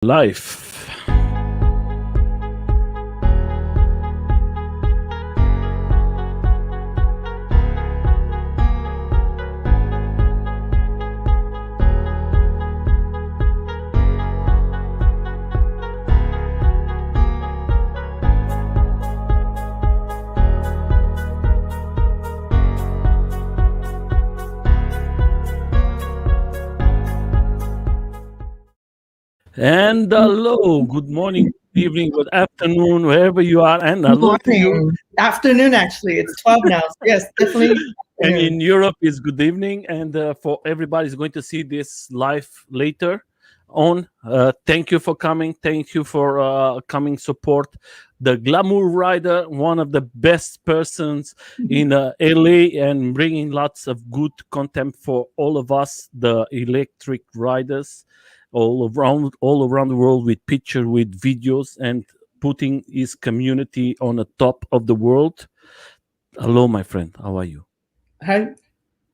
Life. And hello, good morning, good evening, good afternoon, wherever you are, and Good hello to you. morning. Afternoon, actually. It's 12 now. Yes, definitely And afternoon. in Europe, it's good evening. And for everybody who's going to see this live later on, thank you for coming. Thank you for coming support the Glamour Rider, one of the best persons in LA, and bringing lots of good content for all of us, the electric riders, all around the world, with picture, with videos, and putting his community on the top of the world. Hello, my friend. How are you? Hi,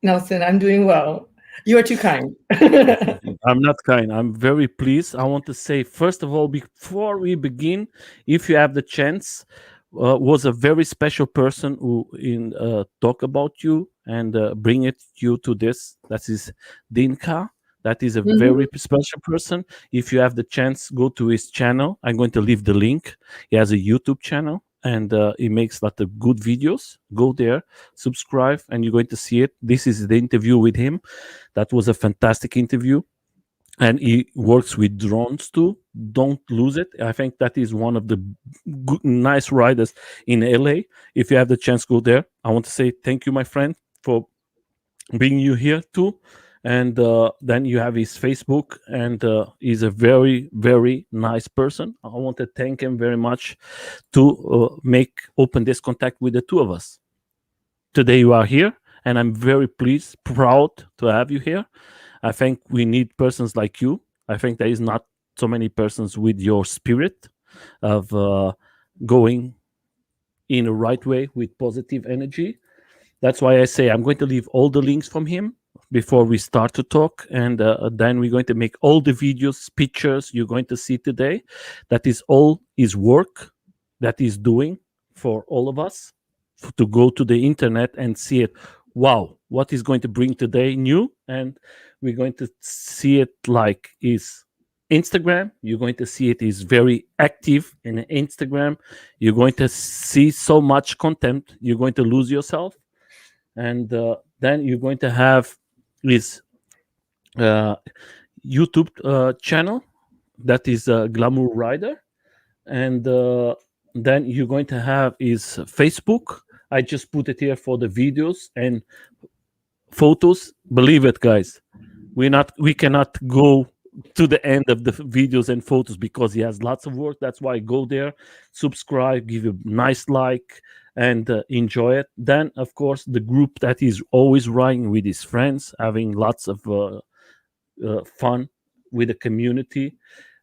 Nelson. I'm doing well. You are too kind. I'm not kind. I'm very pleased. I want to say, first of all, before we begin, if you have the chance, was a very special person who in talk about you and bring it you to this. That is Dinka. That is a Mhm. very special person. If you have the chance, go to his channel. I'm going to leave the link. He has a YouTube channel and he makes a lot of good videos. Go there, subscribe, and you're going to see it. This is the interview with him. That was a fantastic interview. And he works with drones too. Don't lose it. I think that is one of the nice riders in LA. If you have the chance, go there. I want to say thank you, my friend, for bringing you here too. And then you have his Facebook, and he's a very, very nice person. I want to thank him very much to make open this contact with the two of us. Today you are here, and I'm very pleased, proud to have you here. I think we need persons like you. I think there is not so many persons with your spirit of going in a right way with positive energy. That's why I say I'm going to leave all the links from him before we start to talk, and then we're going to make all the videos, pictures you're going to see today. That is all his work that he's doing for all of us to go to the internet and see it. Wow, what is going to bring today new? And we're going to see it like is Instagram. You're going to see it is very active in Instagram. You're going to see so much content. You're going to lose yourself, and then you're going to have his uh, YouTube channel that is Glamour Rider, and then you're going to have his Facebook. I just put it here for the videos and photos. Believe it, guys, we cannot go to the end of the videos and photos because he has lots of work. That's why go there, subscribe, give a nice like, and enjoy it. Then, of course, the group that is always riding with his friends, having lots of fun with the community.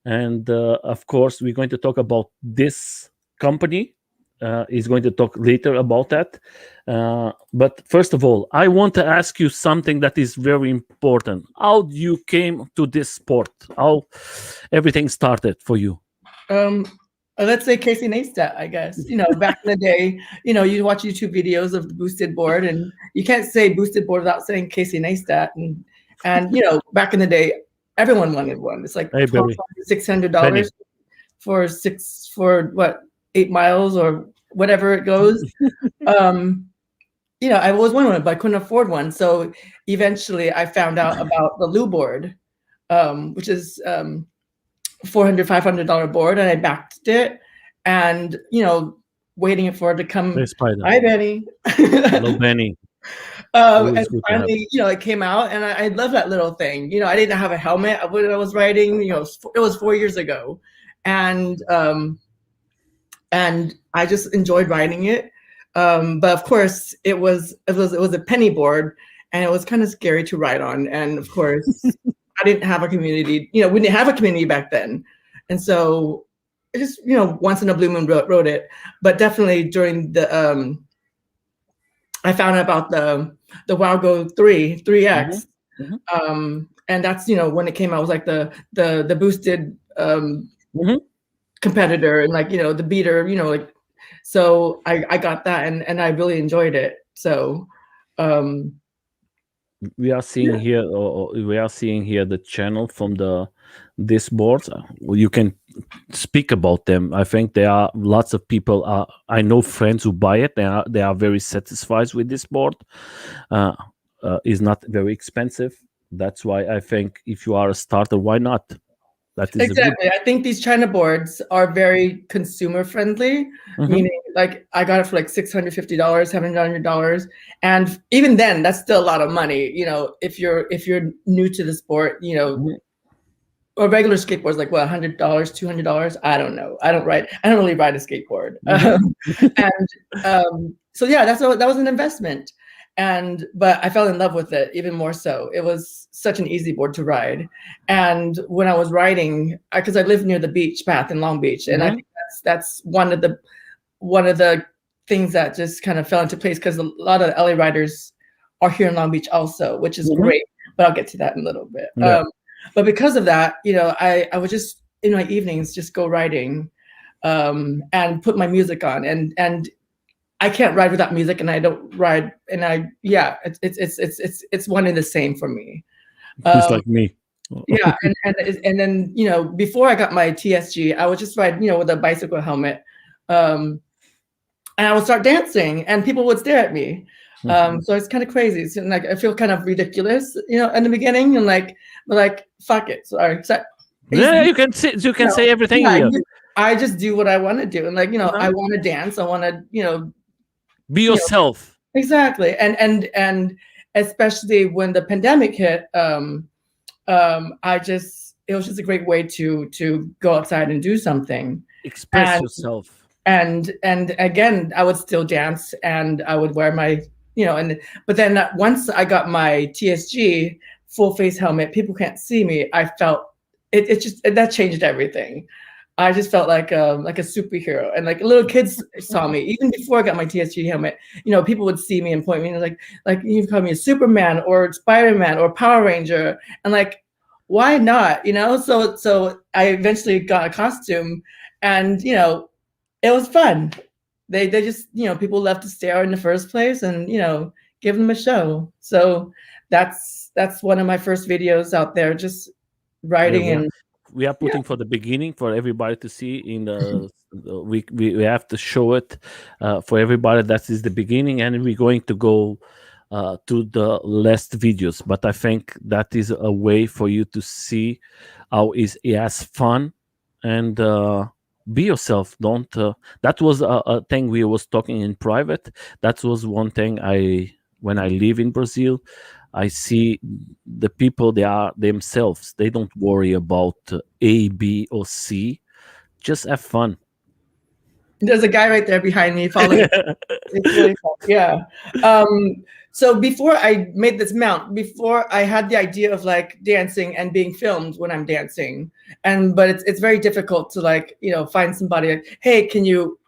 And of course, we're going to talk about this company. He's going to talk later about that. But first of all, I want to ask you something that is very important. How you came to this sport? How everything started for you? Um, let's say Casey Neistat, I guess. Back in the day, you watch YouTube videos of the boosted board, and you can't say boosted board without saying Casey Neistat. And back in the day, everyone wanted one. It's like Hey, Barry. $600 for what, 8 miles or whatever it goes. I always wanted one, but I couldn't afford one. So eventually I found out about the Lou board, which is $400-$500 board, and I backed it, and waiting for it to come. Hey, Spider. Hi, Benny. Hello, Benny. And finally, it came out, and I love that little thing. I didn't have a helmet when I was riding. It was 4 years ago, and I just enjoyed riding it. But of course, it was a penny board, and it was kind of scary to ride on. And of course, I didn't have a community. We didn't have a community back then, and so I just once in a blue moon rode it. But definitely during the I found out about the WowGo 3X. Mm-hmm. And that's when it came out, it was like the boosted Mhm. competitor and like, the beater, like, so I got that and I really enjoyed it. So, um, We are seeing yeah, here, we are seeing here the channel from the this board. You can speak about them. I think there are lots of people. I know friends who buy it. They are very satisfied with this board. Uh, is not very expensive. That's why I think if you are a starter, why not? That is a good. exactly. I think these China boards are very consumer friendly, Mhm. meaning like I got it for like $650, $700. And even then, that's still a lot of money, if you're new to the sport, Mhm. or regular skateboards, like what, $100, $200. I don't know. I don't really ride a skateboard. Mhm. And so yeah, that was an investment. But I fell in love with it even more so. It was such an easy board to ride. And when I was riding, because I live near the beach path in Long Beach, and I Mhm. think that's one of the things that just kind of fell into place, because a lot of the LA riders are here in Long Beach also, which is Mhm. great. But I'll get to that in a little bit. Yeah. But because of that, I would just in my evenings just go riding, and put my music on, and I can't ride without music, and I don't ride, and yeah, it's one and the same for me. It's Um, like me. yeah, and then before I got my TSG, I would just ride with a bicycle helmet, um, and I would start dancing, and people would stare at me. Mhm. So it's kind of crazy. It's like I feel kind of ridiculous, in the beginning, and like fuck it. Sorry, so Yeah, you can say everything yeah, here. I just do what I want to do, and like Uh-huh. I want to dance. I want to Be you know yourself. exactly, and especially when the pandemic hit, I just it was just a great way to go outside and do something, Express and yourself. and again I would still dance, and I would wear my and but then once I got my TSG full face helmet, people can't see me. I felt it just that changed everything. I just felt like a superhero, and like little kids saw me even before I got my TSG helmet. People would see me and point me and like you've called me a Superman or Spider-Man or Power Ranger, and like why not? So I eventually got a costume, and it was fun. They just people love to stare in the first place, and give them a show. So that's one of my first videos out there, just Yeah, writing and we are yeah. putting for the beginning for everybody to see in we have to show it for everybody. That is the beginning, and we're going to go to the last videos. But I think that is a way for you to see how is it has fun and be yourself. Don't that was a thing we was talking in private. That was one thing I when I live in Brazil. I see the people, they are themselves. They don't worry about A, B, or C. Just have fun. There's a guy right there behind me following. It's really fun. Yeah. So before I made this mount, before I had the idea of like dancing and being filmed when I'm dancing, but it's very difficult to like find somebody like, hey, can you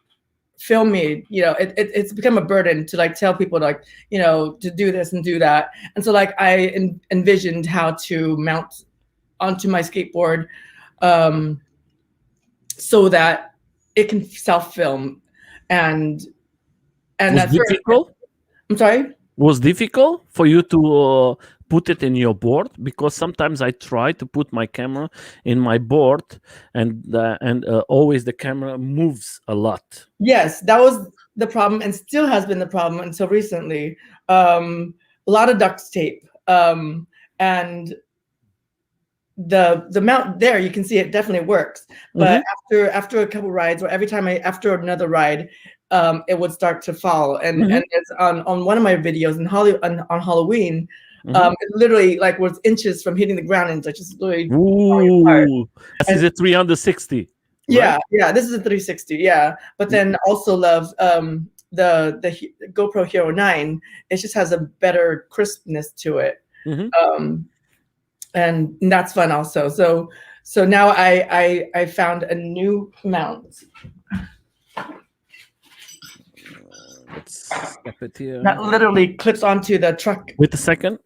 film me? It's become a burden to like tell people like to do this and do that, and so like I envisioned how to mount onto my skateboard, um, so that it can self film, and Was at first, difficult? I'm sorry. Was difficult for you to put it in your board? Because sometimes I try to put my camera in my board, and always the camera moves a lot. Yes, that was the problem, and still has been the problem until recently. A lot of duct tape, and the mount there, you can see it definitely works. But Mhm. after a couple rides, or every time after another ride, it would start to fall. And Mhm. it's on one of my videos on Halloween, Mhm. it literally like was inches from hitting the ground, and like just literally falling apart. Ooh, that And is a 360, right? yeah, this is a 360, yeah. But then also love the GoPro Hero 9. It just has a better crispness to it. Mhm. Um, and that's fun also. So now I found a new mount Let's stop it here. that literally clips onto the truck. Wait a second.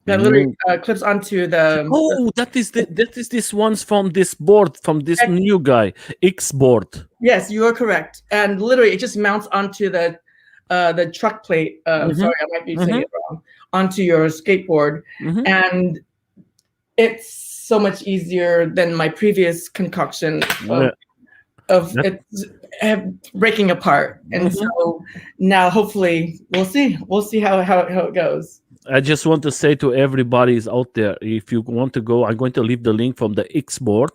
that literally clips onto the. Oh, that is this one's from this board, from this new guy, X board. Yes, you are correct. And literally, it just mounts onto the truck plate. Sorry, I might be saying it wrong. Onto your skateboard, and it's so much easier than my previous concoction of it breaking apart. And so now, hopefully, we'll see how it goes. I just want to say to everybody is out there, if you want to go, I'm going to leave the link from the X board.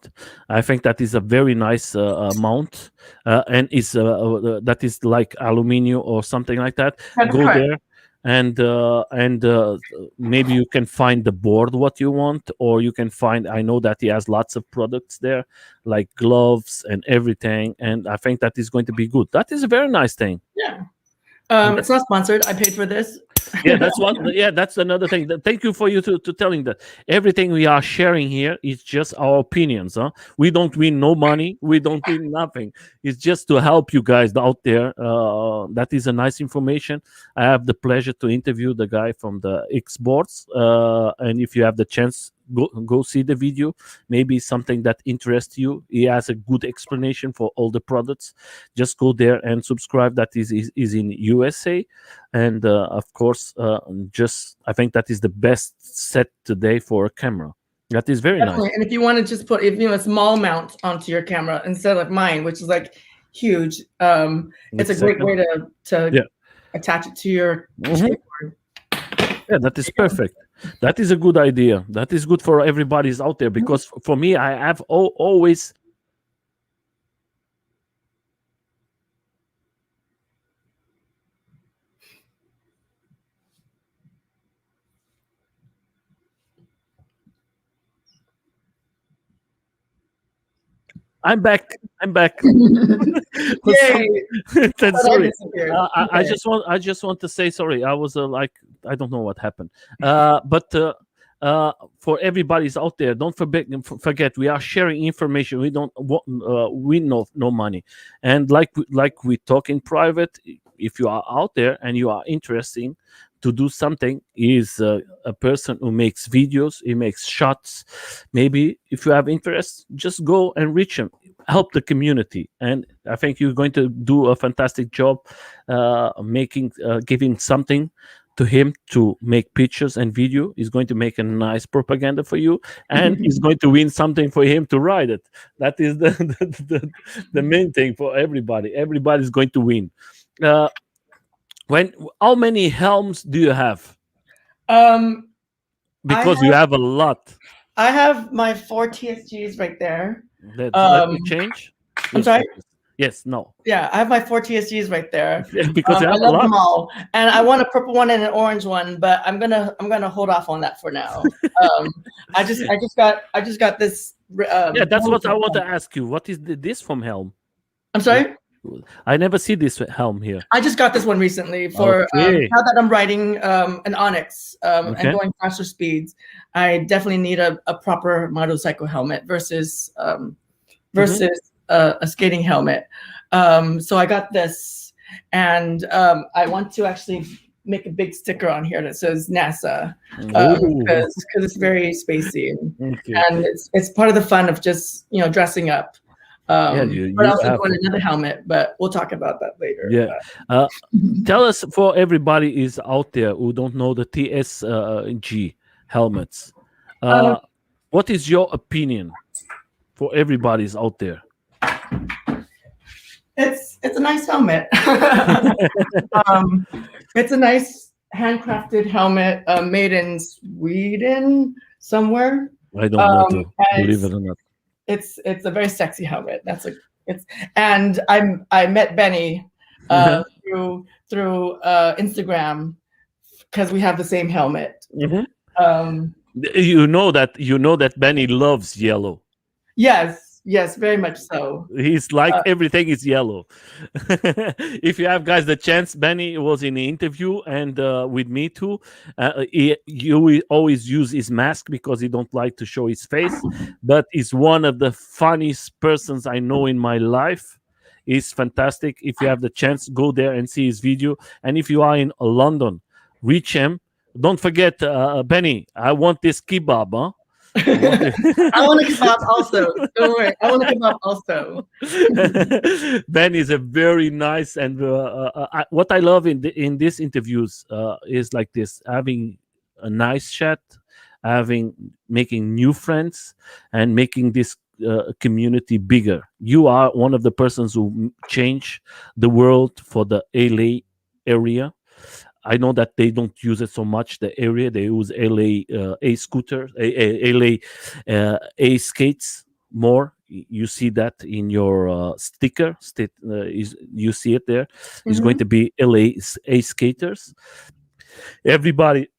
I think that is a very nice mount, and is that is like aluminum or something like that. That's go correct. there, and maybe you can find the board what you want, or you can find. I know that he has lots of products there, like gloves and everything, and I think that is going to be good. That is a very nice thing. Yeah. It's not sponsored. I paid for this. Yeah, that's one. Yeah, that's another thing. Thank you for you to telling that everything we are sharing here is just our opinions. Huh? We don't win no money. We don't win nothing. It's just to help you guys out there. That is a nice information. I have the pleasure to interview the guy from the X boards, and if you have the chance, go see the video. Maybe something that interests you. He has a good explanation for all the products. Just go there and subscribe. That is in USA, and of course, just I think that is the best set today for a camera. That is very nice. And if you want to just put a small mount onto your camera instead of mine, which is like huge, it's a great way to attach it to your skateboard. Yeah, that is perfect. That is a good idea. That is good for everybody's out there, because for me, I have always. I'm back. Yay. Sorry. I just want to say sorry. I was like, I don't know what happened. But for everybody's out there, don't forget we are sharing information. We don't win no money. And like we talk in private, if you are out there and you are interested to do something, is a person who makes videos, he makes shots. Maybe if you have interest, just go and reach him, help the community, and I think you're going to do a fantastic job giving something to him to make pictures and video. Is going to make a nice propaganda for you, and he's going to win something for him to ride it. That is the main thing for everybody. Everybody's going to win. How many helms do you have? Because you have a lot. I have my 4 TSGs right there. Let me change. I'm sorry? Yes, no. Yeah, I have my 4 TSGs right there. Because I love them all, and I want a purple one and an orange one, but I'm gonna hold off on that for now. I just got this. Yeah, that's what I want to ask you. What is this from helm? I'm sorry. I never see this helm here. I just got this one recently for now that I'm riding an Onyx and going faster speeds. I definitely need a proper motorcycle helmet versus a skating helmet. So I got this, and I want to actually make a big sticker on here that says NASA, because it's very spacey, and it's part of the fun of just dressing up. But also going another helmet, but we'll talk about that later. Yeah. Tell us, for everybody is out there who don't know the TSG helmets, what is your opinion for everybody's out there? It's a nice helmet. It's a nice handcrafted helmet made in Sweden somewhere. I don't know, believe it or not. It's a very sexy helmet. And I met Benny through Instagram, because we have the same helmet. You know that Benny loves yellow. Yes, very much so. He's like everything is yellow. If you have guys the chance, Benny was in the interview and with me too. You always use his mask because he don't like to show his face, but he's one of the funniest persons I know in my life. He's fantastic. If you have the chance, go there and see his video. And if you are in London, reach him. don't forget, Benny. I want this kebab, huh? I want I want a kebab also. Don't worry. I want a kebab also. Ben is a very nice and what I love in these interviews is like this: having a nice chat, having making new friends, and making this community bigger. You are one of the persons who change the world for the LA area. I know that they don't use it so much. The area they use LA A scooters, LA A skates more. You see that in your sticker. You see it there. It's going Mhm. to be LA A skaters. Everybody,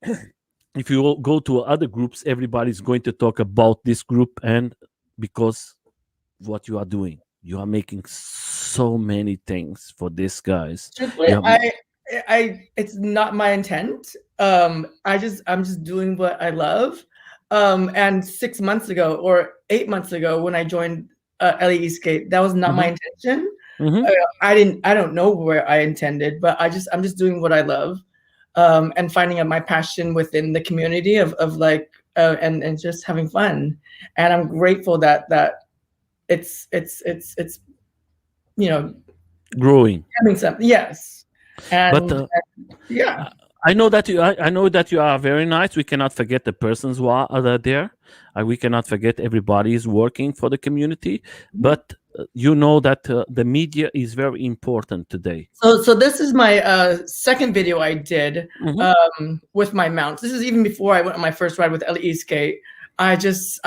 if you go to other groups, everybody's going to talk about this group, and because what you are doing, you are making so many things for these guys. Truthfully, You have, it's not my intent. I'm just doing what I love. And 6 months ago or 8 months ago, when I joined LAE Skate, that was not my Mhm, intention. mhm. I don't know where I intended, but I'm just doing what I love, and finding out my passion within the community of like, and just having fun. And I'm grateful that it's you know Growing. having something. Yes, But and yeah. I know that I know that you are very nice. We cannot forget the persons who are there. We cannot forget everybody is working for the community. But you know that the media is very important today. So this is my second video I did Mhm. with my mounts. This is even before I went on my first ride with LE Skate. I just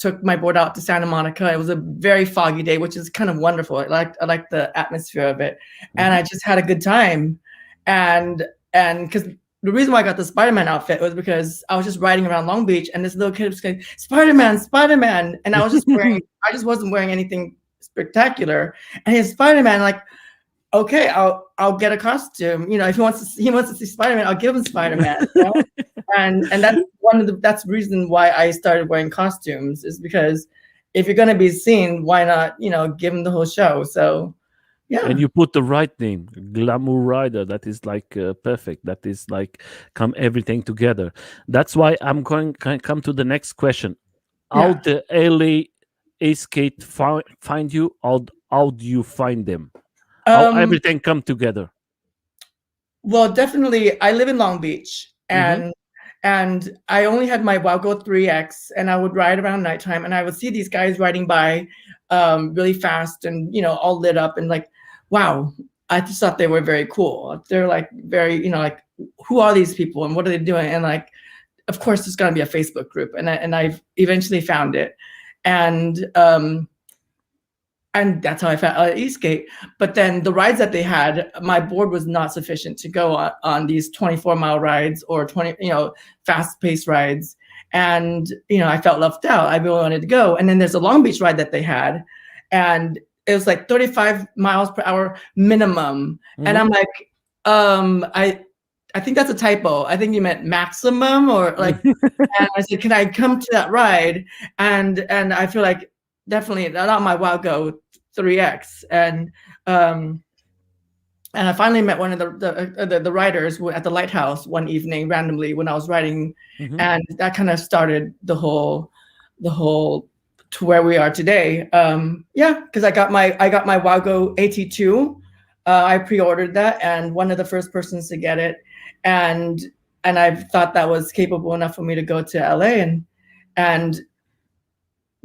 took my board out to Santa Monica. It was a very foggy day, which is kind of wonderful. I like the atmosphere of it, and Mhm. I just had a good time. And because the reason why I got the Spider-Man outfit was because I was just riding around Long Beach, and this little kid was saying Spider-Man, Spider-Man, and I just wasn't wearing anything spectacular, and he's Spider-Man, like, okay, I'll get a costume. You know, if he wants to see Spider-Man, I'll give him Spider-Man. You know? And that's the reason why I started wearing costumes, is because if you're gonna be seen, why not, give him the whole show? So And yeah. you put the right name, Glamouride. That is like perfect. That is like come everything together. That's why I'm going can come to the next question. How Yeah. the LA skate find you? How do you find them? How Um, everything come together? well, definitely I live in Long Beach, Mm-hmm. and I only had my Wowgo 3X, and I would ride around nighttime, and I would see these guys riding by really fast, and all lit up, and like, wow, I just thought they were very cool. They're like very, like, who are these people and what are they doing? And like, of course there's going to be a Facebook group, and I've eventually found it. And that's how I found Eastgate. But then the rides that they had, my board was not sufficient to go on these 24-mile rides or 20, fast-paced rides. And I felt left out. I really wanted to go. And then there's a Long Beach ride that they had, and it was like 35 miles per hour minimum. And Mm-hmm. I'm like, I think that's a typo. I think you meant maximum, or like. And I said, can I come to that ride? And I feel like definitely not my Wowgo 3X. And I finally met one of the writers at the lighthouse one evening randomly when I was writing, Mm-hmm. and that kind of started the whole to where we are today. Yeah, because I got my Wowgo AT2. I pre-ordered that, and one of the first persons to get it, and I thought that was capable enough for me to go to LA, and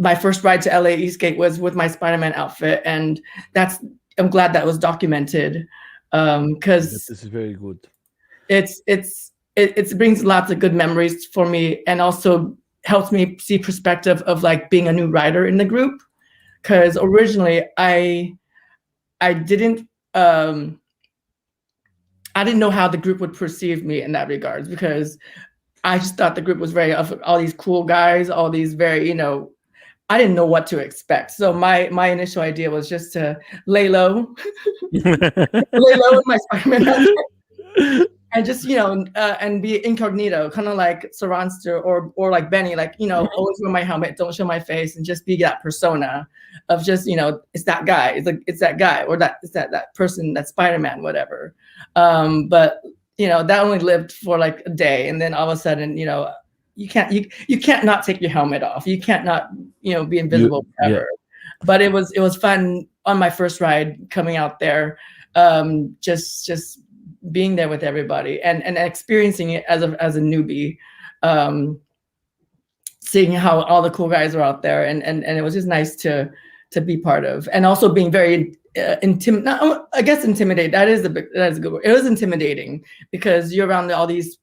my first ride to LA Eastgate was with my Spider-Man outfit, and I'm glad that was documented, That because is very good. it brings lots of good memories for me, and also helps me see perspective of like being a new writer in the group. Because originally I didn't um, I didn't know how the group would perceive me in that regards, because I just thought the group was very of all these cool guys, all these very, I didn't know what to expect. So my initial idea was just to lay low, lay low in my Spider-Man outfit, and just and be incognito, kind of like Saranster or like Benny, like always wear my helmet, don't show my face, and just be that persona of just it's that guy, it's like it's that guy, or that it's that person, that Spider-Man, whatever. But that only lived for like a day, and then all of a sudden, you can't not take your helmet off. You can't not, be invisible Yeah. forever. But it was fun on my first ride coming out there, just being there with everybody and experiencing it as a newbie, seeing how all the cool guys are out there, and it was just nice to be part of, and also being very I guess intimidated. That is a good word. It was intimidating because you're around all these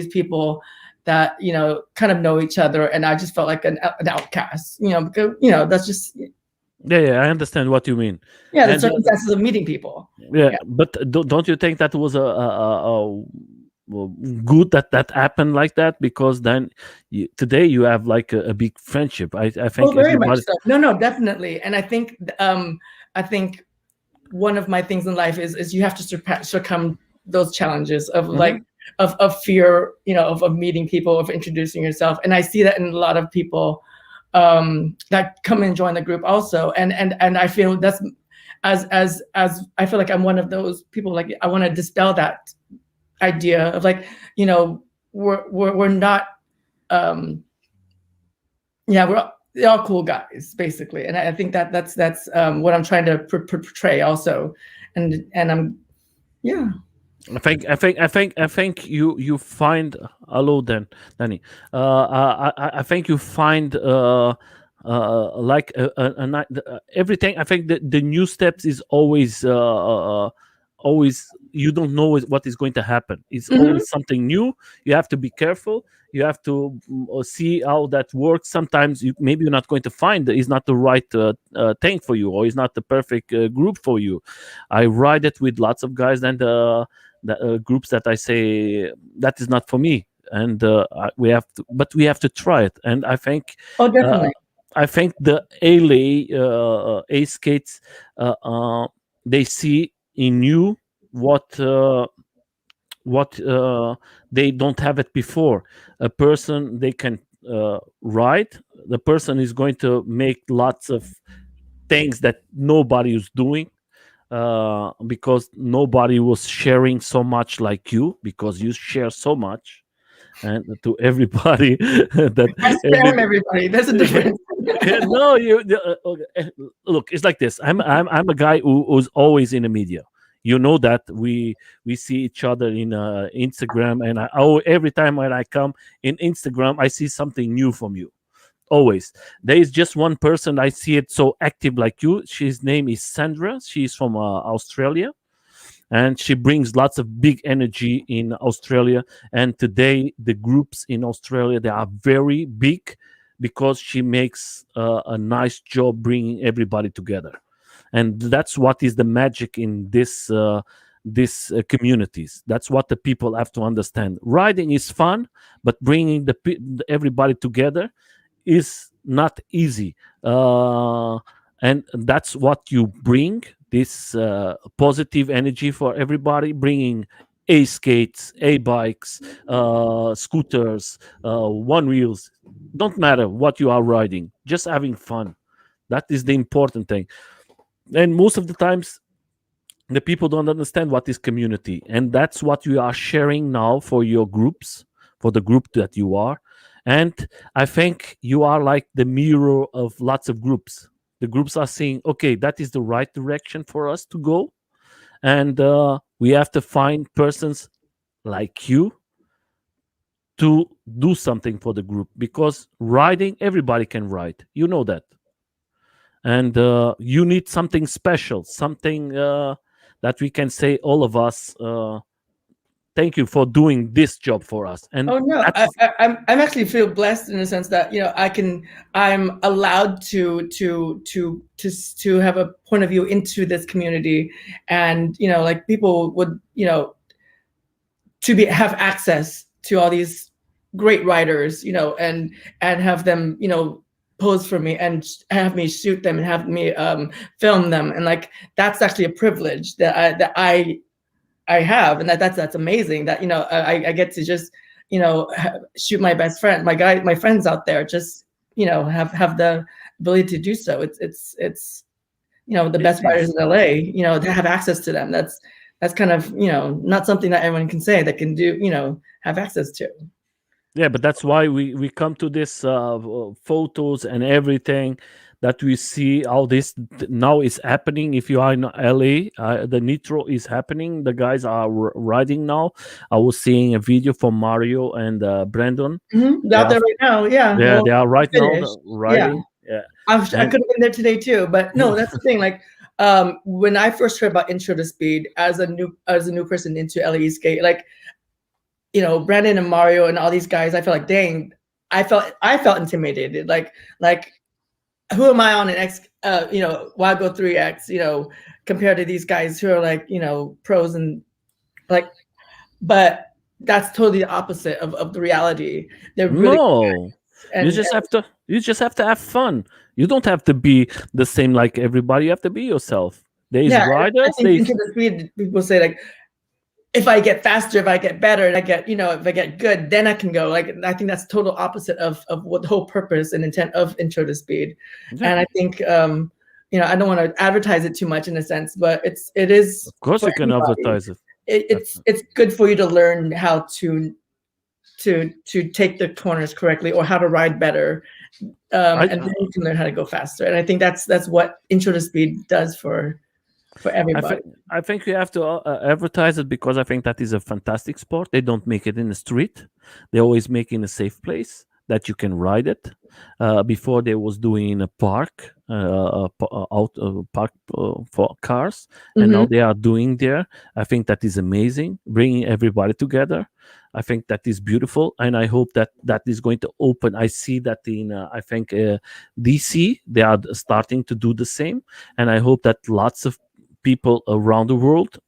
people that kind of know each other, and I just felt like an outcast. Because that's just Yeah, I understand what you mean. the And circumstances of meeting people. yeah, but don't you think that was well, good that happened like that? Because then today you have like a big friendship. I think Very much everybody. so. No, definitely. And I think one of my things in life is you have to succumb those challenges of like of fear, of meeting people, of introducing yourself. And I see that in a lot of people that come and join the group also. And I feel that's as I feel like I'm one of those people. Like, I want to dispel that idea of like, we're not they're all cool guys, basically. And I think that's what I'm trying to portray also. And I'm I think you find, hello then, Danny. I think you find like everything. I think the new steps is always you don't know what is going to happen. It's always something new. You have to be careful. You have to see how that works. Sometimes maybe you're not going to find it's not the right thing for you, or it's not the perfect group for you. I ride it with lots of guys, and the groups that I say that is not for me, and we have to try it. And I think definitely. I think the A skates they see in you what they don't have it before. A person they can ride. The person is going to make lots of things that nobody is doing, because nobody was sharing so much like you, because you share so much and to everybody that I spam everybody. There's a difference. no, okay. Look, it's like this. I'm a guy who's always in the media. You know that we see each other in Instagram, and every time when I come in Instagram, I see something new from you. Always. There is just one person I see it so active like you. His name is Sandra. She's from Australia, and she brings lots of big energy in Australia. And today the groups in Australia, they are very big because she makes a nice job bringing everybody together. And that's what is the magic in this communities. That's what the people have to understand. Riding is fun, but bringing everybody together is not easy. And that's what you bring, this positive energy for everybody, bringing A skates, A bikes, scooters, one wheels. Don't matter what you are riding, just having fun. That is the important thing. And most of the times, the people don't understand what is community. And that's what you are sharing now for your groups, for the group that you are. And I think you are like the mirror of lots of groups. The groups are saying, okay, that is the right direction for us to go. And we have to find persons like you to do something for the group, because riding, everybody can ride. You know that. And you need something special, something that we can say, all of us, thank you for doing this job for us. And no, I'm actually feel blessed in the sense that I'm allowed to have a point of view into this community, and like people would have access to all these great writers, and have them pose for me and have me shoot them and have me film them, and like that's actually a privilege that I have, and that's amazing that I get to just shoot my best friend, my friends out there, just have the ability to do so. It's the best writers in LA, to have access to them. that's kind of, not something that everyone can say that can do, have access to. Yeah, but that's why we come to this photos and everything that we see how this now is happening. If you are in LA, the Nitro is happening. The guys are riding now. I was seeing a video from Mario and Brandon. They Out are, there right now, yeah. yeah, Well, they are right now finished. Yeah, riding. Yeah, I could have and been there today too, but no, that's the thing. Like, when I first heard about Intro to Speed as a new person into LA skate, like, Brandon and Mario and all these guys, I felt like, dang, I felt intimidated. Like, who am I on an X, Wago 3X, compared to these guys who are like, pros and like, but that's totally the opposite of the reality. They're really no, and you just have to have fun. You don't have to be the same like everybody. You have to be yourself. There is yeah, I riders. think Into the Speed, people say like, if I get faster, if I get better, and I get, if I get good, then I can go. Like, I think that's total opposite of what the whole purpose and intent of Intro to Speed. Yeah. And I think, I don't want to advertise it too much in a sense, but it is. Of course, For you can anybody. advertise it. It's good for you to learn how to take the corners correctly or how to ride better, and then you can learn how to go faster. And I think that's what Intro to Speed does for everybody. I think you have to advertise it because I think that is a fantastic sport. They don't make it in the street. They always make it in a safe place that you can ride it. Before they was doing in a park, park for cars, and now they are doing there. I think that is amazing, bringing everybody together. I think that is beautiful, and I hope that is going to open. I see that in I think DC they are starting to do the same, and I hope that lots of people around the world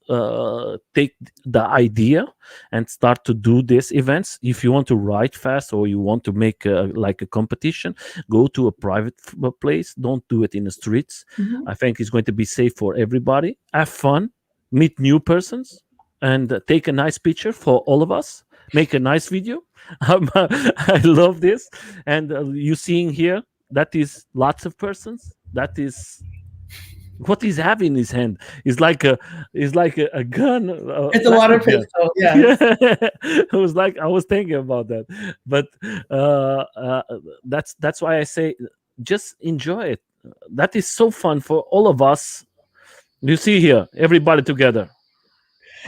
take the idea and start to do these events. If you want to ride fast or you want to make like a competition, go to a private place. Don't do it in the streets. I think it's going to be safe for everybody. Have fun, meet new persons, and take a nice picture for all of us. Make a nice video. I love this. And you seeing here, that is lots of persons. That is what he's having in his hand. It's like a gun. It's a water pistol. Yeah. I was thinking about that, but that's why I say just enjoy it. That is so fun for all of us. You see here, everybody together.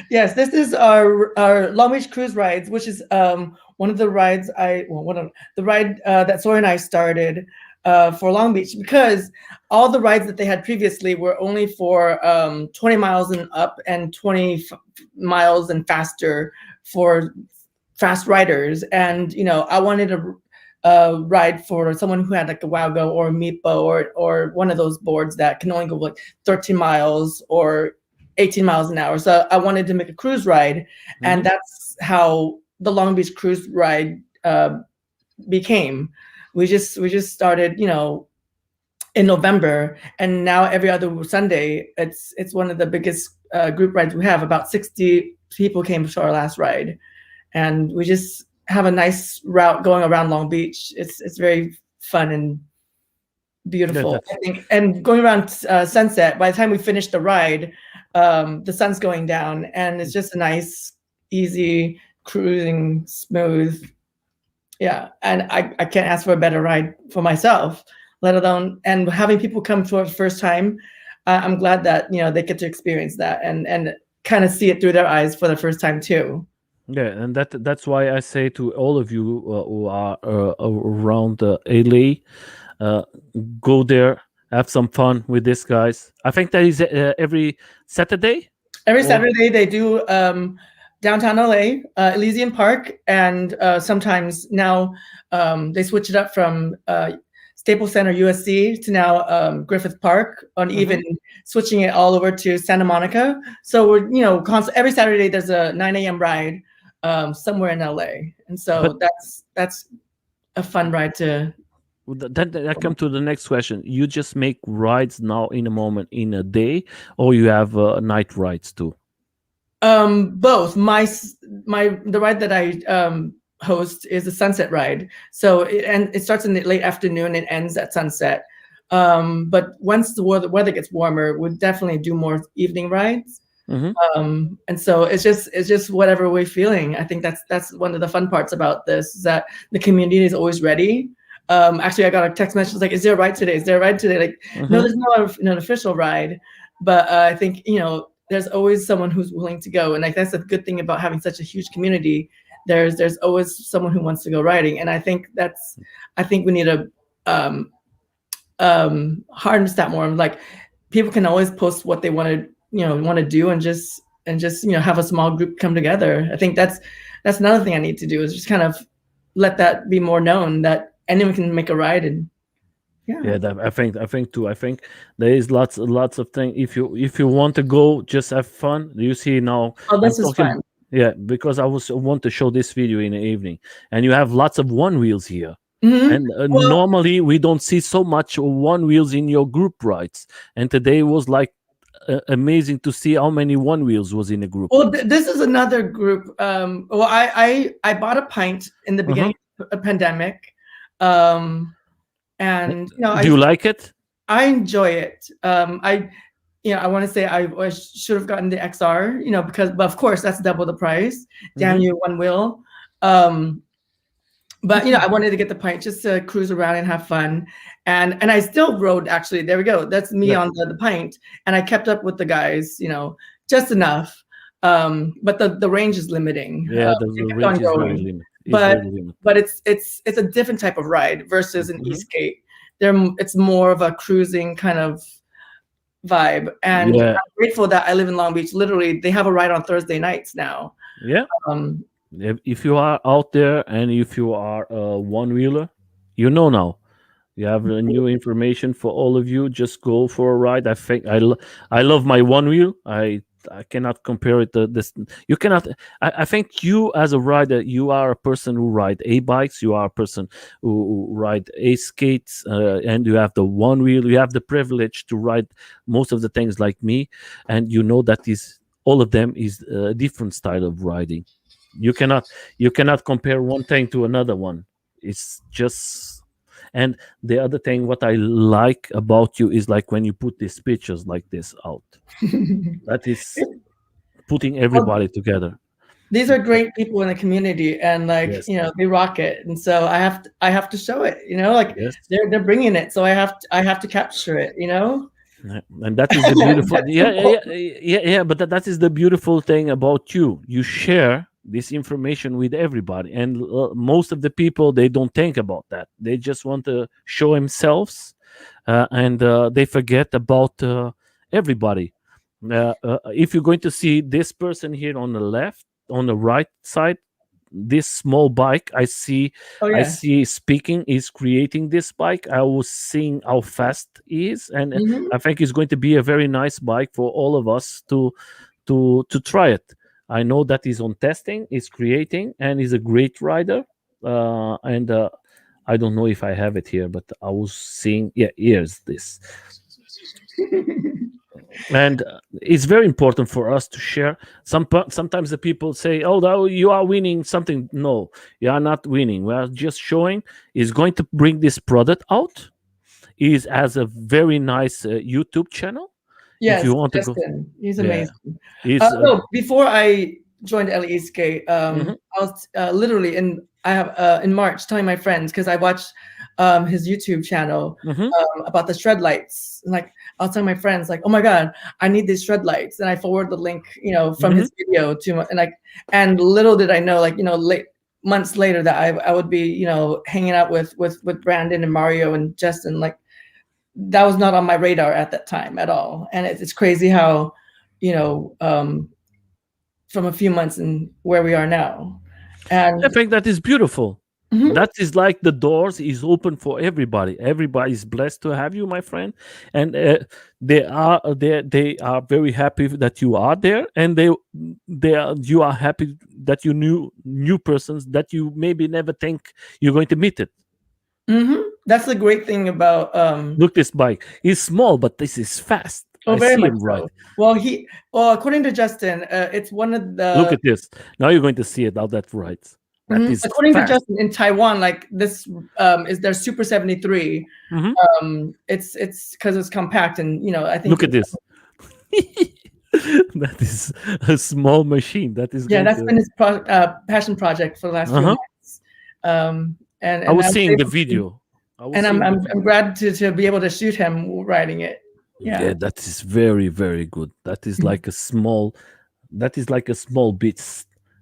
Yes, this is our Long Beach cruise rides, which is one of the rides that Sawyer and I started for Long Beach, because all the rides that they had previously were only for 20 miles and up and 20 miles and faster for fast riders. And I wanted a ride for someone who had like a Wago or a Meepo or one of those boards that can only go like 13 miles or 18 miles an hour. So I wanted to make a cruise ride, and that's how the Long Beach cruise ride became. We just started, in November, and now every other Sunday, it's one of the biggest group rides we have. About 60 people came to our last ride, and we just have a nice route going around Long Beach. It's very fun and beautiful, I think. And going around sunset, by the time we finish the ride, the sun's going down, and it's just a nice, easy, cruising, smooth. Yeah, and I can't ask for a better ride for myself, let alone, and having people come for the first time. I'm glad that they get to experience that and kind of see it through their eyes for the first time too. Yeah, and that's why I say to all of you who are around LA, go there, have some fun with these guys. I think that is every Saturday. Every Saturday they do downtown LA, Elysian Park, and sometimes now they switch it up from Staples Center USC to now Griffith Park, on even switching it all over to Santa Monica. So we're every Saturday there's a 9 a.m. ride somewhere in LA, and so that's a fun ride to. That come to the next question. You just make rides now in a moment in a day, or you have night rides too? Both. The ride that I host is a sunset ride. So it starts in the late afternoon and ends at sunset. But once the weather gets warmer, we'll definitely do more evening rides. Hmm. And so it's just whatever we're feeling. I think that's one of the fun parts about this, is that the community is always ready. Actually, I got a text message like, "Is there a ride today? Is there a ride today?" Like, no, Hmm. there's no an official ride, but I think there's always someone who's willing to go, and like that's a good thing about having such a huge community. There's always someone who wants to go riding, and I think we need to um, harness that more. Like, people can always post what they want to do, and just have a small group come together. I think that's another thing I need to do, is just kind of let that be more known, that anyone can make a ride. And yeah. Yeah, I think too. I think there is lots of things. If you want to go, just have fun. You see now, Oh, I'm this is talking. fun. Yeah, because I want to show this video in the evening, and you have lots of one wheels here. Hmm. And Well, normally we don't see so much one wheels in your group rides. And today was like amazing to see how many one wheels was in a group. this is another group. Well, I bought a pint in the Uh-huh. beginning of the pandemic, um, and Do you like it? I enjoy it. I want to say I should have gotten the XR, but of course that's double the price. Damn Hmm. you, one wheel. Um, but I wanted to get the pint just to cruise around and have fun, and I still rode. Actually, there we go. That's me Yeah, on the pint, and I kept up with the guys, just enough. But the range is limiting. yeah. The It kept range on is very growing, limited. It's but very limited. but it's a different type of ride versus an Hmm. e-skate. It's more of a cruising kind of vibe, and Yeah, I'm grateful that I live in Long Beach. Literally, they have a ride on Thursday nights now. yeah. Um, If you are out there and if you are a one wheeler, you know now. You have new information for all of you. Just go for a ride. I think I love my one wheel. I cannot compare it to this. You cannot. I think you as a rider, you are a person who ride a bikes. You are a person who ride a skates, and you have the one wheel. You have the privilege to ride most of the things like me, and you know that is all of them is a different style of riding. You cannot compare one thing to another one. It's just. And the other thing, what I like about you is like when you put these pictures like this out. That is putting well, everybody together. these are great people in the community, and like Yes, they rock it, and so I have to show it. Like yes. they're bringing it, so I have to capture it. Yeah, and that is the beautiful. That's Yeah, yeah, important. yeah, yeah, yeah. But that is the beautiful thing about you. You share this information with everybody, and most of the people they don't think about that. They just want to show themselves, and they forget about everybody. If you're going to see this person here on the left, on the right side, this small bike Oh I yeah. see speaking is creating this bike. I was seeing how fast he is, and Hmm. I think it's going to be a very nice bike for all of us to try it. I know that he's on testing, he's creating, and he's a great rider. And I don't know if I have it here, but I was seeing. Yeah, here's this. And it's very important for us to share. Sometimes the people say, "Oh, no, you are winning something." No, you are not winning. We are just showing. Is going to bring this product out. Is has a very nice YouTube channel. If you Yes, want to go, Justin, he's yeah, amazing. is No, before I joined LE Skate, mhm, I was literally in March telling my friends, because I watched his YouTube channel mhm, about the shred lights. And like, I was telling my friends like, "Oh my god, I need these shred lights," and I forward the link, from mhm. his video to my, and little did I know, like, late months later, that I would be, hanging out with Brandon and Mario and Justin. Like, that was not on my radar at that time at all. And it's crazy how, you know, um, from a few months and where we are now. I And think that is beautiful. mhm, That is like the doors is open for everybody. Everybody is blessed to have you, my friend, and they are very happy that you are there, and you are happy that you knew new persons that you maybe never think you're going to meet it. that's the great thing about Look, this bike is small, but this is fast. oh, I very see much him right. so. Well, according to Justin, it's one of Look the at this. Now you're going to see it. How that right. That is according to fast. Justin, in Taiwan, like this is their Super 73. Mhm. It's because it's compact, and I think Look at this. That is a small machine that is Yeah, going that's to. been his passion project for the last few Uh-huh. months. And I and was I was seeing the able to, video. I was and I'm seeing the I'm I'm video. glad to be able to shoot him riding it. Yeah, Yeah. that is very, very good. That is like a small. That is like a small bit.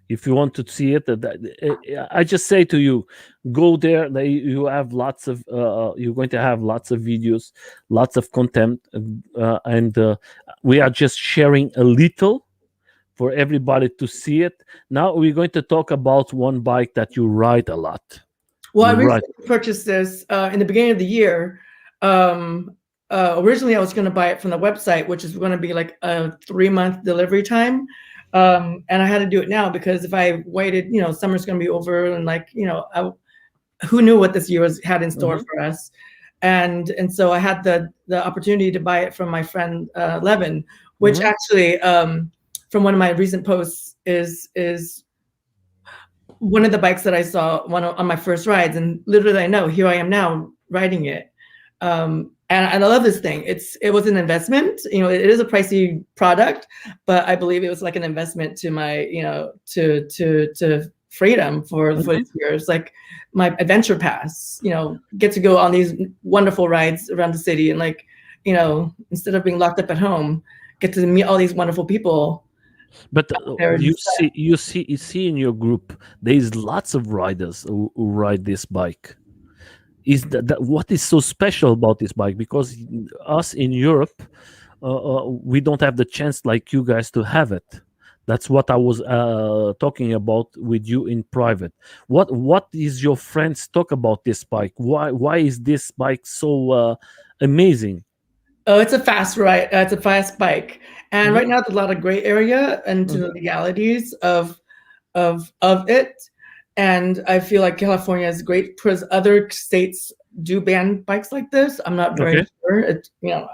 If you want to see it, I just say to you, go there. You have lots of. You're going to have lots of videos, lots of content, and we are just sharing a little for everybody to see it. Now we're going to talk about one bike that you ride a lot. Well, I You ride. recently purchased this in the beginning of the year. Um, Originally, I was going to buy it from the website, which is going to be like a 3-month delivery time. And I had to do it now because if I waited, summer's going to be over, and who knew what this year had in store Mhm, for us. And so I had the opportunity to buy it from my friend Levin, which mhm. actually, from one of my recent posts, is one of the bikes that I saw on my first rides, and literally I know here I am now riding it. And I love this thing. It was an investment. It is a pricey product, but I believe it was like an investment to my, to freedom for Mhm. this year. It's like my adventure pass. Get to go on these wonderful rides around the city, and instead of being locked up at home, get to meet all these wonderful people But there and stuff. you see in your group there is lots of riders who ride this bike. Is that what is so special about this bike? Because us in Europe, we don't have the chance like you guys to have it. That's what I was talking about with you in private. What is your friends talk about this bike? Why is this bike so amazing? Oh, it's a fast ride. It's a fast bike, and Hmm. right now there's a lot of gray area into the Hmm. legalities of it. And I feel like California is great because other states do ban bikes like this. I'm not very Okay. sure.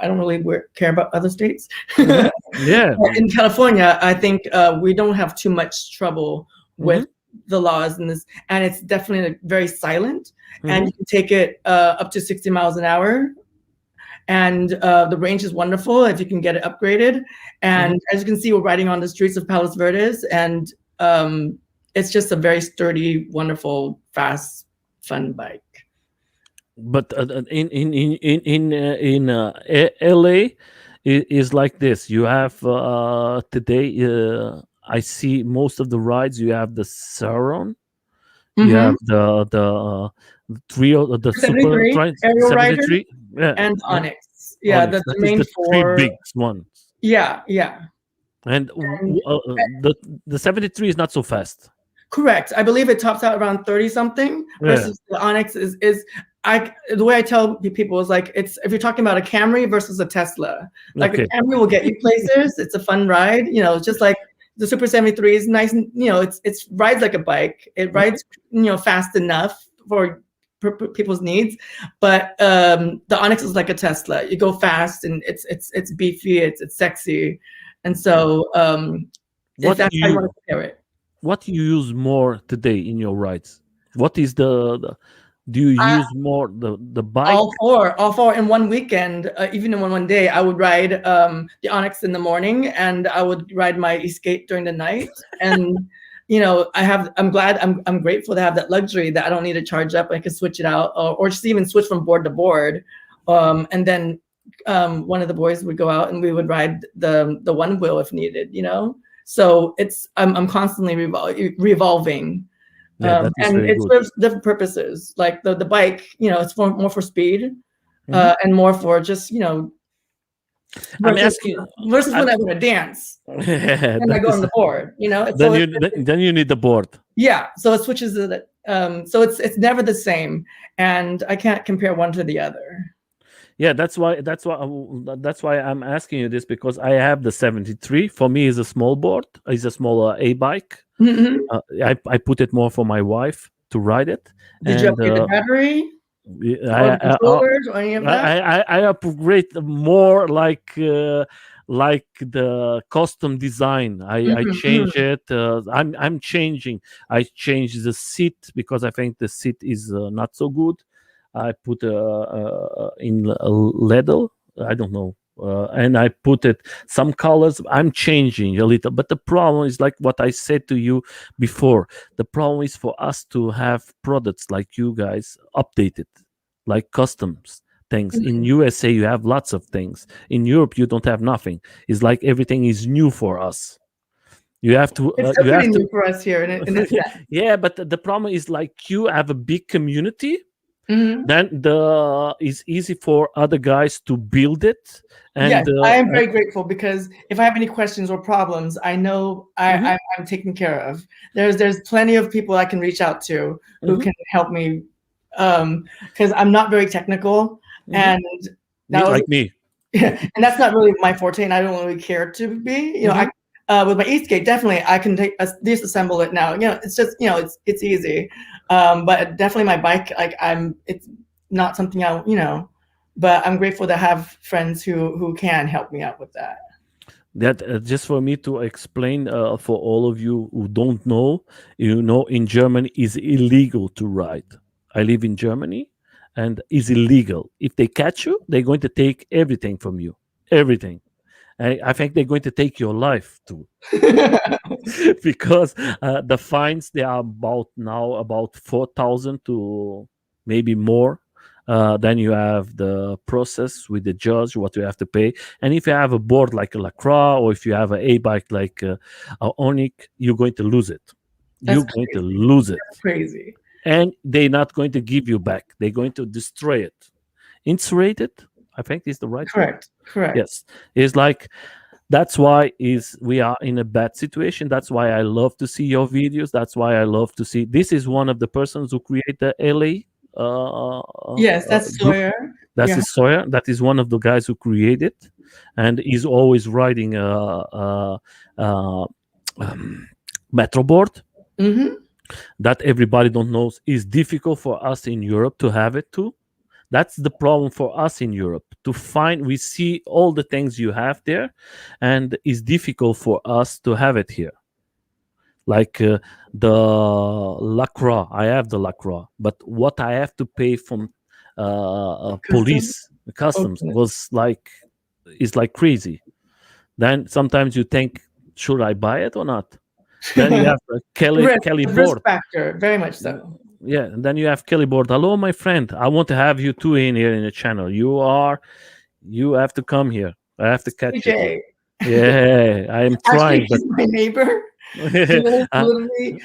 I don't really care about other states. Hmm. Yeah. But in California, I think we don't have too much trouble Hmm. with the laws in this, and it's definitely very silent. And Hmm. you can take it up to 60 miles an hour, and the range is wonderful if you can get it upgraded. Hmm. And as you can see, we're riding on the streets of Palos Verdes, and it's just a very sturdy, wonderful, fast, fun bike. But LA is like this. You have today. I see most of the rides. You have the Sauron. You Mm-hmm. have the trio, the super 73 Aerial seventy Rider three. Yeah, and yeah. Onyx. Yeah, Onyx. the That is main the three four. big ones. Yeah, yeah. And And the 73 is not so fast. correct. I believe it tops out around 30 something Yeah. versus the Onyx is the way I tell people is like, it's if you're talking about a Camry versus a Tesla. Like the Okay. Camry will get you places. It's a fun ride. It's just like the Super 73 is nice, and it's rides like a bike. It Mhm. rides fast enough for people's needs, but the Onyx is like a Tesla. You go fast, and it's beefy, it's sexy, and so if What that's how you want you to compare it. what you use more today in your rides? What is do you use more the bike? All four in one weekend, even in one day. I would ride the Onyx in the morning, and I would ride my Escape during the night. And I'm grateful to have that luxury that I don't need to charge up. I can switch it out, or just even switch from board to board. And then one of the boys would go out, and we would ride the one wheel if needed. So I'm constantly revolving. Yeah, that is And very it good. serves different purposes. Like the bike, it's more for speed, Mhm. and more for just I'm versus asking. versus I'm, when I want to dance and I that go on is the board. It's then so you need the board. yeah. So it switches it. So it's never the same, and I can't compare one to the other. Yeah, that's why I'm asking you this, because I have the 73. For me, is a small board, is a small a bike. Mhm. I put it more for my wife to ride it, Did you and upgrade the battery or the I, I, I controllers or any of that? I upgrade more like the custom design. I Mhm, mhm. change it. I'm changing. I change the seat because I think the seat is not so good. I put in a leather. I don't know. and I put it some colors. I'm changing a little, but the problem is like what I said to you before. The problem is for us to have products like you guys updated, like customs things. In USA, you have lots of things. In Europe, you don't have nothing. It's like everything is new for us. You have to. It's still You pretty have to. new for us here in this sense. Yeah, but the problem is like you have a big community, Mhm. then it's easy for other guys to build it. Yes, And I am very grateful because if I have any questions or problems, I know Mhm. I'm taken care of. There's plenty of people I can reach out to who Mhm. can help me, because I'm not very technical, Mhm. and that Me, was like me. and that's not really my forte, and I don't really care to be. You know, Mhm. with my Eastgate, definitely I can disassemble it now. You know, it's just it's easy, but definitely my bike, like it's not something but I'm grateful to have friends who can help me out with that. That just for me to explain for all of you who don't know, in Germany is illegal to ride. I live in Germany, and is illegal. If they catch you, they're going to take everything from you, everything. I think they're going to take your life too. Because the fines they are about 4,000 to maybe more. Then you have the process with the judge, what you have to pay. And if you have a board like a Lacroix, or if you have a bike like a Onyx, you're going to lose it. That's You're going to crazy. lose it. That's crazy. And they're not going to give you back. They're going to destroy it. Incinerate it, I think is the right word. Correct. Correct. Yes. It's like that's why is we are in a bad situation. That's why I love to see your videos. That's why I love to see, this is one of the persons who create the LA Yes, that's group. Sawyer. That Yeah. is Sawyer. That is one of the guys who created, and he's always riding a metro board Mm-hmm. that everybody don't know is difficult for us in Europe to have it too. That's the problem for us in Europe to find. We see all the things you have there, and it's difficult for us to have it here. Like the Lacroix, I have the Lacroix, but what I have to pay from Custom. police customs Okay. was like is like crazy. Then sometimes you think, should I buy it or not? Then you have Kelly The risk board. factor, very much so. Yeah, and then you have Kelly board. Hello, my friend. I want to have you two in here in the channel. You have to come here. I have to catch you here. CJ. Yeah, I am Actually, trying, but he's my neighbor. He lives literally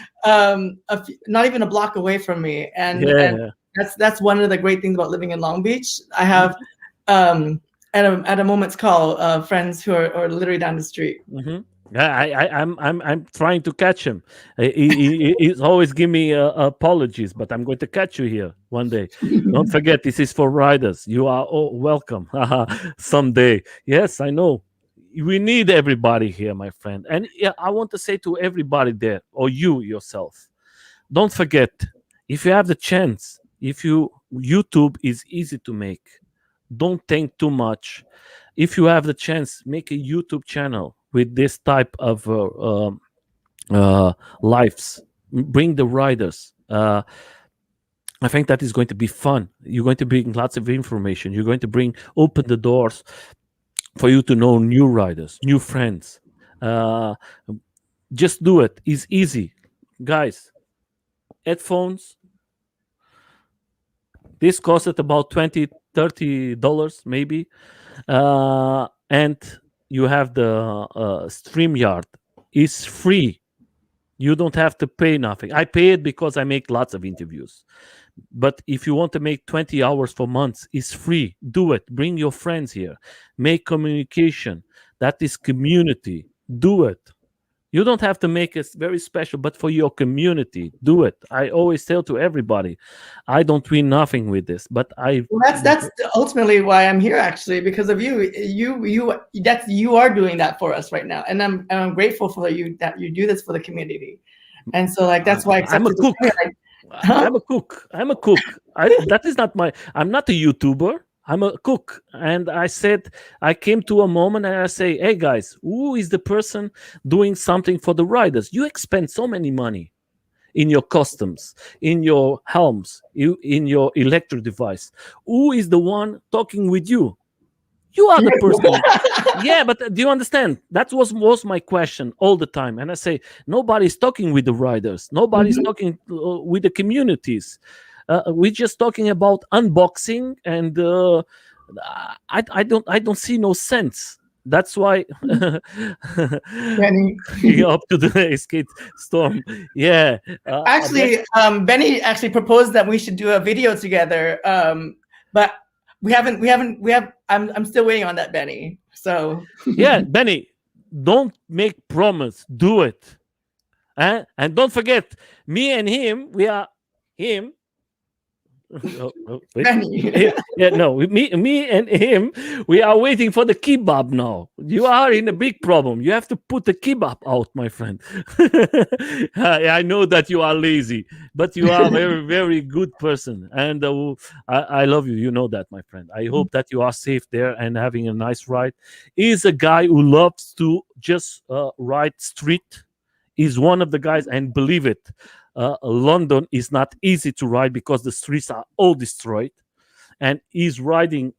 not even a block away from me, and yeah. that's one of the great things about living in Long Beach. I have Mhm, at a moment's call friends who are literally down the street. mhm. Yeah, I'm trying to catch him. He's always give me apologies, but I'm going to catch you here one day. Don't forget, this is for riders. You are all welcome someday. Yes, I know. We need everybody here, my friend. And yeah, I want to say to everybody there, or you yourself, don't forget, if you have the chance, if you YouTube is easy to make. Don't think too much. If you have the chance, make a YouTube channel with this type of uh, lives. Bring the riders. I think that is going to be fun. You're going to bring lots of information. You're going to open the doors for you to know new riders, new friends. Uh, just do it. It's easy, guys. Headphones. This costed about $20-$30 maybe, and you have the StreamYard. It's free. You don't have to pay nothing. I pay it because I make lots of interviews. But if you want to make 20 hours for months, it's free. Do it. Bring your friends here. Make communication. That is community. Do it. You don't have to make it very special, but for your community, do it. I always tell to everybody, I don't win nothing with this, but I. Well, that's ultimately why I'm here, actually, because of you. You are doing that for us right now, and I'm grateful for you that you do this for the community, and so like that's why I I'm a accepted this. cook. Huh? I'm a cook. I'm a cook. That is not my. I'm not a YouTuber. I'm a cook, and I said I came to a moment and I say, "Hey guys, who is the person doing something for the riders? You expend so many money in your customs, in your helms, in your electric device. Who is the one talking with you? You are the person. Yeah, but do you understand? That was my question all the time. And I say, nobody's talking with the riders. Nobody's Mhm. talking with the communities. We're just talking about unboxing, and I don't see no sense. That's why Benny. up to the skate storm. Yeah, that, Actually, Benny actually proposed that we should do a video together. But I'm still waiting on that, Benny. So yeah, Benny, don't make promise. Do it. And don't forget, me and him, we are him. Wait. Benny. Yeah, no, me and him, we are waiting for the kebab now. You are in a big problem. You have to put the kebab out, my friend. I know that you are lazy, but you are a very, very good person. And I love you. You know that, my friend. I hope that you are safe there and having a nice ride. He's a guy who loves to just ride street. He's one of the guys, and believe it, London is not easy to ride because the streets are all destroyed, and he's riding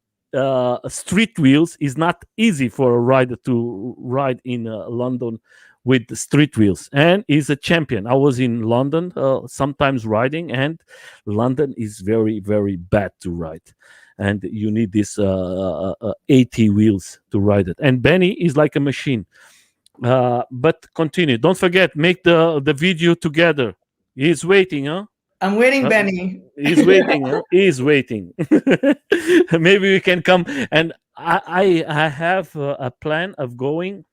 street wheels is not easy for a rider to ride in London with the street wheels. And he's a champion. I was in London sometimes riding, and London is very, very bad to ride. And you need this 80 wheels to ride it. And Benny is like a machine. But continue. Don't forget, make the video together. He's waiting, huh? I'm waiting, Uh, Benny. he's waiting. Huh? He's waiting. Maybe we can come. And I have a plan of going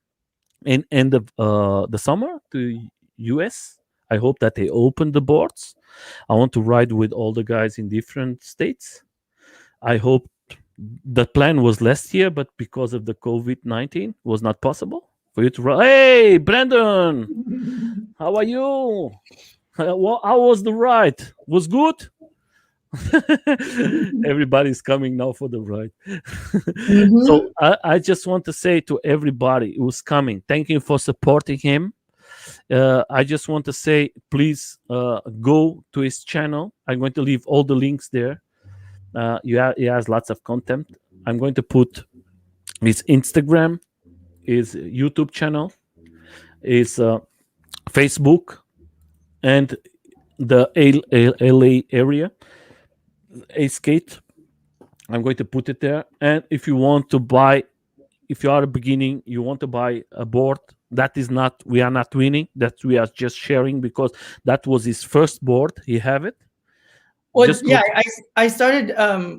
in end of the summer to US. I hope that they open the boards. I want to ride with all the guys in different states. I hope the plan was last year, but because of the COVID-19, was not possible for you to ride. Hey, Brandon, how are you? How was the ride? Was good? Everybody's coming now for the ride. So Mhm. I just want to say to everybody who's coming, thank you for supporting him. I just want to say, please go to his channel. I'm going to leave all the links there. He has lots of content. I'm going to put his Instagram, his YouTube channel, his Facebook, and the LA area, A skate. I'm going to put it there. And if you want to buy, if you are a beginning, you want to buy a board, that is not, we are not winning, that we are just sharing because that was his first board. He have it. Well, Just go yeah, to, I started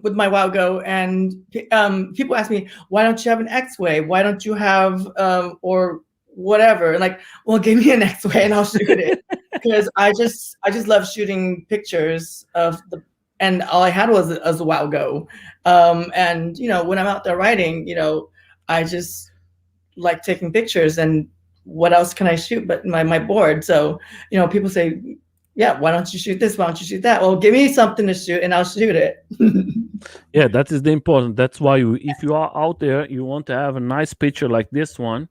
with my Wow Go, and people ask me, why don't you have an X-Way? Why don't you have or whatever? Like, well, give me an X-Way and I'll shoot it, because I just love shooting pictures of the, and all I had was a Wow Go, and when I'm out there riding, I just like taking pictures, and what else can I shoot but my board? So people say, yeah, why don't you shoot this? Why don't you shoot that? Well, give me something to shoot and I'll shoot it. yeah, that is the important. That's why if you are out there, you want to have a nice picture like this one.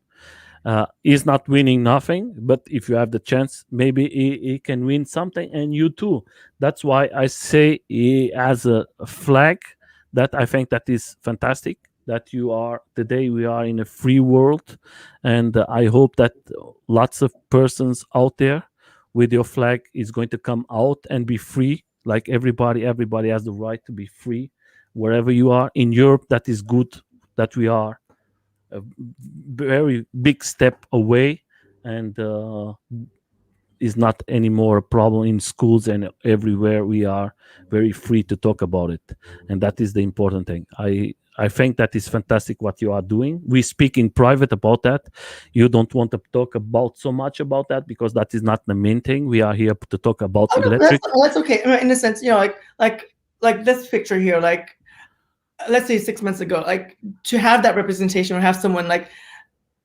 He's not winning nothing, but if you have the chance, maybe he can win something, and you too. That's why I say he has a flag that I think that is fantastic. That you are today, we are in a free world, and I hope that lots of persons out there with your flag is going to come out and be free. Like everybody, everybody has the right to be free wherever you are in Europe. That is good that we are a very big step away, and is not anymore a problem in schools and everywhere. We are very free to talk about it, and that is the important thing. I think that is fantastic what you are doing. We speak in private about that. You don't want to talk about so much about that because that is not the main thing. We are here to talk about Oh, no, electric. that's okay. I mean, in a sense, like this picture here, like let's say 6 months ago, like to have that representation or have someone like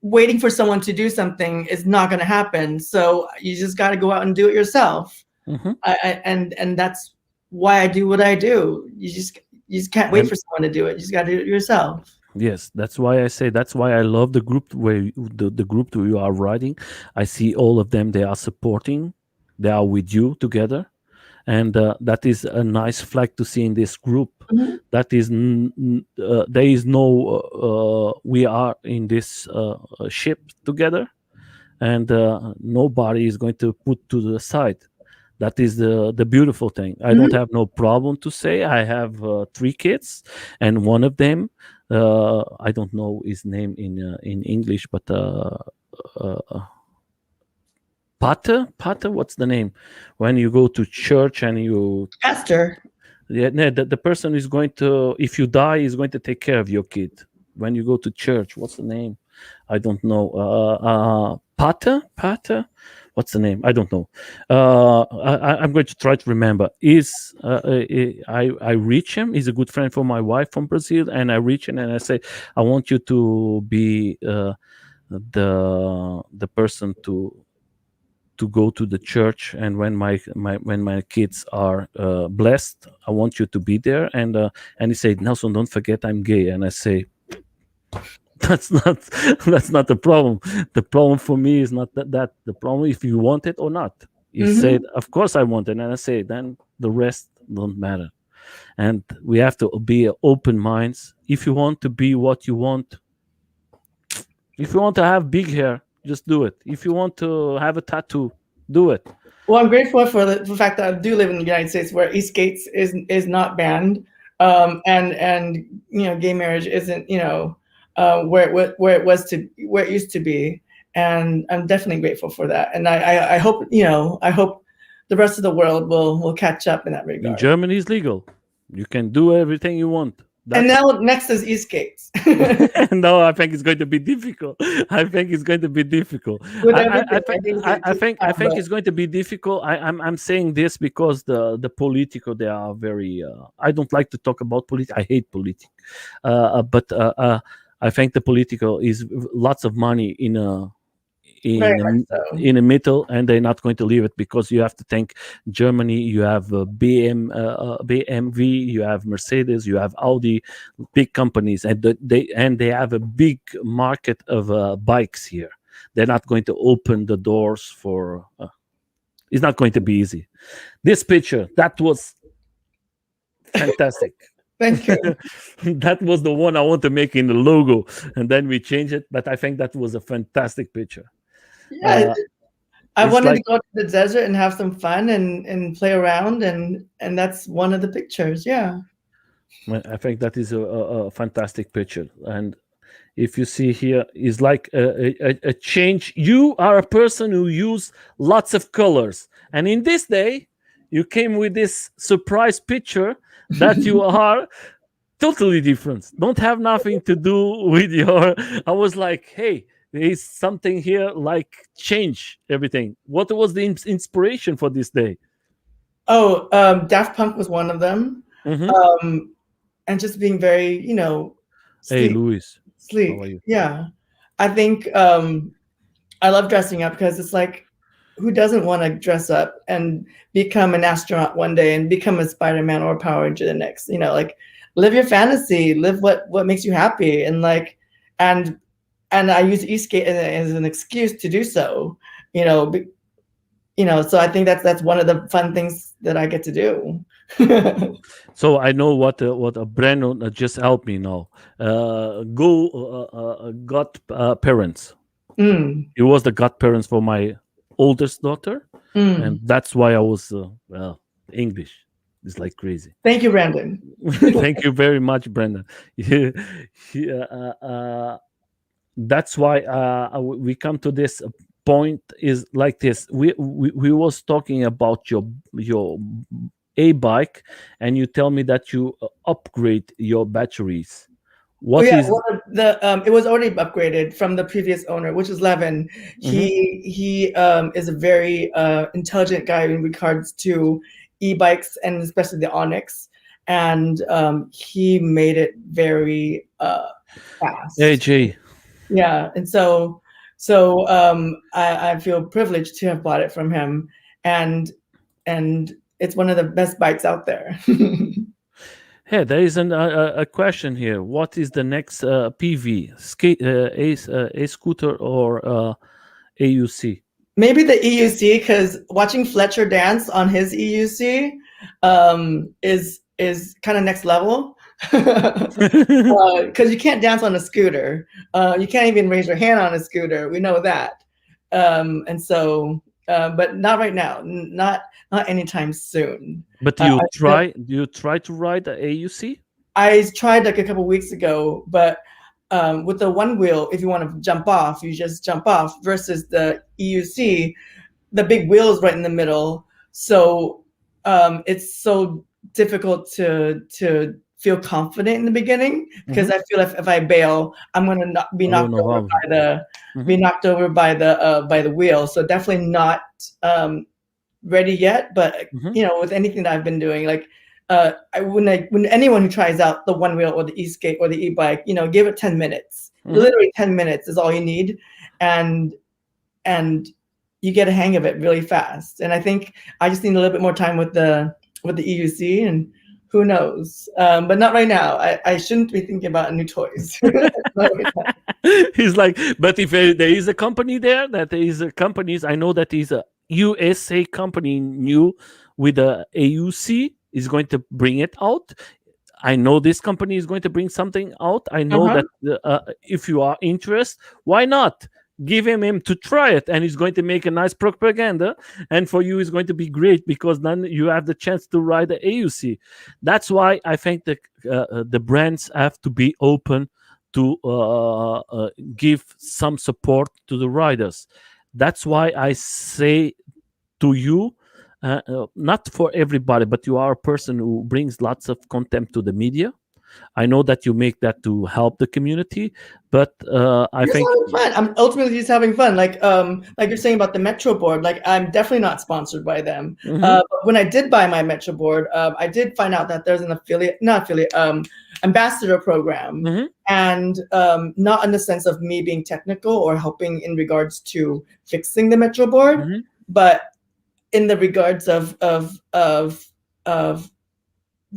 waiting for someone to do something is not going to happen. So you just got to go out and do it yourself. Mhm. And that's why I do what I do. You just can't wait And for someone to do it. You just got to do it yourself. yes, that's why I say that's why I love the group where the group where you are riding. I see all of them. They are supporting. They are with you together, and that is a nice flag to see in this group. Mhm. That is there is no we are in this ship together, and nobody is going to put to the side. That is the beautiful thing. I don't Mhm. have no problem to say I have 3 kids, and one of them, I don't know his name in English, but uh, pater, what's the name when you go to church and you, Pastor. yeah, no, the person is going to, if you die, is going to take care of your kid. When you go to church, what's the name? I don't know. Pater, what's the name? I don't know. I'm going to try to remember. Is I reach him. He's a good friend for my wife from Brazil, and I reach him and I say, I want you to be the person to go to the church, and when my kids are blessed, I want you to be there. And he said, Nelson, don't forget I'm gay. And I say, that's not that's not the problem. The problem for me is not that the problem if you want it or not. He said, Mhm. of course I want it. And I say, then the rest don't matter. And we have to be open minds. If you want to be what you want, if you want to have big hair, just do it. If you want to have a tattoo, do it. Well, I'm grateful for the fact that I do live in the United States, where e-skates is not banned, and gay marriage isn't, where it was to where it used to be, and I'm definitely grateful for that. And I hope, I hope the rest of the world will catch up in that In regard. Germany is legal. You can do everything you want. And That's now next is e-skates. no, I think it's going to be difficult. I think it's going to be difficult. With I, I, everything, I, think, I think it's I, going to I take think I time, think but it's going to be difficult. I'm saying this because the political, they are very. I don't like to talk about politics. I hate politics, but I think the political is lots of money very in much the so. in the middle, and they're not going to leave it because you have to think Germany. You have BMW, you have Mercedes, you have Audi, big companies, and they have a big market of bikes here. They're not going to open the doors for. It's not going to be easy. This picture, that was fantastic. Thank you. That was the one I want to make in the logo, and then we change it. But I think that was a fantastic picture. Yeah, Uh, I it's wanted to like go to the desert and have some fun and play around, and that's one of the pictures. Yeah. I think that is a fantastic picture. And if you see here, is like a change. You are a person who use lots of colors, and in this day, you came with this surprise picture that you are totally different. Don't have nothing to do with your. I was like, hey, there is something here like change everything. What was the inspiration for this day? Oh, Daft Punk was one of them, Hmm. um, and just being very, Hey, sleek, Luis, how are sleek. you? Yeah, I think I love dressing up because it's like, who doesn't want to dress up and become an astronaut one day and become a Spider-Man or a Power Ranger the next? Like, live your fantasy, live what makes you happy, and like, and and I use e-skate as an excuse to do so. You know, be, so I think that's one of the fun things that I get to do. So I know what Brandon just helped me now. Go got parents. Mm, It was the godparents for my oldest daughter, and mm. that's why I was well English. It's like crazy. Thank you, Brandon. Thank you very much, Brandon. Yeah, yeah, that's why we come to this point is like this. We was talking about your a bike, and you tell me that you upgrade your batteries. Oh What yeah, is? well, it was already upgraded from the previous owner, which is Levin. Mhm. He is a very intelligent guy in regards to e-bikes and especially the Onyx, and he made it very Hey fast. Jay, Yeah, and I feel privileged to have bought it from him, and and it's one of the best bikes out there. hey, there is a question here. What is the next PV skate a scooter or AUC? Maybe the EUC, because watching Fletcher dance on his EUC is kind of next level. Because you can't dance on a scooter. You can't even raise your hand on a scooter. We know that. And so, but not right now. Not anytime soon. But Uh, you try to ride the AUC? I tried like a couple weeks ago, but with the one wheel, if you want to jump off, you just jump off. Versus the EUC, the big wheel is right in the middle, so it's so difficult to feel confident in the beginning, because I feel if I bail, I'm going to be knocked over by the by the wheel. So definitely not ready yet. But with anything that I've been doing, like when anyone who tries out the one wheel or the e-skate or the e-bike, give it 10 minutes. Literally 10 minutes is all you need, and you get a hang of it really fast. And I think I just need a little bit more time with the EUC, and who knows? But not right now. I shouldn't be thinking about new toys. He's like, but if there is a company there, that there is a companies, I know that is a USA company new with a AUC is going to bring it out. I know this company is going to bring something out. I know that if you are interested, why not? Give him to try it, and he's going to make a nice propaganda, and for you it's going to be great, because then you have the chance to ride the AUC. That's why I think the brands have to be open to give some support to the riders. That's why I say to you, not for everybody, but you are a person who brings lots of content to the media. I know that you make that to help the community, but I think fun. I'm ultimately just having fun. Like you're saying about the Metro board. Like, I'm definitely not sponsored by them. But when I did buy my Metro board, I did find out that there's an ambassador program, and not in the sense of me being technical or helping in regards to fixing the Metro board, but in the regards of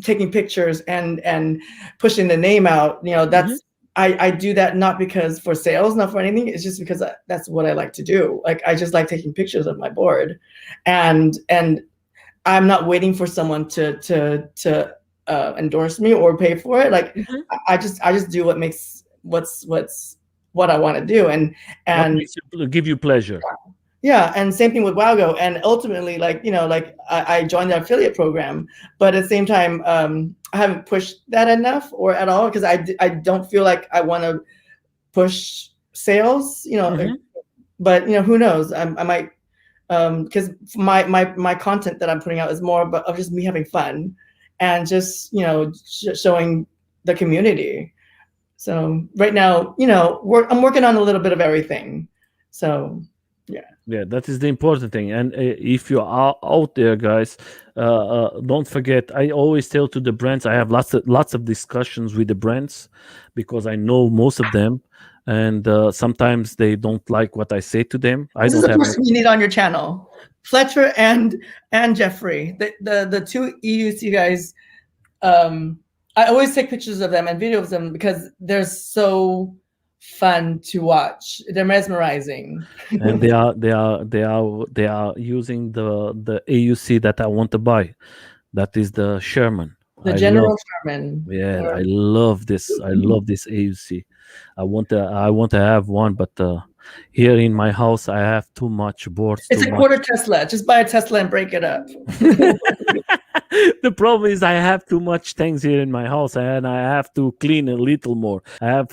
taking pictures and pushing the name out. That's I do that not because for sales, not for anything. It's just because that's what I like to do. Like, I just like taking pictures of my board, and I'm not waiting for someone to endorse me or pay for it. Like, I just do what makes what I want to do, and give you pleasure. Yeah, and same thing with Wowgo. And ultimately, I joined the affiliate program, but at the same time, I haven't pushed that enough or at all, because I don't feel like I want to push sales, But who knows? I might, because my content that I'm putting out is more of just me having fun, and just showing the community. So right now, I'm working on a little bit of everything. So. Yeah, that is the important thing. And if you are out there, guys, don't forget. I always tell to the brands. I have lots of discussions with the brands, because I know most of them, and sometimes they don't like what I say to them. This is the person you need on your channel, Fletcher and Jeffrey, the two EUC guys. I always take pictures of them and videos of them because they're so fun to watch. They're mesmerizing, and they are using the AUC that I want to buy. That is the Sherman. The General Sherman. Yeah, I love this. I love this AUC. I want to have one, but here in my house I have too much boards. It's a quarter Tesla. Just buy a Tesla and break it up. The problem is I have too much things here in my house, and I have to clean a little more. I have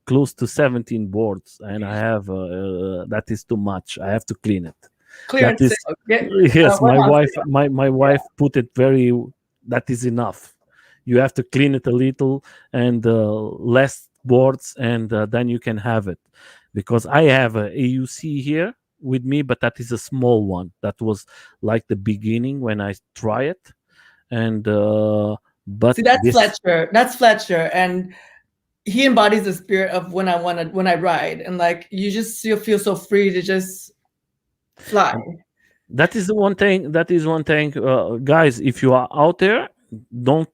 close to 17 boards, and I have that is too much. I have to clean it. Clearance sale. Yes, my wife put it very. That is enough. You have to clean it a little, and less boards, and then you can have it. Because I have a AUC here with me, but that is a small one. That was like the beginning when I try it. And but see, that's Fletcher. That's Fletcher, and he embodies the spirit of when I ride, and like you just feel so free to just fly. That is the one thing. That is one thing, guys. If you are out there, don't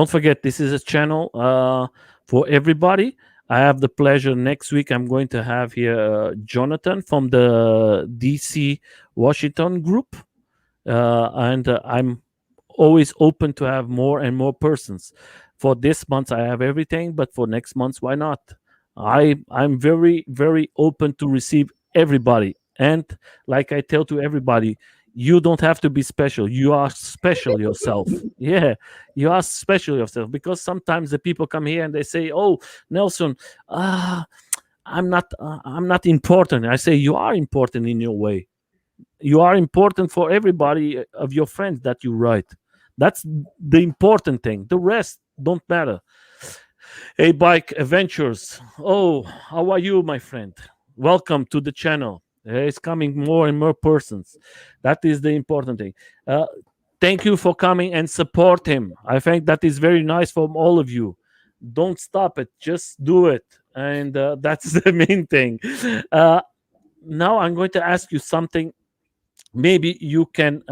forget. This is a channel for everybody. I have the pleasure next week. I'm going to have here Jonathan from the DC Washington group, and I'm always open to have more and more persons. For this month, I have everything, but for next month, why not? I'm very very open to receive everybody, and like I tell to everybody, you don't have to be special. You are special yourself. Yeah, you are special yourself, because sometimes the people come here and they say, "Oh, Nelson, ah, I'm not important." I say you are important in your way. You are important for everybody of your friends that you write. That's the important thing. The rest don't matter. Hey, Bike Adventures. Oh, how are you, my friend? Welcome to the channel. It's coming more and more persons. That is the important thing. Thank you for coming and support him. I think that is very nice from all of you. Don't stop it. Just do it. And that's the main thing. Uh, Now I'm going to ask you something. Maybe you can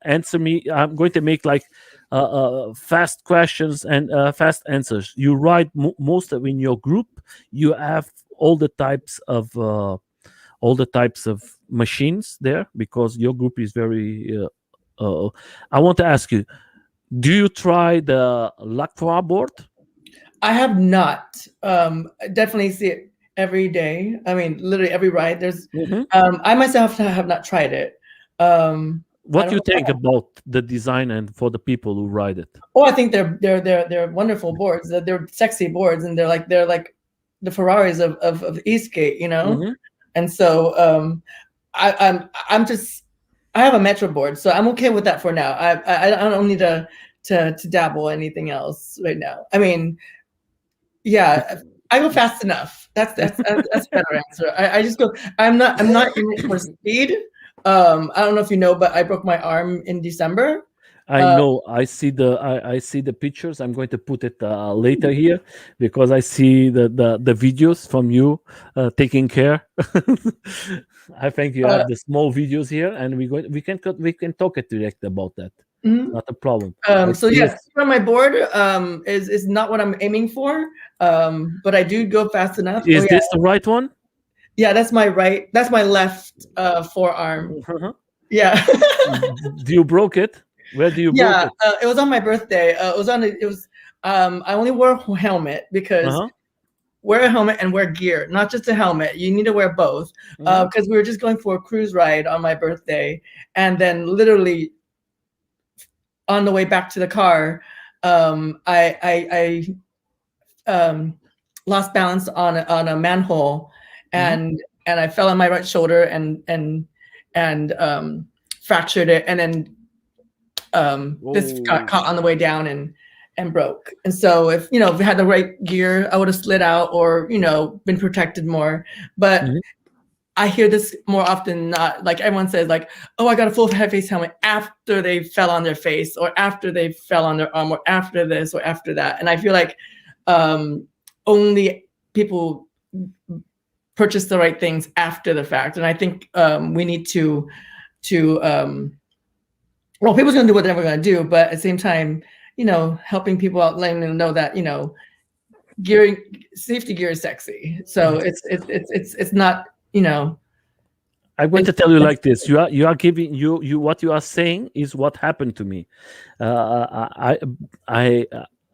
answer me. I'm going to make like fast questions and fast answers. You write most of in your group. You have all the types of machines there, because your group is very. I want to ask you: do you try the LACPA board? I have not. I definitely see it every day. I mean, literally every ride. There's. Mhm. I myself have not tried it. I What don't do you know. think about the design and for the people who ride it? Oh, I think they're wonderful boards. They're sexy boards, and they're like the Ferraris of Eastgate, you know. Mhm. And so I'm just I have a Metro board, so I'm okay with that for now. I don't need to dabble anything else right now. I mean, yeah, I go fast enough. That's a better answer. I just go. I'm not in it for speed. I don't know if you know, but I broke my arm in December. I Uh, know. I see the pictures. I'm going to put it later here, because I see the videos from you taking care. I think you uh, have the small videos here, and we can talk it direct about that. mhm. Not a problem. I So see yes, it. on my board is not what I'm aiming for. But I do go fast enough. Oh Is yeah, this the right one? yeah. That's my right. That's my left forearm. Uh-huh. Yeah. Do you broke it? Where do you broke Yeah. it? It was on my birthday. It was on. It was. I only wore a helmet because Uh-huh. wear a helmet and wear gear, not just a helmet. You need to wear both. Mhm. Because we were just going for a cruise ride on my birthday, and then literally on the way back to the car, I lost balance on a manhole, Mhm. and I fell on my right shoulder and fractured it, and then this got Oh. caught on the way down and broke. And so if we had the right gear, I would have slid out or been protected more. But Mhm. I hear this more often than not. Like everyone says, like, "Oh, I got a full head face helmet after they fell on their face, or after they fell on their arm, or after this, or after that." And I feel like um, only people purchase the right things after the fact. And I think we need to well, people's gonna do what they're gonna do, but at the same time, helping people out, letting them know that gearing safety gear is sexy. So it's not I'm going it's to tell you like this. You are giving you what you are saying is what happened to me. I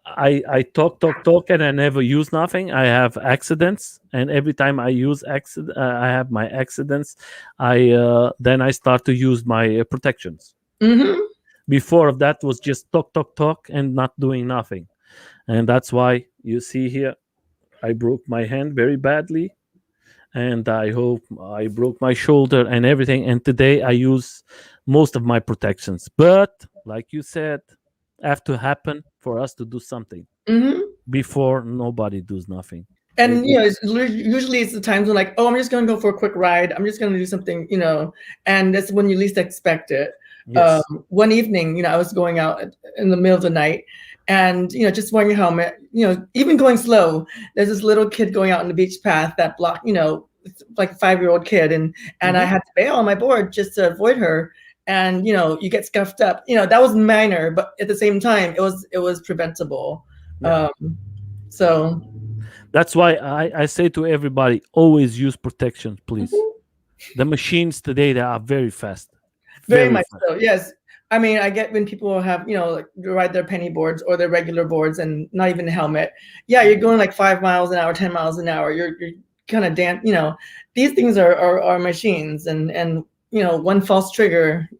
I I talk and I never use nothing. I have accidents, and every time I use accident, I have my accidents. I then I start to use my protections. Mhm. Before of that was just talk and not doing nothing, and that's why you see here I broke my hand very badly, and I hope I broke my shoulder and everything. And today I use most of my protections. But like you said, have to happen for us to do something. Mhm. Before nobody does nothing. And usually it's the times when, like, oh, I'm just gonna go for a quick ride. I'm just gonna do something, and that's when you least expect it. Um, Yes. one evening, I was going out in the middle of the night, and just wearing a helmet, even going slow. There's this little kid going out on the beach path that blocked, it's like a 5-year-old kid, and I Hmm. had to bail on my board just to avoid her. And you get scuffed up. That was minor, but at the same time, it was preventable. Yeah. Um, so. That's why I say to everybody, always use protection, please. Mhm. The machines today, they are very fast, Very very much fast. so. Yes. I mean, I get when people have, like ride their penny boards or their regular boards and not even a helmet. Yeah, you're going like 5 miles an hour, 10 miles an hour. You're kind of these things are machines and one false trigger.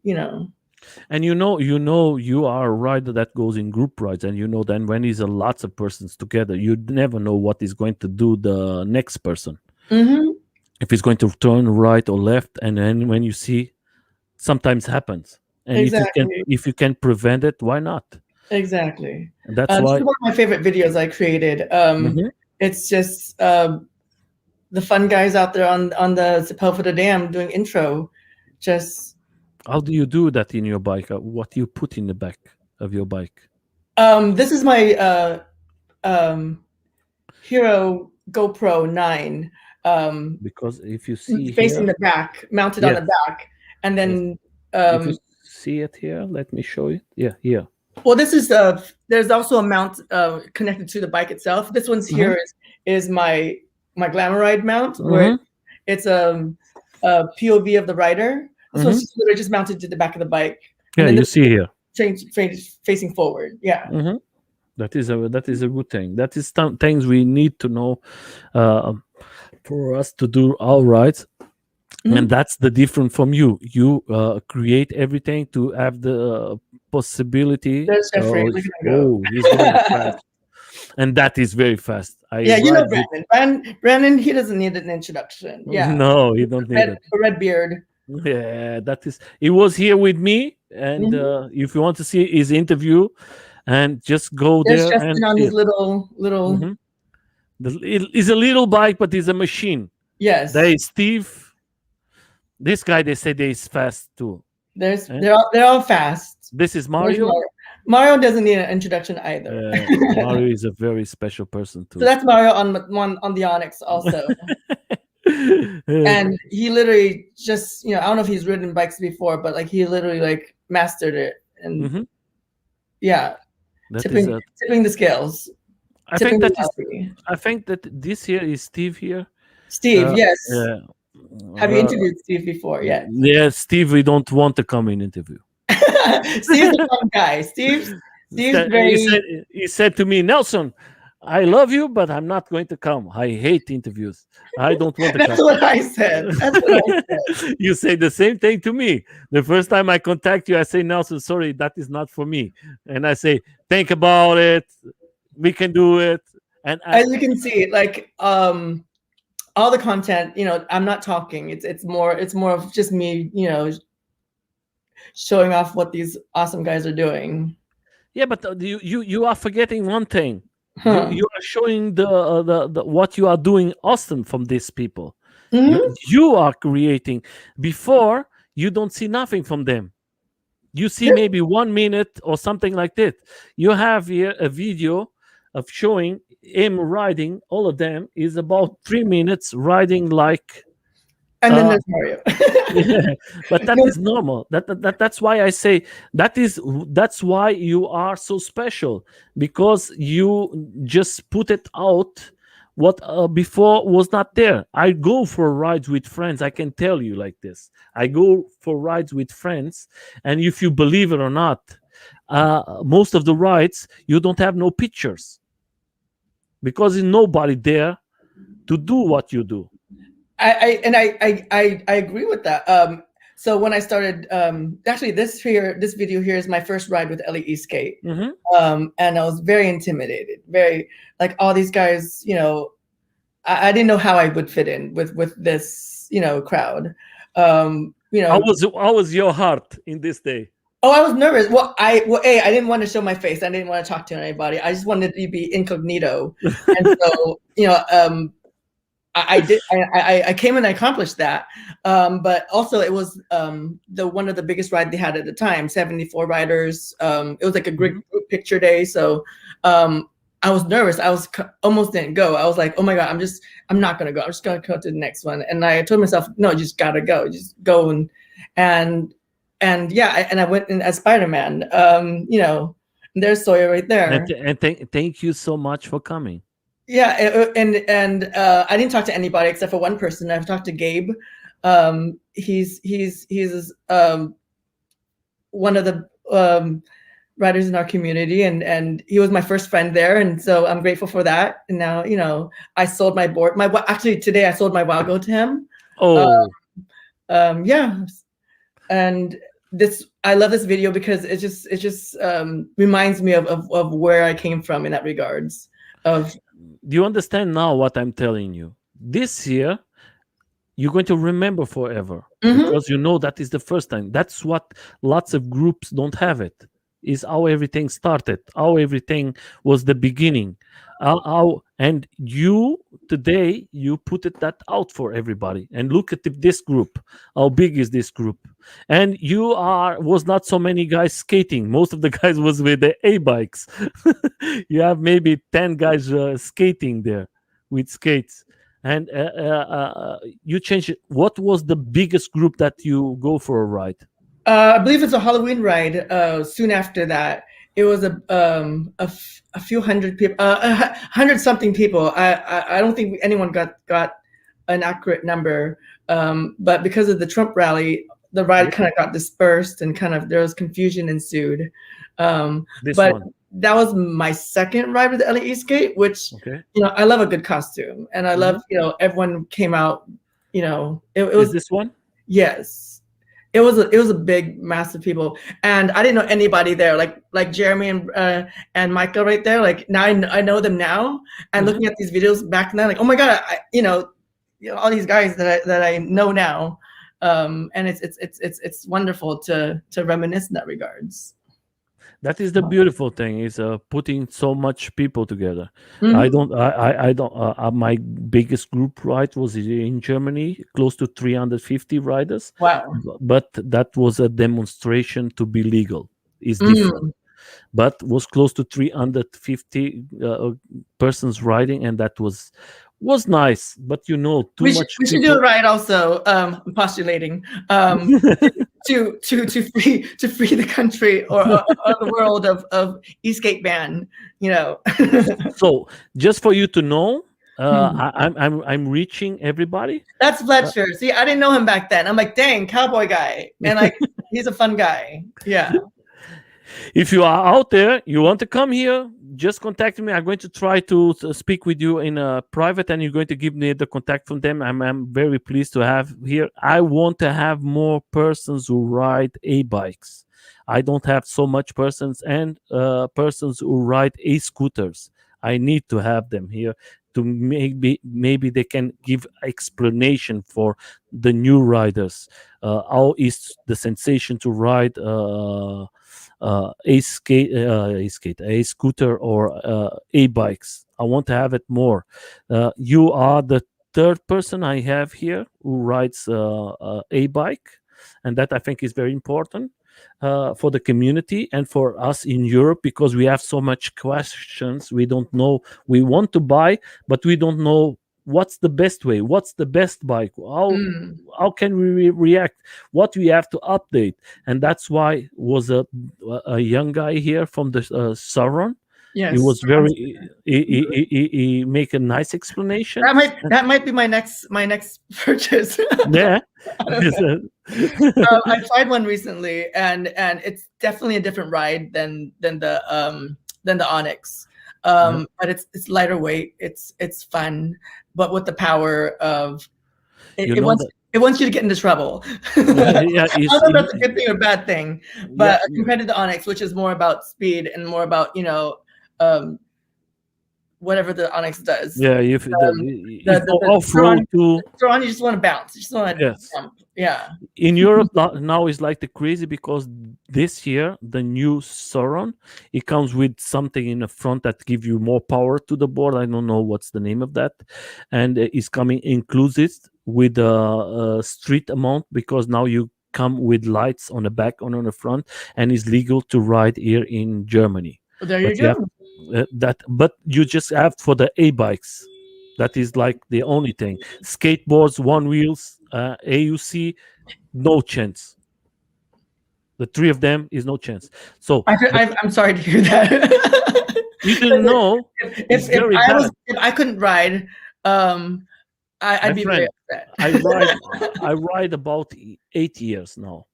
And you are a rider that goes in group rides, and then when there's a lots of persons together, you never know what is going to do the next person. Hmm. If he's going to turn right or left, and then when you see, sometimes happens. And Exactly. if you can prevent it, why not? Exactly. And that's This is why. one of my favorite videos I created. Mhm. It's just the fun guys out there on the Sepulveda Dam doing intro. Just How do you do that in your bike? What do you put in the back of your bike? this is my um, Hero GoPro 9, Because if you see facing here, the back, mounted on yes, the back, and yes. then If you see it here, let me show you. Yeah, here. well, this is there's also a mount connected to the bike itself. This one's Hmm. here is my Glamouride mount, where Hmm. it's a POV of the rider. This Hmm. one's just literally just mounted to the back of the bike, and Yeah, then you the see here. facing forward. Yeah. Hmm. That is a good thing. That is things we need to know uh, for us to do all right. And Mhm. that's the different from you. You create everything to have the possibility. There's Jeffrey. Look at him go. He's going fast, and that is very fast. I Yeah, ride with. Brandon. Brandon, he doesn't need an introduction. Yeah, No, you don't need red it. red beard. Yeah, that is. He was here with me, and Mhm. if you want to see his interview, and just go There's there and Justin on see his it. little. Mhm. It's a little bike, but it's a machine. There Yes. is Steve. This guy, they say, they is fast too. Eh? They're all fast. This is Where's Mario. Mario? Mario doesn't need an introduction either. Mario is a very special person So too. that's Mario on the Onyx also. Uh, And he literally just, I don't know if he's ridden bikes before, but like he literally like mastered it. And mhm. yeah, That is tipping a. tipping the scales, I tipping think the that is. Yahtzee. I think that this here is Steve here. Steve, Uh, yes. yeah. Have you Uh, interviewed Steve before? Yes. yeah, Steve, we don't want to come in interview. Steve's a fun guy. Steve's he very. said he said to me, Nelson, I love you, but I'm not going to come. I hate interviews. I don't want to That's come. what I said. That's what I said. You say the same thing to me. The first time I contact you, I say, Nelson, sorry, that is not for me. And I say, think about it. We can do it. And As you can see, like all the content, I'm not talking. It's more of just me, showing off what these awesome guys are doing. yeah, but you are forgetting one thing. You Huh. you are showing the what you are doing awesome from these people. You Hmm. you are creating. Before, you don't see nothing from them. You see maybe 1 minute or something like that. You have here a video of showing him riding. All of them is about 3 minutes riding like. And then uh there's Mario. yeah, but that is normal. That's why I say that's why you are so special, because you just put it out what before was not there. I go for rides with friends. I can tell you like this. I go for rides with friends, and if you believe it or not, most of the rides you don't have no pictures because there's nobody there to do what you do. I agree with that. So when I started, actually this video here is my first ride with LE Skate. Hmm. And I was very intimidated, very like all these guys, I didn't know how I would fit in with this, crowd. How was your heart in this day? Oh, I was nervous. I didn't want to show my face. I didn't want to talk to anybody. I just wanted to be incognito. And so, I did. I came and I accomplished that. But also, it was the one of the biggest ride they had at the time. 74 riders. It was like a group picture day. So I was nervous. I was almost didn't go. I was like, oh my god, I'm not gonna go. I'm just gonna go to the next one. And I told myself, no, you just gotta go. Just go and yeah. And I went in as Spider-Man. There's Sawyer right there. And thank you so much for coming. Yeah, I didn't talk to anybody except for one person. I've talked to Gabe. He's one of the writers in our community, and he was my first friend there, and so I'm grateful for that. And now, I sold my board. Actually today I sold my Wago to him. Oh, Yeah, and I love this video because it just reminds me of where I came from in that regards. Of do you understand now what I'm telling you? This year, you're going to remember forever because you know that is the first time. That's what lots of groups don't have it. Is how everything started, how everything was the beginning. And you today you put that out for everybody. And look at this group. How big is this group? And was not so many guys skating. Most of the guys was with the A bikes. You have maybe 10 guys skating there with skates. And you changed it. What was the biggest group that you go for a ride? I believe it's a Halloween ride. Soon after that, it was a few hundred people, 100 something people. I don't think anyone got an accurate number, but because of the Trump rally, the ride kind of got dispersed and there was confusion ensued. But one. That was my second ride with the LA Skate, which I love a good costume, and I love everyone came out. It was this one. Yes. It was a big, massive people, and I didn't know anybody there. Like Jeremy and Michael right there. Like now I know them now, and looking at these videos back then, like, oh my god, all these guys that I know now, and it's wonderful to reminisce in that regards. That is the beautiful thing is putting so much people together. I don't. My biggest group ride was in Germany, close to 350 riders. Wow! But that was a demonstration to be legal. Is different. But was close to 350 persons riding, and that was nice. But too much. We should do a ride also. Postulating. To free the country or the world of e-skate ban, So just for you to know, I'm reaching everybody. That's Fletcher. See, I didn't know him back then. I'm like, dang, cowboy guy, and like he's a fun guy. Yeah. If you are out there, you want to come here, just contact me. I'm going to try to speak with you in a private, and you're going to give me the contact from them. I'm very pleased to have here. I want to have more persons who ride bikes. I don't have so much persons and persons who ride scooters. I need to have them here to maybe they can give explanation for the new riders. How is the sensation to ride a scooter or bikes? I want to have it more. You are the third person I have here who rides a bike, and that I think is very important for the community and for us in Europe, because we have so much questions. We don't know. We want to buy, but we don't know what's the best way, what's the best bike, how can we react, what we have to update. And that's why was a young guy here from the Sauron. Yes, he was very he make a nice explanation. That might be my next purchase. Yeah. I tried one recently, and it's definitely a different ride than the Onyx. But it's lighter weight. It's fun, but with the power of it wants you to get into trouble. I don't know if that's a good thing or bad thing, but compared to the Onyx, which is more about speed and more about whatever the Onyx does. Yeah, if off-road too. You just want to bounce. You just want to jump. Yeah. In Europe now is like the crazy, because this year the new Sauron, it comes with something in the front that give you more power to the board. I don't know what's the name of that, and it's coming inclusive with a street amount, because now you come with lights on the back and on the front, and it's legal to ride here in Germany. Well, there you go. But you just have for the bikes. That is like the only thing. Skateboards, one wheels, AUC, no chance. The three of them is no chance. So I'm sorry to hear that. you didn't know. It's very bad. If I couldn't ride, My I'd be very friend, upset. I ride about 8 years now,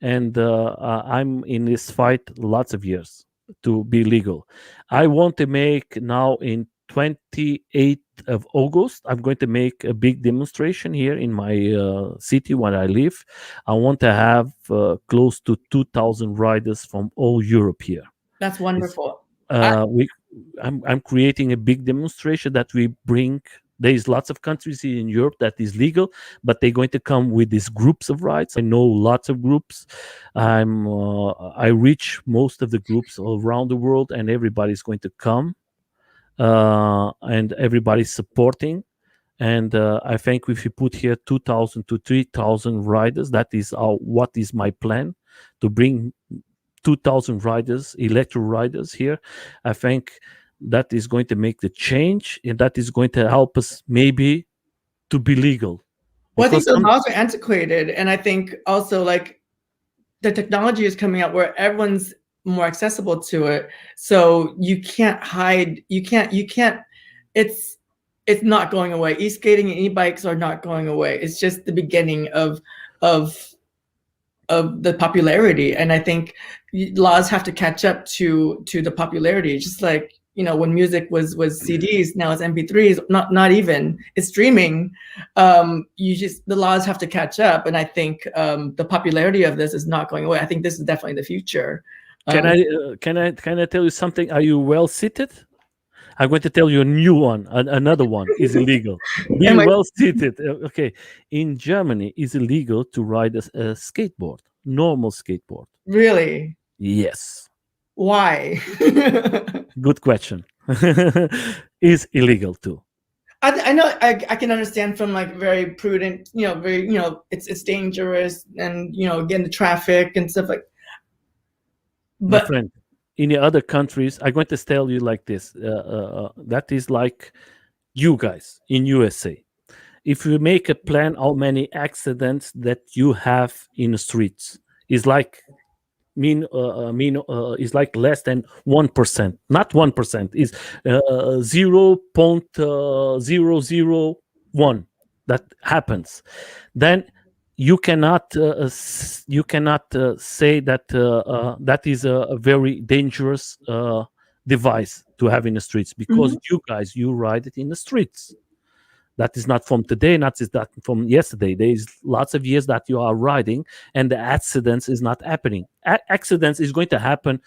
and I'm in this fight lots of years to be legal. I want to make now in 28th of August. I'm going to make a big demonstration here in my city where I live. I want to have close to 2,000 riders from all Europe here. That's It's, wonderful. we I'm creating a big demonstration that we bring. There's lots of countries here in Europe that is legal, but they're going to come with these groups of rights. I know lots of groups. I reach most of the groups all around the world, and everybody's going to come, and everybody's supporting. And I think if you put here 2,000 to 3,000 riders, that is what is my plan, to bring 2,000 riders, electro riders here. I think that is going to make the change, and that is going to help us maybe to be legal. Well, I think Because the laws are antiquated, and I think also like the technology is coming out where everyone's more accessible to it. So you can't hide. You can't. It's not going away. E-skating and e-bikes are not going away. It's just the beginning of the popularity, and I think laws have to catch up to the popularity. Just like, you know, when music was CDs, now it's MP3s. Not even, it's streaming. The laws have to catch up, and I think the popularity of this is not going away. I think this is definitely the future. can I tell you something? Are you well seated? I'm going to tell you a new one. Another one is illegal. Be well seated. Okay. In Germany, it's illegal to ride a skateboard, normal skateboard. Really? Yes. Why? Good question. Is illegal too. I know. I can understand from like very prudent, very, it's dangerous, and again the traffic and stuff like. But my friend, in the other countries, I'm going to tell you like this. That is like you guys in USA. If you make a plan, how many accidents that you have in the streets is like is like less than 1%. Not 1%. Is 0.001 that happens. Then you cannot say that that is a very dangerous device to have in the streets, because you ride it in the streets. That is not from today, not is that from yesterday. There is lots of years that you are riding, and the accidents is not happening. Accidents is going to happen.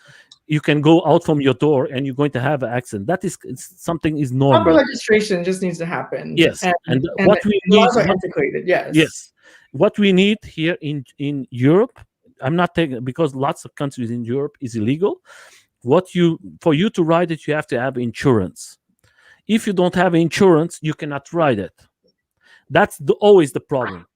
You can go out from your door and you're going to have an accident. That is something is normal. Proper registration just needs to happen. Yes, and what we need, laws are antiquated. Yes, what we need here in Europe, I'm not taking, because lots of countries in Europe is illegal. For you to ride it, you have to have insurance. If you don't have insurance, you cannot ride it. That's always the problem.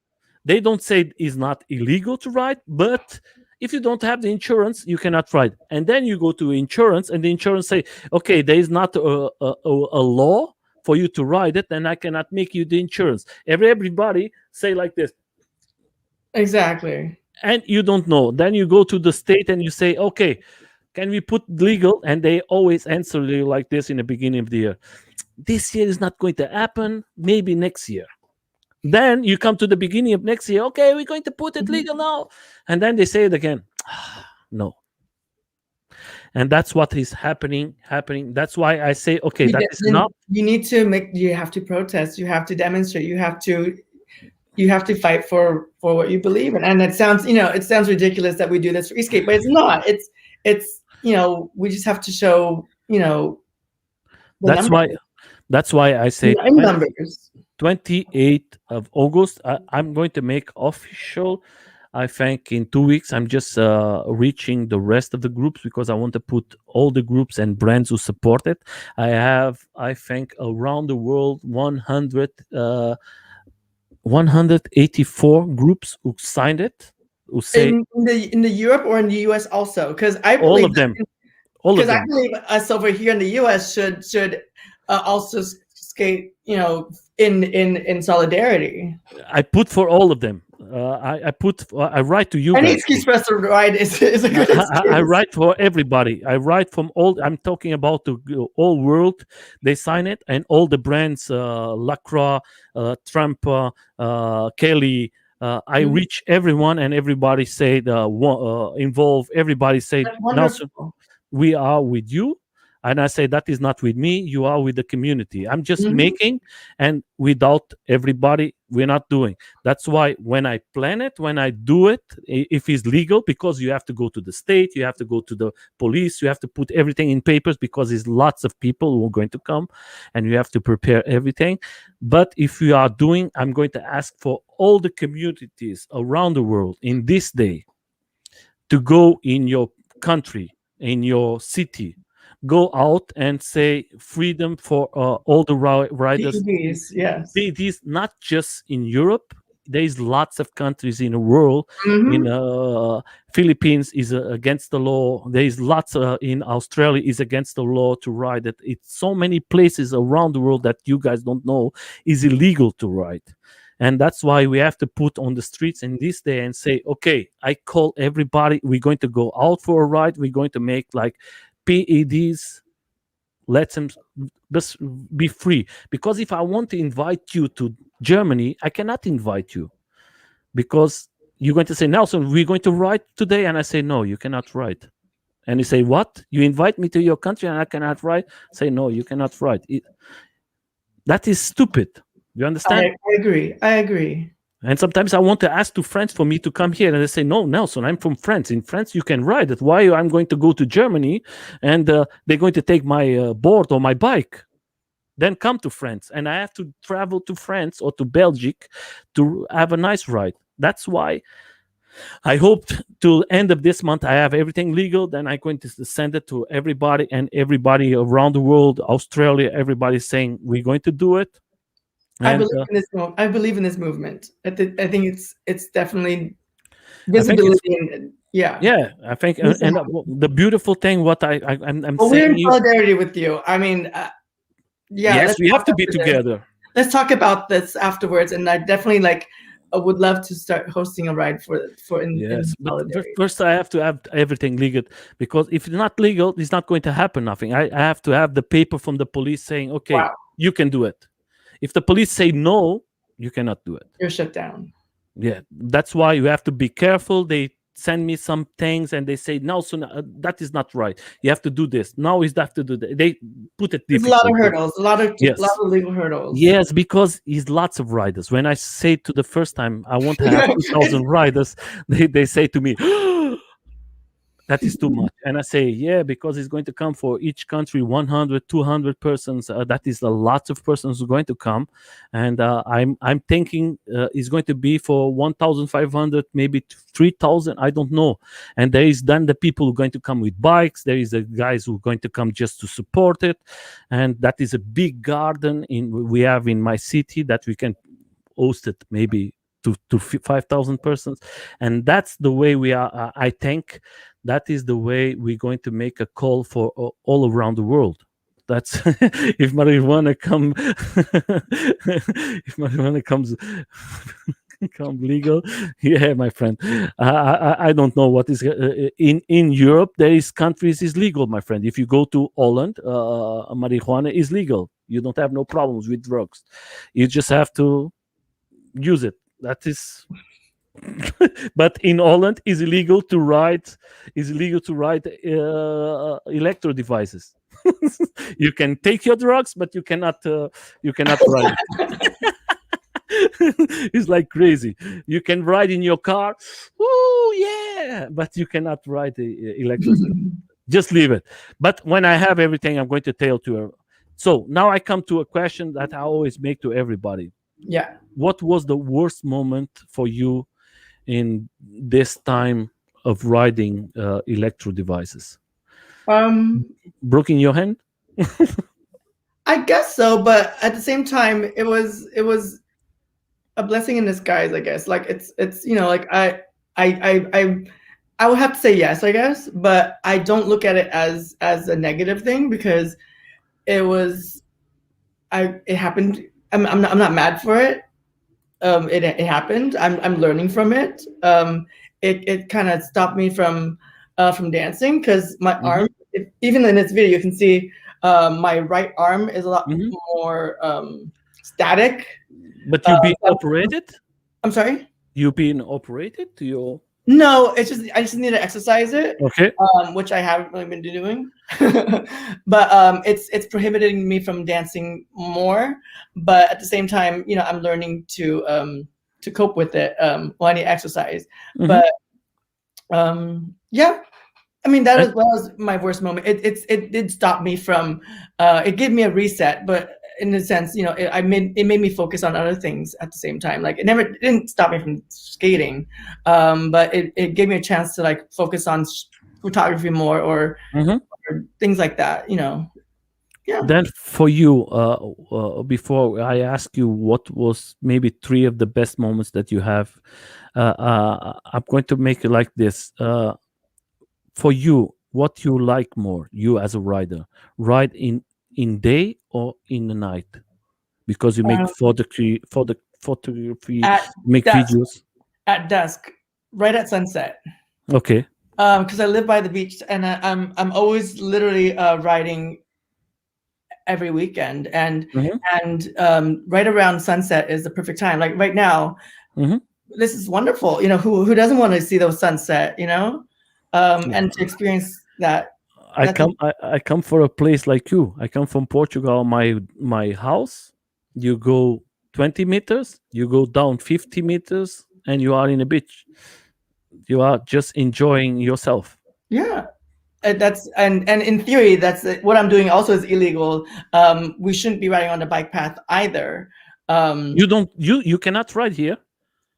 They don't say it's not illegal to ride, but if you don't have the insurance, you cannot ride. And then you go to insurance, and the insurance say, okay, there is not a law for you to ride it, and I cannot make you the insurance. Everybody say like this. Exactly. And you don't know. Then you go to the state and you say, okay, can we put legal? And they always answer you like this in the beginning of the year. This year is not going to happen. Maybe next year. Then you come to the beginning of next year. Okay, we're going to put it legal now. And then they say it again. No. And that's what is happening. That's why I say, okay, that is not. You have to protest. You have to demonstrate. You have to fight for what you believe in. And it sounds ridiculous that we do this for Escape, but it's not. It's we just have to show, That's why I say numbers. 28th of August, I'm going to make official. I think in 2 weeks, I'm just reaching the rest of the groups, because I want to put all the groups and brands who support it. I have, I think, around the world 184 groups who signed it. Who say in the Europe or in the US also, because I believe all of them. Because I believe us over here in the US should also skate, in solidarity. I put for all of them. I write to you Any guys. excuse for us to ride is a good I excuse. write for everybody. I write from all. I'm talking about the whole world. They sign it, and all the brands, Lacroix, Trump, Kelly. I Mhm. reach everyone, and everybody said involve. Everybody said, That's Nelson, wonderful. we are with you. And I say, that is not with me. You are with the community. I'm just Mhm. making, and without everybody, we're not doing. That's why when I plan it, when I do it, if it's legal, because you have to go to the state, you have to go to the police, you have to put everything in papers, because there's lots of people who are going to come, and you have to prepare everything. But if you are doing, I'm going to ask for all the communities around the world in this day to go in your country, in your city, go out and say freedom for all the riders. PEDs, yes. It is not just in Europe. There is lots of countries in the world. In Mhm. Philippines is against the law. There is lots in Australia is against the law to ride it. It's so many places around the world that you guys don't know is illegal to ride. And that's why we have to put on the streets in this day and say, okay, I call everybody. We're going to go out for a ride. We're going to make like PEDs. Let them just be free. Because if I want to invite you to Germany, I cannot invite you, because you're going to say, Nelson, we're going to ride today. And I say, no, you cannot ride. And you say, what? You invite me to your country and I cannot ride? Say, no, you cannot ride. That is stupid. You understand? I agree. I agree. And sometimes I want to ask to friends for me to come here, and they say, "No, Nelson, I'm from France. In France, you can ride it. Why I'm going to go to Germany, and they're going to take my board or my bike? Then come to France, and I have to travel to France or to Belgium to have a nice ride." That's why I hoped to end of this month I have everything legal. Then I'm going to send it to everybody, and everybody around the world, Australia, everybody's saying we're going to do it. I And believe in this I believe in this movement. I think it's definitely I think it's visibility and yeah. yeah. I think Needs to and happen. the beautiful thing, what I'm Well, we're saying in you, solidarity with you. I mean, yeah, yes, let's we talk have to be after this. together. Let's talk about this afterwards. And I definitely would love to start hosting a ride for in Yes, but solidarity. first I have to have everything legal, because if it's not legal, it's not going to happen. Nothing. I have to have the paper from the police saying, okay, Wow, you can do it. If the police say no, you cannot do it. you're shut down. Yeah, that's why you have to be careful. They send me some things and they say, no, so that is not right. You have to do this. Now is that to do that. They put it There's a lot of difficult. hurdles, lot Yes. of legal hurdles. Yes, because it's lots of riders. When I say to the first time I want to have It's 2,000 riders, they say to me, that is too much. And I say, yeah, because it's going to come for each country 100, 200 persons. That is a lot of persons who are going to come. And I'm thinking it's going to be for 1,500, maybe 3,000. I don't know. And there is then the people who are going to come with bikes. There is the guys who are going to come just to support it. And that is a big garden we have in my city that we can host it maybe to 5,000 persons. And that's the way we are. I think that is the way we're going to make a call for all around the world. That's if marijuana come if marijuana comes come legal. Yeah, my friend. I don't know what is in Europe. There is countries is legal, my friend. If you go to Holland, marijuana is legal. You don't have no problems with drugs. You just have to use it. That is but in Holland is illegal to ride electro devices. You can take your drugs, but you cannot ride it. It's like crazy. You can ride in your car, oh yeah, but you cannot ride the electro. Just leave it. But when I have everything, I'm going to tell to her. So now I come to a question that I always make to everybody. Yeah. What was the worst moment for you in this time of riding electro devices? Um, Broken your hand? I guess so, but at the same time, it was a blessing in disguise, I guess. Like it's like I would have to say yes, I guess, but I don't look at it as a negative thing because it was it happened. I'm not mad for it. it happened. I'm learning from it. It kind of stopped me from dancing because my arm, even in this video, you can see my right arm is a lot more static. But you being operated? I'm sorry? You being operated to your... No, it's just I just need to exercise it, Okay. which I haven't really been doing. But it's prohibiting me from dancing more. But at the same time, you know, I'm learning to cope with it. Well, I need exercise. But yeah, I mean that was my worst moment. It did stop me from. It gave me a reset, but in a sense, you know, it made me focus on other things at the same time. Like it didn't stop me from skating, but it gave me a chance to like focus on photography more or things like that. You know, yeah. Then for you, before I ask you what was maybe 3 of the best moments that you have, I'm going to make it like this. For you, what you like more, you as a rider, ride in day or in the night? Because you make photography, make videos at dusk, right at sunset. Okay. Because I live by the beach, and I'm always literally riding every weekend, and right around sunset is the perfect time. Like right now, this is wonderful. You know, who doesn't want to see the sunset? You know, and to experience that. I come for a place like you. I come from Portugal. My house, you go 20 meters, you go down 50 meters, and you are in a beach. You are just enjoying yourself. Yeah. That's and in theory, that's what I'm doing also is illegal. We shouldn't be riding on the bike path either. You cannot ride here.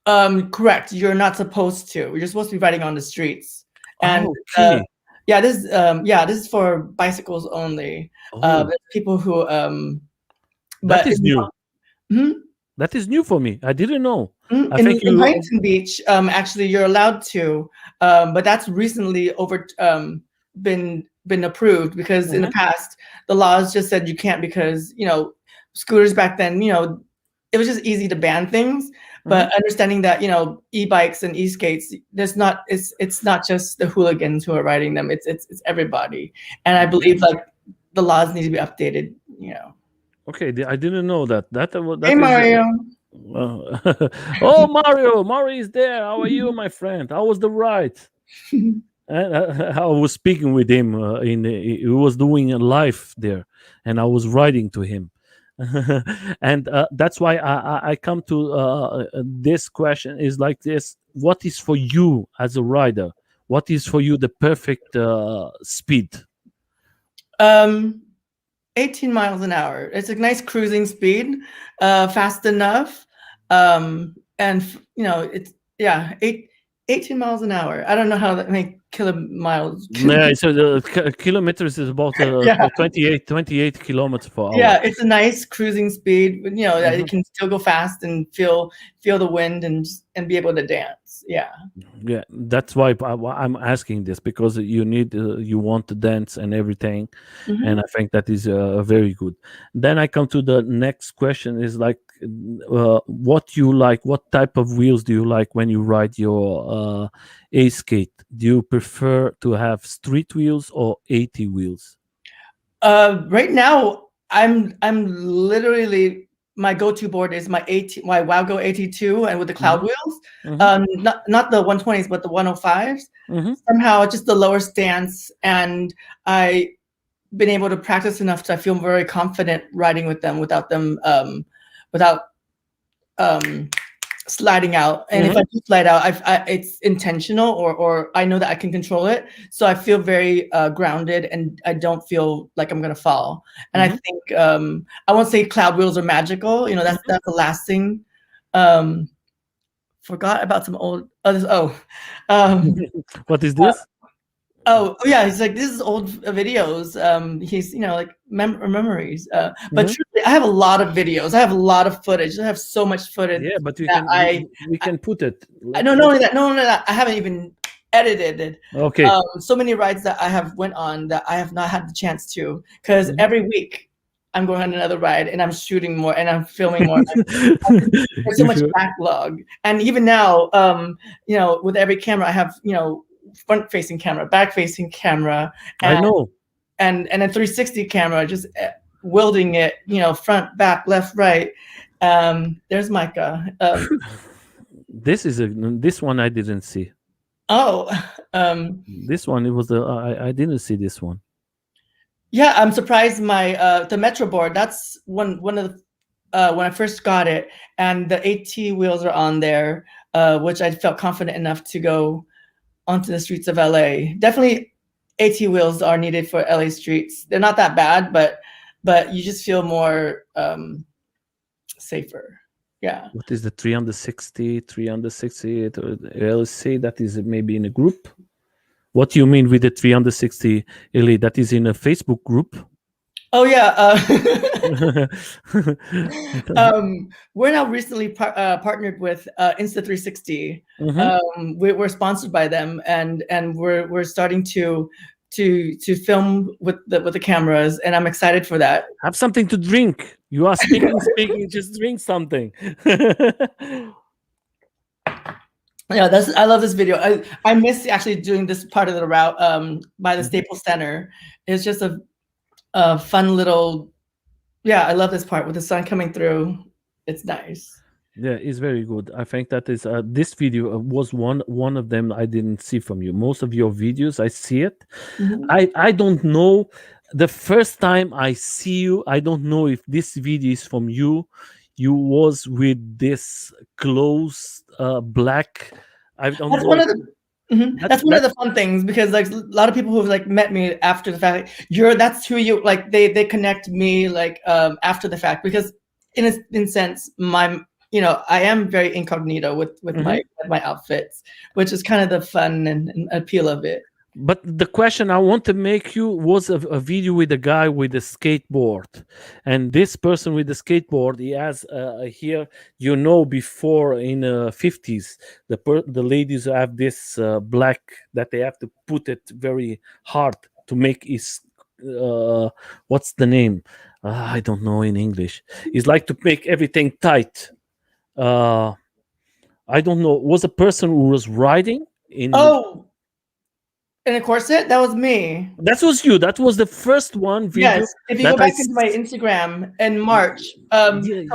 Correct. You're not supposed to. You're supposed to be riding on the streets. And okay. this is for bicycles only. There's people who that is new. That is new for me. I didn't know. I think in Huntington Beach, actually you're allowed to, but that's recently been approved because in the past the laws just said you can't because, you know, scooters back then, you know, it was just easy to ban things. But understanding that, you know, e-bikes and e-skates, it's not just the hooligans who are riding them. It's everybody. And I believe like the laws need to be updated, you know. Okay, I didn't know that. Hey, Mario. Oh, Mario is there. How are you, my friend? How was the ride? I was speaking with him. He was doing a live there, and I was writing to him. And that's why I come to this question is like this: what is for you as a rider? What is for you the perfect speed? 18 miles an hour. It's a nice cruising speed, fast enough, and you know, it's 18 miles an hour. I don't know how that make miles. Yeah, so the kilometers is about 28 kilometers per hour. Yeah, it's a nice cruising speed. You know, that it can still go fast and feel the wind and be able to dance. Yeah. Yeah, that's why I'm asking this, because you need you want to dance and everything, and I think that is very good. Then I come to the next question: is like what you like? What type of wheels do you like when you ride your A skate? Do you prefer to have street wheels or 80 wheels? Right now, I'm literally, my go-to board is my Wowgo 82 and with the cloud wheels. Not the 120s, but the 105s. Somehow just the lower stance, and I've been able to practice enough so I feel very confident riding with them without sliding out. And if I do slide out, it's intentional, or I know that I can control it. So I feel very grounded, and I don't feel like I'm gonna fall. And I think I won't say cloud wheels are magical. You know, that's the last thing. Forgot about some old others. What is this? Yeah, he's like, this is old videos. He's, you know, like memories. But truly, I have a lot of videos. I have a lot of footage. I have so much footage. Yeah, but we can put it. Not only that, I haven't even edited it. Okay. So many rides that I have went on that I have not had the chance to, because every week I'm going on another ride, and I'm shooting more, and I'm filming more. There's so much backlog, and even now, with every camera, I have front-facing camera, back-facing camera, I know. and a 360 camera, just wielding it, front, back, left, right. There's Micah. This one I didn't see. Oh, This one, it was I didn't see this one. yeah, I'm surprised. The Metro board. That's one of the when I first got it, and the AT wheels are on there, which I felt confident enough to go onto the streets of LA. Definitely, AT wheels are needed for LA streets. They're not that bad, but you just feel more safer. Yeah. What is the 360, 368? Let's say that is maybe in a group. What do you mean with the 360, Eli? That is in a Facebook group? Oh yeah. We're now recently partnered with Insta360. We're sponsored by them, and we're starting to film with the cameras, and I'm excited for that. Have something to drink. You are speaking, just drink something. Yeah, I love this video. I miss actually doing this part of the route by the Staples Center. It's just a fun little, yeah, I love this part with the sun coming through. It's nice. Yeah, it's very good. I think that is this video was one of them I didn't see from you. Most of your videos I see it. I don't know. The first time I see you, I don't know if this video is from you. You was with this clothes black. I don't That's know. one of the that's one of the fun things, because like a lot of people who've like met me after the fact, that's who you like. They connect me like after the fact, because in a sense I am very incognito with my outfits, which is kind of the fun and appeal of it. But the question I want to make you was a video with a guy with a skateboard, and this person with the skateboard, he has here, before in 50s, the ladies have this black that they have to put it very hard to make his what's the name? I don't know in English. It's like to make everything tight. I don't know. Was a person who was riding in? In a corset? That was me. That was you. That was the first one video. Yes. If you go back into my Instagram in March, where it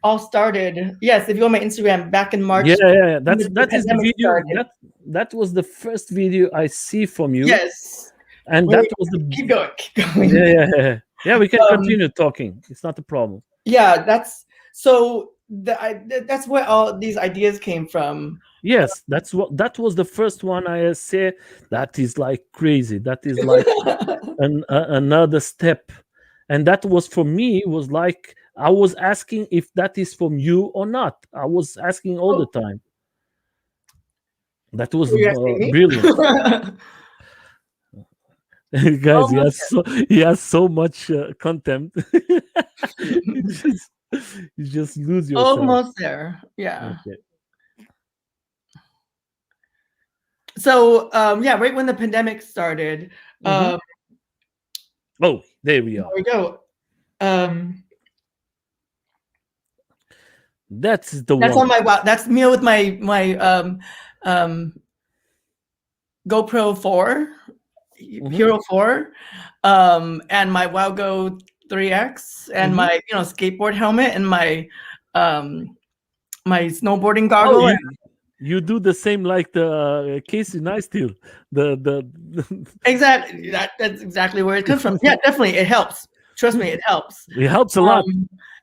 all started. Yes, if you go on my Instagram back in March. Yeah. That is the video. That was the first video I see from you. Yes. And that was the keep going. Yeah. We can continue talking. It's not a problem. Yeah, that's where all these ideas came from. Yes, that was the first one I said. That is like crazy. That is like another step, and that was for me was like I was asking if that is from you or not. I was asking all the time. That was brilliant. Guys, he has so much contempt. you just lose yourself. Almost there. Yeah. Okay. So right when the pandemic started. Oh, there we are. There we go. That's the one. On my that's me with my GoPro 4, Hero 4, and my WowGo 3X, and my skateboard helmet, and my my snowboarding goggle. Oh, you do the same like the Casey Neistat. The exactly that's exactly where it comes from. Yeah, definitely it helps. Trust me, it helps. It helps a lot.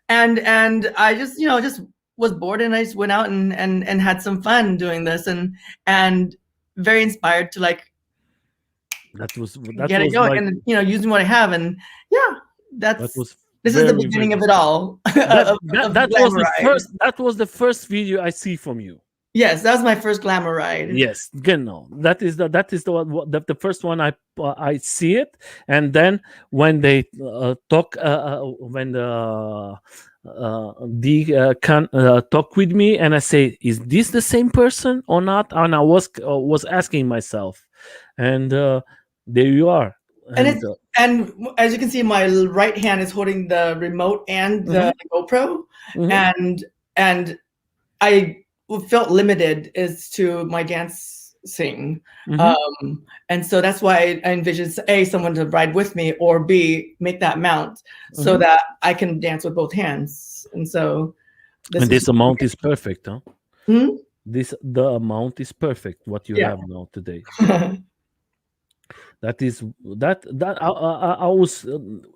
And I just just was bored, and I just went out and had some fun doing this, and very inspired to like get it going, and using what I have, and this is the beginning of it all. That was the first video I see from you. Yes, that was my first Glamouride. Yes, genau. That is the first one I see it, and then when they talk when can talk with me, and I say, is this the same person or not? And I was asking myself, and there you are. And And it's and as you can see, my right hand is holding the remote and the GoPro, mhm. and I felt limited as to my dancing. Mhm. And so that's why I envisioned A, someone to ride with me, or B, make that mount so Mhm. that I can dance with both hands. And so this And was this amount is perfect, huh? hmm? The amount is perfect. What you Yeah. have now today. That is that I was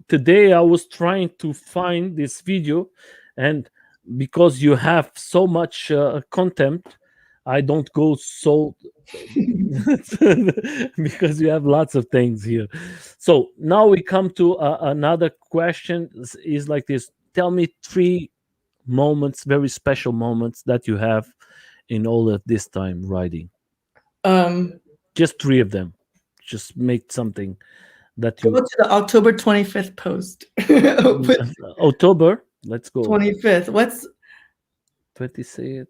today I was trying to find this video, and because you have so much content, I don't go so because you have lots of things here. So now we come to another question. Is like this. Tell me three moments, very special moments that you have in all of this time writing. um, Just three of them. Just make something that go you to the October 25th post. With October. Let's go. 25th. What's 20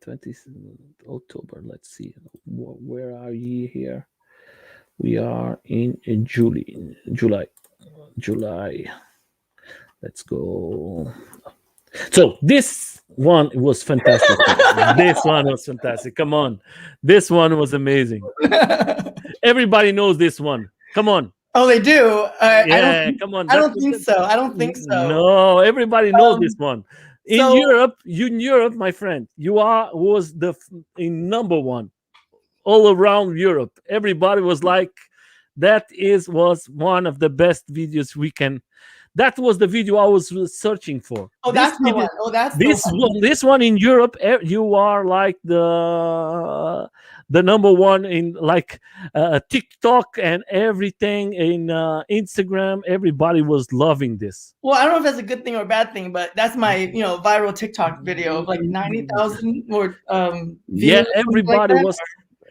October. Let's see. Where are ye here? We are in July. July. Let's go. So this one was fantastic. This one was fantastic. Come on. This one was amazing. Everybody knows this one. Come on. Oh, they do. Yeah, come on. I don't think so. I don't think so. No, everybody knows this Um, one. so In Europe, my friend, you are was the in number one all around Europe. Everybody was like, that is was one of the best videos we can. That was the video I was searching for. oh, This that's the video, one. Oh, that's the one. this one in Europe, you are like the number one in like TikTok and everything in Instagram. Everybody was loving this. Well, I don't know if that's a good thing or a bad thing, but that's my, viral TikTok video of like 90,000 more Yeah, views, something like that.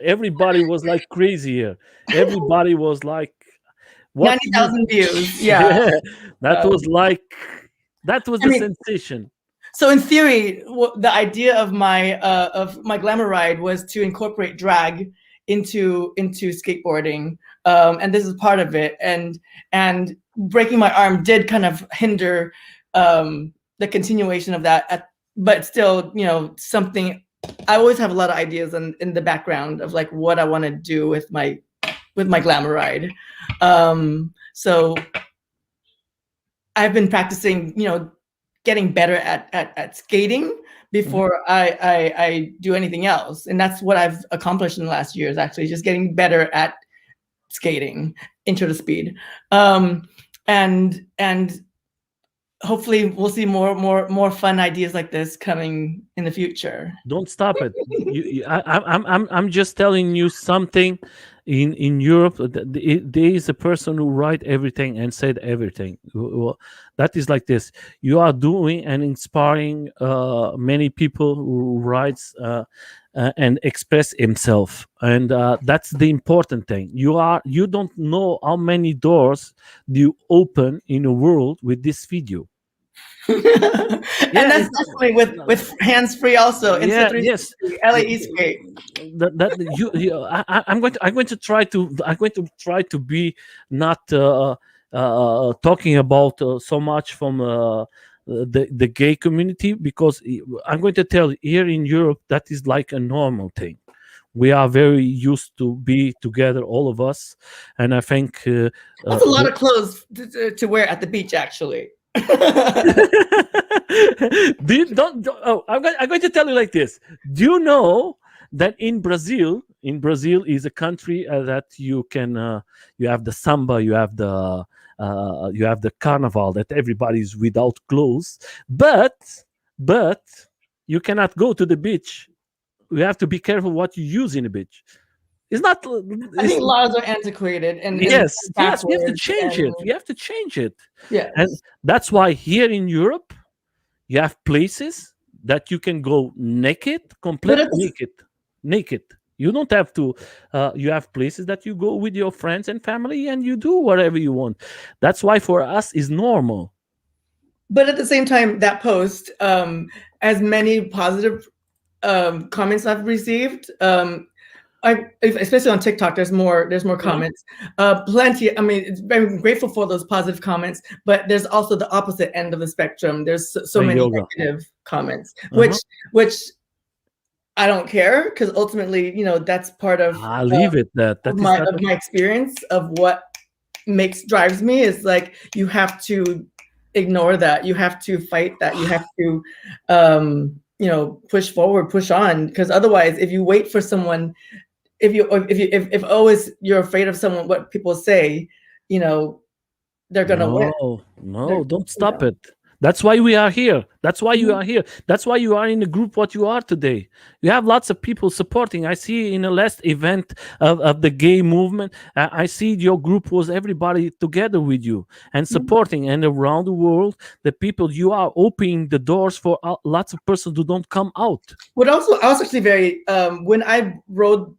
everybody was like crazy here. Everybody was like, what you 90,000 views. Yeah. yeah, that Uh, was like that was I the mean, sensation. so in theory, the idea of my Glamouride was to incorporate drag into skateboarding, and this is part of it. And breaking my arm did kind of hinder the continuation of that. But still, something. I always have a lot of ideas in the background of like what I want to do with my Glamouride. So I've been practicing, getting better at skating Mhm. before I do anything else. And that's what I've accomplished in the last years, actually, just getting better at skating, intro to speed. And hopefully we'll see more fun ideas like this coming in the future. Don't stop it. I'm just telling you something. In Europe, there is a person who write everything and said everything. That is like this. You are doing and inspiring many people who writes and express himself, and that's the important thing. You don't know how many doors do you open in a world with this video. And Yeah, that's it's definitely with hands free also. Insta yeah, yes. 360, LAE skate. That I'm going to try to be not talking about so much from the gay community, because I'm going to tell you, here in Europe that is like a normal thing. We are very used to be together, all of us, and I think That's a lot of clothes to wear at the beach, actually. I'm going to tell you like this. Do you know that in Brazil is a country that you can you have the samba, you have the carnival, that everybody's without clothes, but you cannot go to the beach. You have to be careful what you use in the beach. It's not. I It's think laws are antiquated and yes. You have to backwards, change and it. You have to change it, and yes. that's why here in Europe you have places that you can go naked, But complete it's naked. You don't have to. You have places that you go with your friends and family, and you do whatever you want. That's why for us is normal. but at the same time, that post, as many positive comments I've received, especially on TikTok, there's more Mhm. comments. Plenty. I mean, it's very grateful for those positive comments, but there's also the opposite end of the spectrum. There's so many Yoga. negative comments, Uh-huh. which I don't care, because ultimately, that's part Leave it that. That is not. of my experience of what drives me, is like, you have to ignore that. You have to fight that. You have to, push forward, push on, because otherwise, if you wait for someone, if always you're afraid of someone, what people say, they're gonna win. No, They're, no, don't you stop know. it. That's why we are here. That's why you Mhm. are here. That's why you are in the group what you are today. You have lots of people supporting. I see in the last event of the gay movement, I see your group was everybody together with you and supporting. And around the world, the people, you are opening the doors for lots of persons who don't come out. What also, I was actually very, when I rode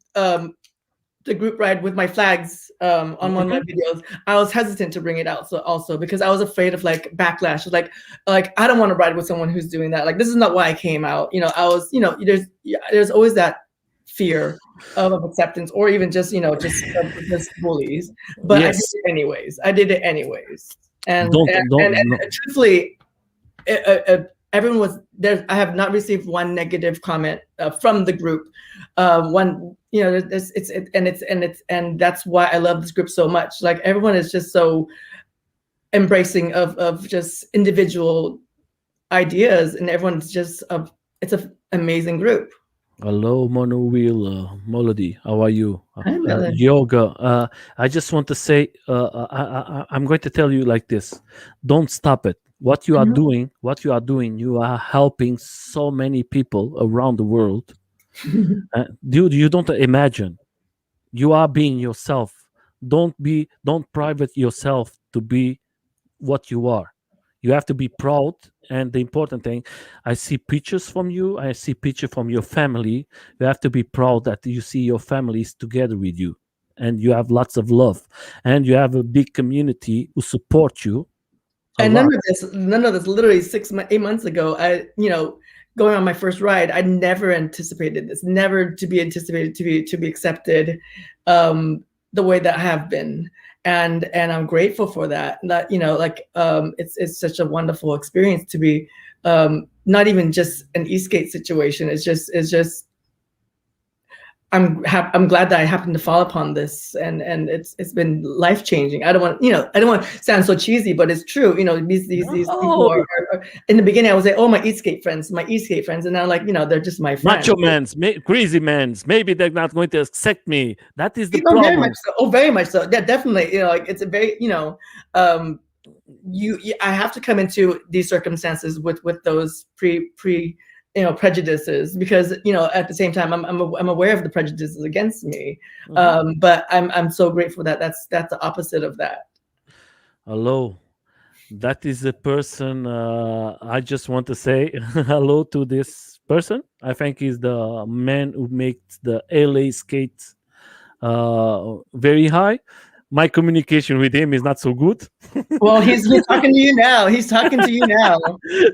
the group ride with my flags on one of my Mhm. videos, I was hesitant to bring it out. So also because I was afraid of like backlash, like I don't want to ride with someone who's doing that. Like, this is not why I came out. I was, there's always that fear of acceptance, or even just, just bullies. But I did Yes. it anyways. I did it anyways. And Don't. No. truthfully, everyone was there. I have not received one negative comment from the group. One, and that's why I love this group so much. Like, everyone is just so embracing of just individual ideas, and everyone's just it's an amazing group. Hello, Mono Wheel, Melody. How are you? Hi, Melon. Yoga. I just want to say, I'm going to tell you like this: don't stop it. What you are doing, you are helping so many people around the world. Dude, you don't imagine. You are being yourself. Don't private yourself to be what you are. You have to be proud. And the important thing, I see pictures from you. I see picture from your family. You have to be proud that you see your families together with you, and you have lots of love, and you have a big community who support you a And lot. none of this, literally 8 months ago, going on my first ride, I never anticipated this, never to be anticipated to be accepted, the way that I have been. And I'm grateful for that. That, it's such a wonderful experience to be, not even just an Eastgate situation. It's just I'm glad that I happened to fall upon this, and it's been life changing. I don't want to sound so cheesy, but it's true. These people No, are in the beginning, I was like, oh, my Eastgate friends, and now, like, they're just my friends. macho mans, crazy mans. Maybe they're not going to accept me. That is the Oh, very much problem. so. Oh, very much so. Yeah, definitely. Like, it's a very, um, I have to come into these circumstances with those pre prejudices, because at the same time, I'm aware of the prejudices against me, Mhm. but I'm so grateful that that's the opposite of that. Hello. That is the person. I just want to say hello to this person. I think he's the man who makes the LA skate very high. My communication with him is not so good. Well, he's talking to you now. He's talking to you now.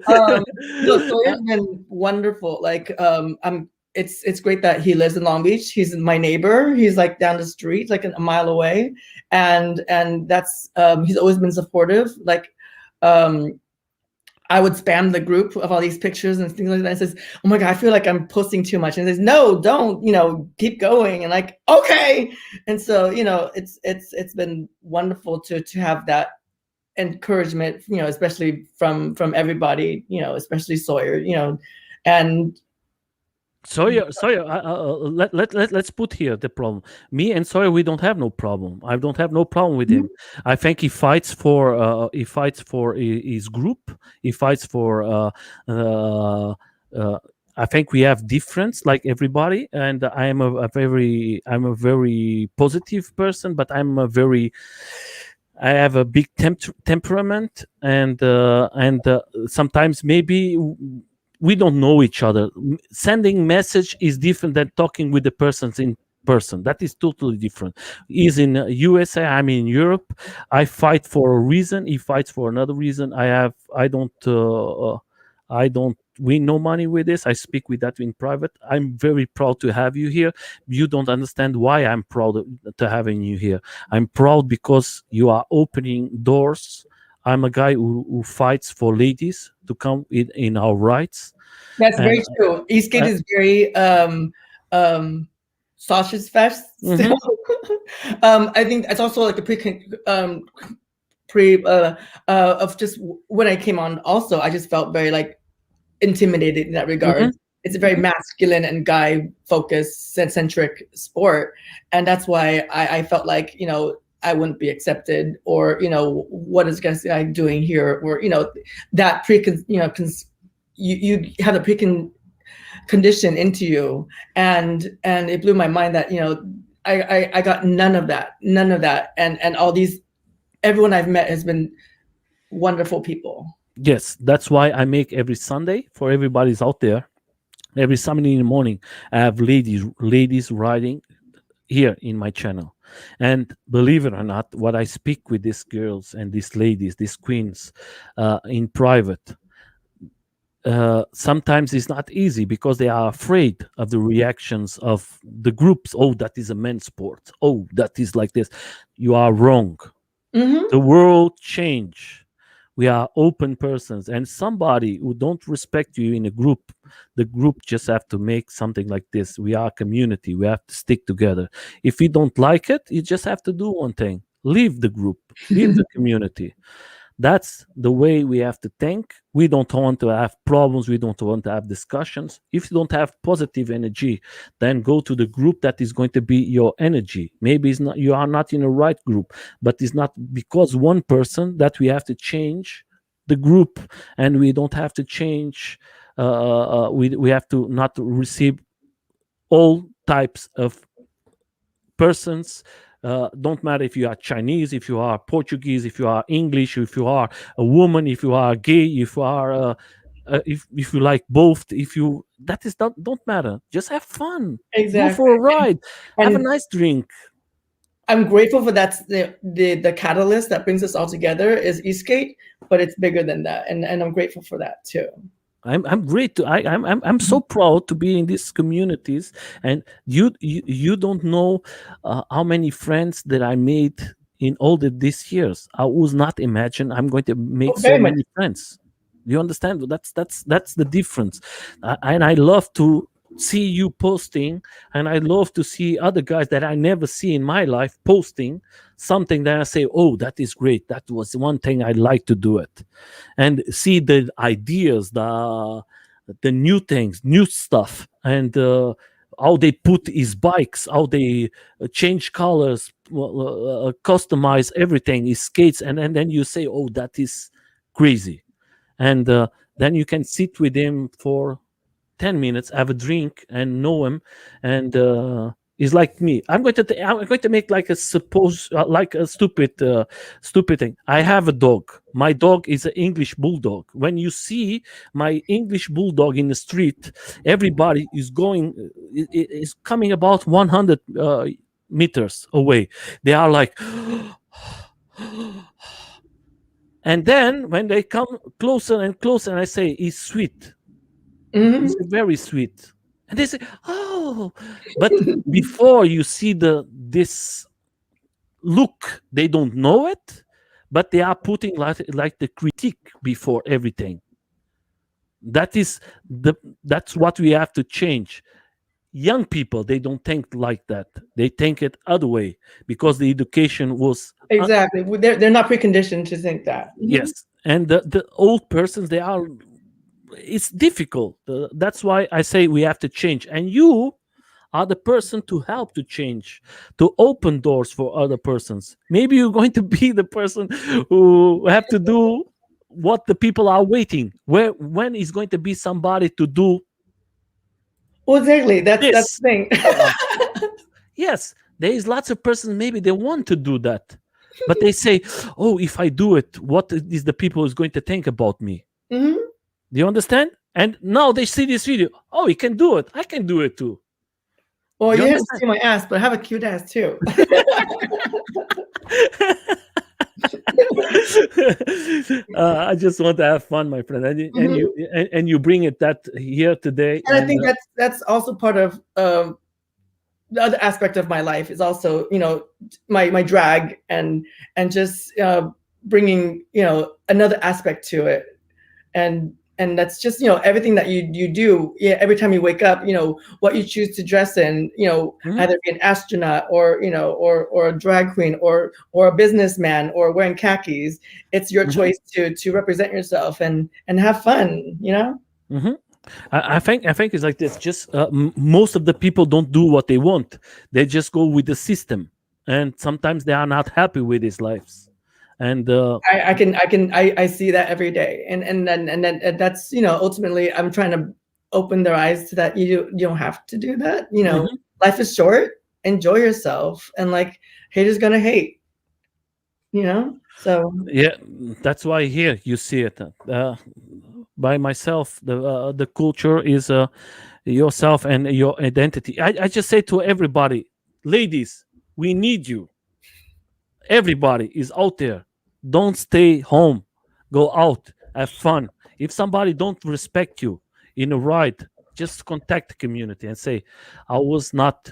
No, Sawyer's been wonderful. Like, it's great that he lives in Long Beach. He's my neighbor. He's like down the street, like a mile away, and that's, he's always been supportive. Like, um, I would spam the group of all these pictures and things like that. And says, "Oh my God, I feel like I'm posting too much." And he says, "No, don't. Keep going." And like, okay. And so, it's been wonderful to have that encouragement, especially from everybody, especially Sawyer, and Sawyer, let's put here the problem. Me and Sawyer, we don't have no problem. I don't have no problem with him. I think he fights for his group. He fights for uh, I think we have difference like everybody, and I'm a very positive person, but I have a big temperament, and sometimes maybe we don't know each other. Sending message is different than talking with the persons in person. That is totally different. He's in USA. I'm in Europe. I fight for a reason. He fights for another reason. I don't. I don't win no money with this. I speak with that in private. I'm very proud to have you here. You don't understand why I'm proud to having you here. I'm proud because you are opening doors. I'm a guy who fights for ladies to come in our rights. That's And very true. Eastgate is very sausage fest still. Mhm. I think it's also like a pre of just when I came on. Also, I just felt very like intimidated in that regard. Mhm. It's a very masculine and guy focused centric sport, and that's why I felt like I wouldn't be accepted, or what is this guy doing here, or that you have a condition into you, and it blew my mind that I got none of that, and all these everyone I've met has been wonderful people. Yes, that's why I make every Sunday for everybody's out there. Every Sunday in the morning, I have ladies riding here in my channel. And believe it or not, what I speak with these girls and these ladies, these queens, in private, sometimes it's not easy because they are afraid of the reactions of the groups. Oh, that is a men's sport. Oh, that is like this. You are wrong. Mm-hmm. The world change. We are open persons, and somebody who don't respect you in a group, the group just have to make something like this. We are a community. We have to stick together. If you don't like it, you just have to do one thing: leave the group, leave the community. That's the way we have to think. We don't want to have problems. We don't want to have discussions. If you don't have positive energy, then go to the group that is going to be your energy. Maybe it's not, you are not in the right group, but it's not because one person that we have to change the group, and we don't have to change. We have to not receive all types of persons. Don't matter if you are Chinese, if you are Portuguese, if you are English, if you are a woman, if you are gay, if you are if you like both, if you that is don't matter. Just have fun. Go Exactly. for a ride. Have a And nice drink. I'm grateful for that. The catalyst that brings us all together is Eastgate, but it's bigger than that, and I'm grateful for that too. I'm great to I'm so proud to be in these communities, and you don't know how many friends that I made in all these years. I was not imagine I'm going to make Oh, so very much. many friends. Do you understand? That's the difference, and I love to see you posting, and I love to see other guys that I never see in my life posting something that I say, oh, that is great. That was one thing I like to do it, and see the ideas, the new things, new stuff, and how they put his bikes, how they change colors, customize everything, his skates, and then you say, oh, that is crazy, and then you can sit with him for 10 minutes, have a drink, and know him, and is like me. I'm going to make like a suppose like a stupid thing. I have a dog. My dog is an English bulldog. When you see my English bulldog in the street, everybody is going is coming about 100 meters away. They are like and then when they come closer and closer, and I say, he's sweet. Mm-hmm. He's very sweet. And they say, oh, but before you see this look, they don't know it, but they are putting like the critique before everything. That is that's what we have to change. Young people, they don't think like that. They think it other way because the education was Exactly. They're not preconditioned to think that. Mhm. yes, and the old persons, they are. It's difficult. That's why I say we have to change, and you are the person to help to change, to open doors for other persons. Maybe you're going to be the person who have to do what the people are waiting. Where when is going to be somebody to do Well, exactly. That's this? the thing. Uh, yes, there is lots of persons. Maybe they want to do that, but they say, "Oh, if I do it, what is the people is going to think about me?" Hmm. Do you understand? And now they see this video. Oh, he can do it. I can do it too. Well, Do you you haven't understand? seen my ass, but I have a cute ass too. I just want to have fun, my friend, and Mhm. you bring it that here today, And I and think that's also part of the other aspect of my life is also, my drag and just bringing, another aspect to it. And that's just, everything that you do, yeah, every time you wake up, what you choose to dress in, Mhm, either be an astronaut or, or a drag queen or a businessman or wearing khakis. It's your mhm, choice to represent yourself and have fun. mhm. I think it's like this. Just most of the people don't do what they want. They just go with the system, and sometimes they are not happy with his lives. And I see that every day, and then that's, ultimately I'm trying to open their eyes to that. You don't have to do that. mhm. Life is short. Enjoy yourself, and like, haters gonna hate. So Yeah, that's why here you see it. By myself, the culture is yourself and your identity. I just say to everybody, ladies, we need you. Everybody is out there. Don't stay home. Go out, have fun. If somebody don't respect you in a ride, just contact the community and say, I was not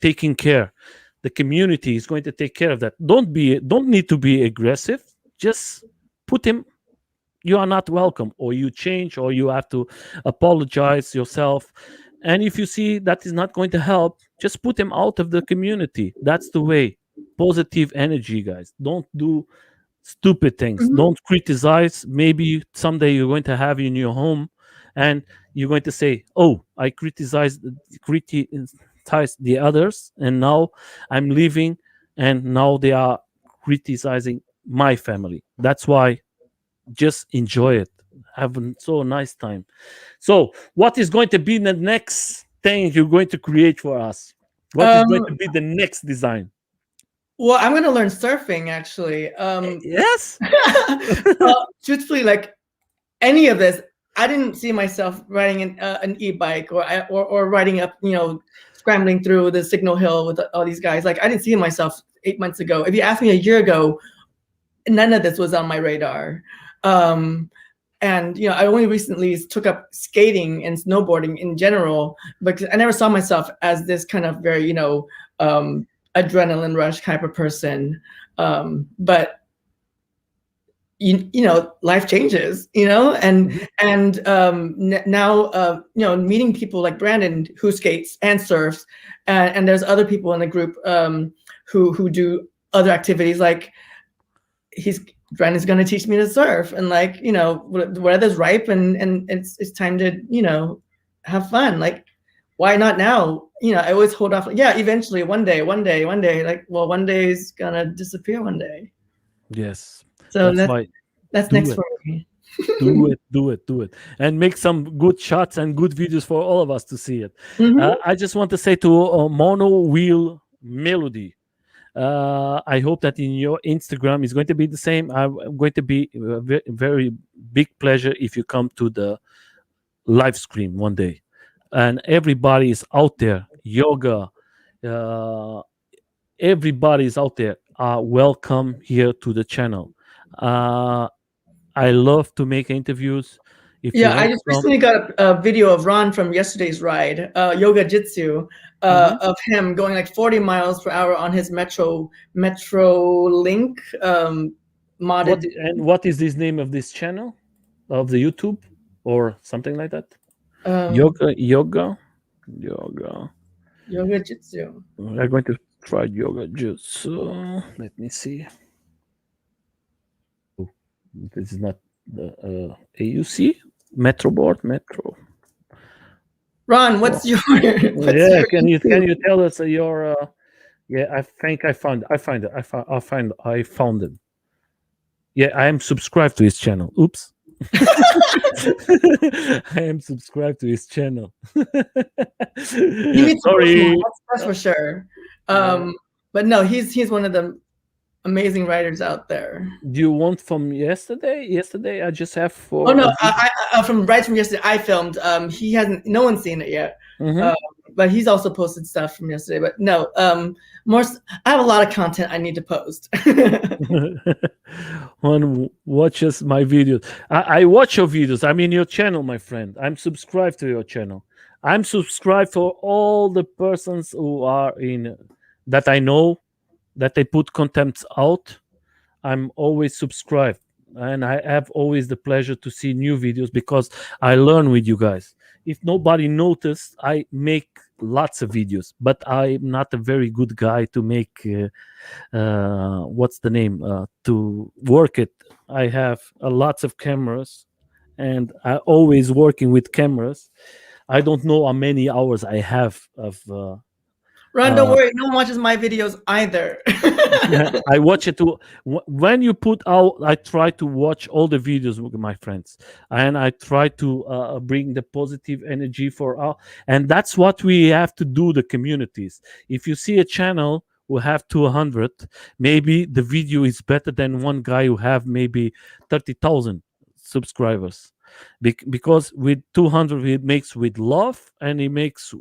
taking care. The community is going to take care of that. Don't need to be aggressive. Just put him, you are not welcome, or you change, or you have to apologize yourself. And if you see that is not going to help, just put him out of the community. That's the way. Positive energy, guys. Don't do stupid things. mhm. Don't criticize. Maybe someday you're going to have in your home, and you're going to say, oh, I criticized the others, and now I'm leaving, and now they are criticizing my family. That's why, just enjoy it, have a so nice time. So what is going to be the next thing you're going to create for us? What is going to um, be the next design? well, I'm gonna learn surfing actually. Yes. Well, truthfully, like, any of this, I didn't see myself riding an e-bike or riding up, scrambling through the Signal Hill with all these guys. Like, I didn't see myself 8 months ago. If you asked me a year ago, none of this was on my radar. Um, and I only recently took up skating and snowboarding in general, because I never saw myself as this kind of very, adrenaline rush type of person. But life changes, and Mhm. now, meeting people like Brandon, who skates and surfs, and there's other people in the group, who do other activities. Like, he's Brandon's going to teach me to surf, and like, weather's ripe, and it's time to, have fun. Like, why not now? I always hold off. Yeah, eventually, one day, like, well, one day is gonna disappear one day. Yes, So that's that's why. that's Do next it, for me. do it, do it, do it, and make some good shots and good videos for all of us to see it. Hmm. I just want to say to Mono Wheel Melody, I hope that in your Instagram is going to be the same. I'm going to be very big pleasure if you come to the live stream one day, and everybody is out there. Yoga, uh, everybody is out there. Welcome here to the channel. Uh, I love to make interviews. If you Yeah, I want just some, recently got a video of Ron from yesterday's ride, yoga jitsu, mhm. of him going like 40 miles per hour on his Metro Link, modded. What is this name of this channel of the YouTube or something like that? um, Yoga. yoga jitsu. We're going to try yoga jutsu. Let me see. Oh, this is not the AUC Metro board. Metro. Ron, Oh, what's your what's yeah. your Can YouTube? you tell us your? Yeah, I think I found. I find it. I found it. Yeah, I am subscribed to his channel. Oops. I am subscribed to his channel. He needs to post more. Sorry. That's for sure. Uh, But no, he's one of the amazing writers out there. do you want from yesterday? Yesterday, I just have Oh for no, a video. from yesterday I filmed. He hasn't. No one's seen it yet. Mhm. Um, but he's also posted stuff from yesterday. But no, I have a lot of content I need to post. One watches my videos. I watch your videos. I'm in your channel, my friend. I'm subscribed to your channel. I'm subscribed for all the persons who are in that I know that they put content out. I'm always subscribed, and I have always the pleasure to see new videos because I learn with you guys. If nobody noticed, I make lots of videos, but I'm not a very good guy to make what's the name to work it. I have lots of cameras, and I always working with cameras. I don't know how many hours I have of Ron, don't worry, no one watches my videos either. I watch it too. When you put out, I try to watch all the videos with my friends, and I try to bring the positive energy for all. And that's what we have to do. The communities. If you see a channel who have 200, maybe the video is better than one guy who have maybe 30,000 subscribers, because with 200 it makes with love, and it makes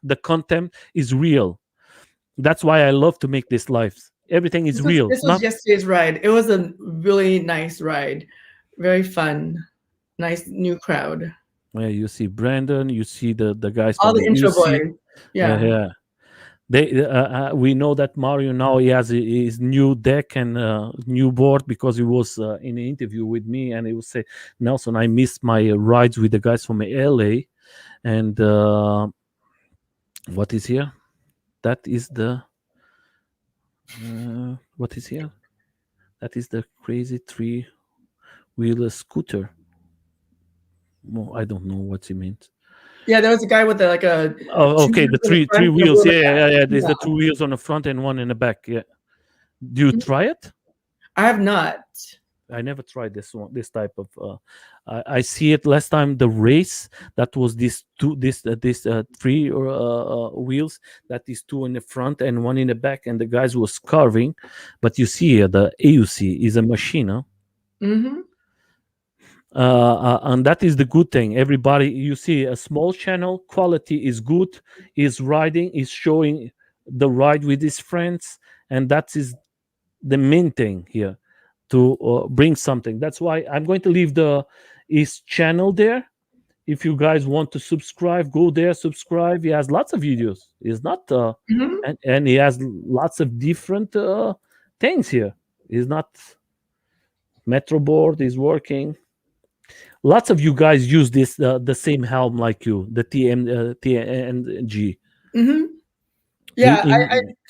the content is real. That's why I love to make these lives. Everything is real. This was yesterday's ride. It was a really nice ride, very fun, nice new crowd. Yeah, you see Brandon, you see the guys All from the intro UC. boys. Yeah. Yeah. They we know that Mario now he has his new deck and new board because he was in an interview with me, and he would say, Nelson, I missed my rides with the guys from LA, and what is here? That is the what is here? That is the crazy three-wheeler scooter. Well, I don't know what he meant. Yeah, there was a guy with like a. Oh, okay, the three wheels. Yeah. There's the 2 wheels on the front and one in the back. Yeah. Do you try it? I have not. I never tried this one. This type of. I see it last time the race that was this three wheels. That is two in the front and one in the back, and the guys was carving. But you see here the AUC is a machine, huh? Mm-hmm. And that is the good thing. Everybody, you see a small channel, quality is good, is riding, is showing the ride with his friends, and that is the main thing here, to bring something. That's why I'm going to leave his channel there. If you guys want to subscribe, go there, subscribe. He has lots of videos. He's not and he has lots of different things here. He's not metro board is working. Lots of you guys use this the same helm like you, the TNG. Mm-hmm. Yeah,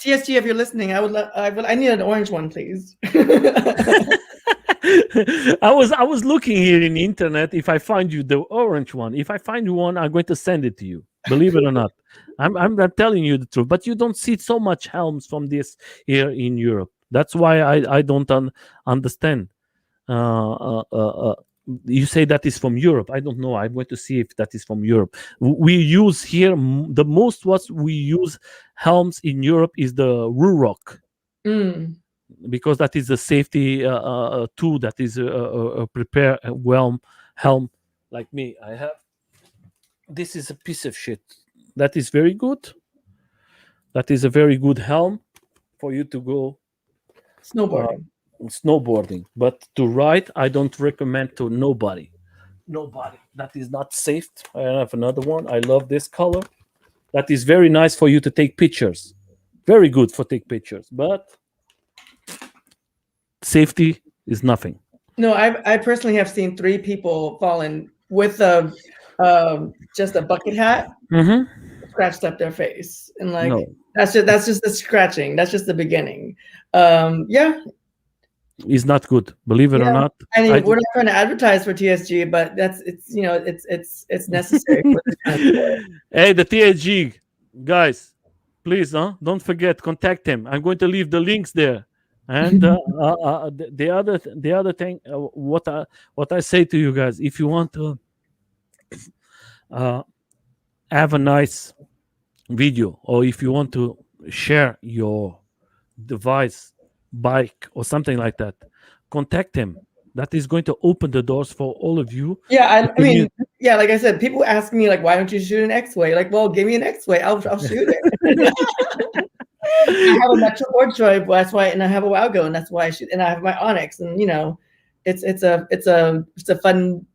TSG, if you're listening, I need an orange one, please. I was looking here in the internet. If I find you the orange one, if I find you one, I'm going to send it to you. Believe it or not, I'm not telling you the truth. But you don't see so much helms from this here in Europe. That's why I don't understand. You say that is from Europe. I don't know. I'm going to see if that is from Europe. We use here the most what we use helms in Europe is the Ruroc, because that is a safety tool that is prepare a well helm. Like me, I have. This is a piece of shit. That is very good. That is a very good helm for you to go snowboarding, but to ride I don't recommend to nobody. That is not safe. I have another one. I love this color. That is very nice for you to take pictures, very good for take pictures, but safety is nothing. No, I personally have seen 3 people fallen with just a bucket hat scratched up their face, and like that's just the scratching. That's just the beginning. Yeah. Is not good, believe it or not. I mean, we're not trying to advertise for TSG, but it's necessary for this kind of sport. Hey, the TSG guys, please, don't forget, contact him. I'm going to leave the links there. And the other thing, what I say to you guys, if you want to have a nice video, or if you want to share your device, bike or something like that, contact him. that is going to open the doors for all of you. Yeah, The I mean, commu- yeah, like I said, people ask me like, why don't you shoot an X-Way? Like, well, give me an X-Way, I'll shoot it. I have a Metro board Troy, that's why, and I have a Wowgo, and that's why I shoot, and I have my Onyx, and it's a fun,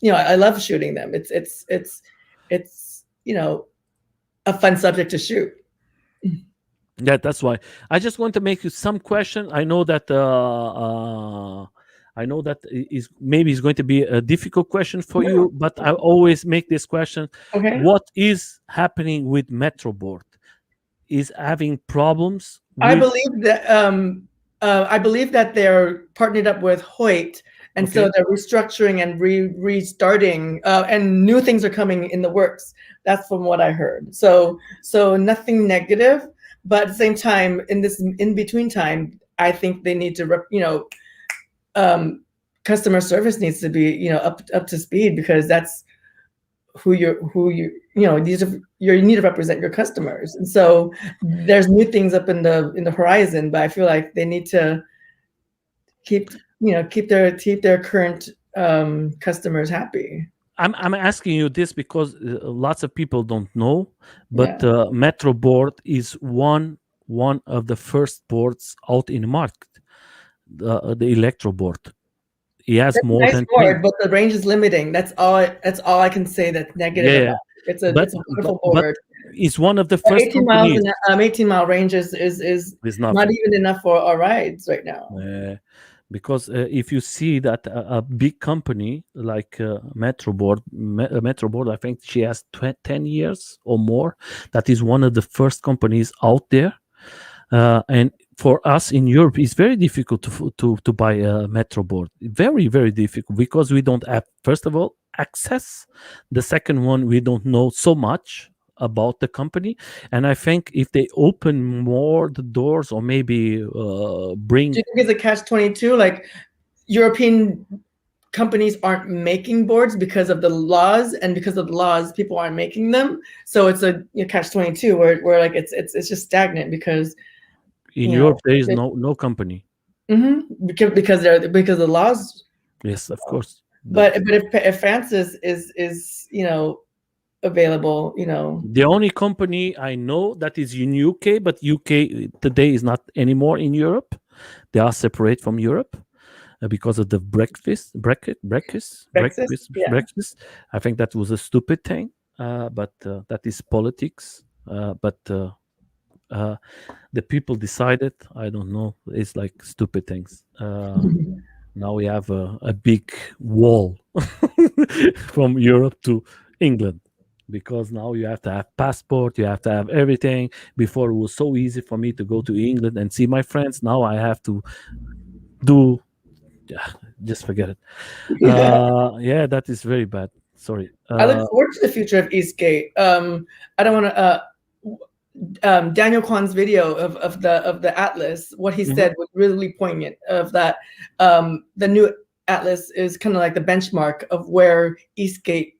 I love shooting them. It's a fun subject to shoot. Yeah, that's why I just want to make you some question. I know that is maybe it's going to be a difficult question for you, but I always make this question: Okay. what is happening with Metroboard? Is having problems I with? believe that they're partnered up with Hoyt, and so Okay, they're restructuring and restarting, and new things are coming in the works. That's from what I heard. So nothing negative, but at the same time, in this in between time, I think they need to customer service needs to be up to speed, because that's you need to represent your customers, and so there's new things up in the horizon, but I feel like they need to keep keep their current customers happy. I'm asking you this because lots of people don't know, but Yeah, Metro board is one of the first boards out in the market. The electro board. He has that's a more nice than 10. board, but the range is limiting. That's all I can say that's negative Yeah, yeah. about it. It's a but it's a but wonderful but board. it's one of the first 18 miles companies. and 18-mile range is Is not nothing. even enough for our rides right now. Because if you see that a big company like Metro Board, I think she has 10 years or more. That is one of the first companies out there. And for us in Europe, it's very difficult to buy a Metro board. Very, very difficult because we don't have, first of all, access. The second one, we don't know so much about the company. And I think if they open more the doors or maybe Do bring you think it's a catch-22? Like, European companies aren't making boards because of the laws, and because of the laws, people aren't making them. So it's a catch-22 where like it's just stagnant because in you know Europe, there is it, no company. because the laws. Yes, of course. But if France is available, The only company I know that is in UK, but UK today is not anymore in Europe. They are separate from Europe because of the Brexit. Yeah. breakfast. I think that was a stupid thing, but that is politics. But the people decided. I don't know. It's like stupid things. Now we have a big wall from Europe to England because now you have to have passport, you have to have everything. Before it was so easy for me to go to England and see my friends. Now I have to do. Yeah, just forget it. Yeah. Yeah, that is very bad. Sorry. I look forward to the future of Eastgate. I don't want to. Daniel Kwan's video of the Atlas, what he Mhm. said was really poignant. Of that, the new Atlas is kind of like the benchmark of where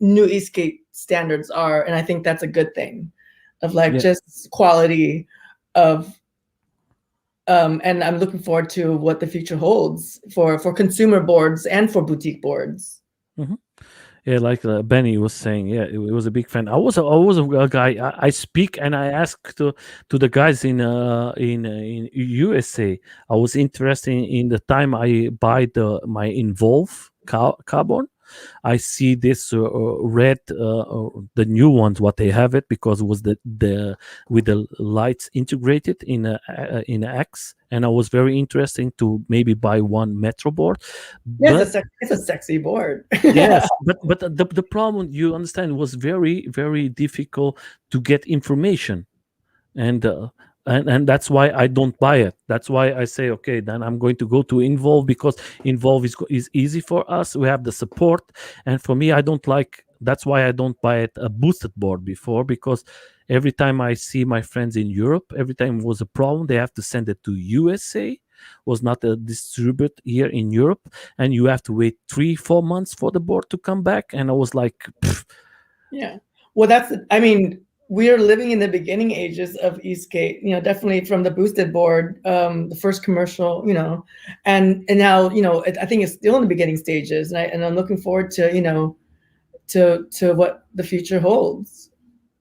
new Eastgate standards are, and I think that's a good thing, of like Yeah. just quality of. And I'm looking forward to what the future holds for consumer boards and for boutique boards. Mhm. Yeah, like Benny was saying, yeah, it was a big fan. I was a guy. I speak and I ask to the guys in USA. I was interested in the time I buy my Involve carbon. I see this red, the new ones, what they have it because it was the with the lights integrated in X, and I was very interesting to maybe buy one Metro board, Yeah, but it's a sexy board. yes, but the problem you understand was very very difficult to get information, and and that's why I don't buy it. That's why I say okay, then I'm going to go to Involve because Involve is easy for us. We have the support, and for me, I don't like. That's why I don't buy it a boosted board before because every time I see my friends in Europe, every time was a problem, they have to send it to USA. Was not a distribute here in Europe, and you have to wait 3-4 months for the board to come back. And I was like, Yeah. Well, I mean, we are living in the beginning ages of Eastgate, definitely from the boosted board, the first commercial, and now, I think it's still in the beginning stages, and I'm looking forward to, to what the future holds.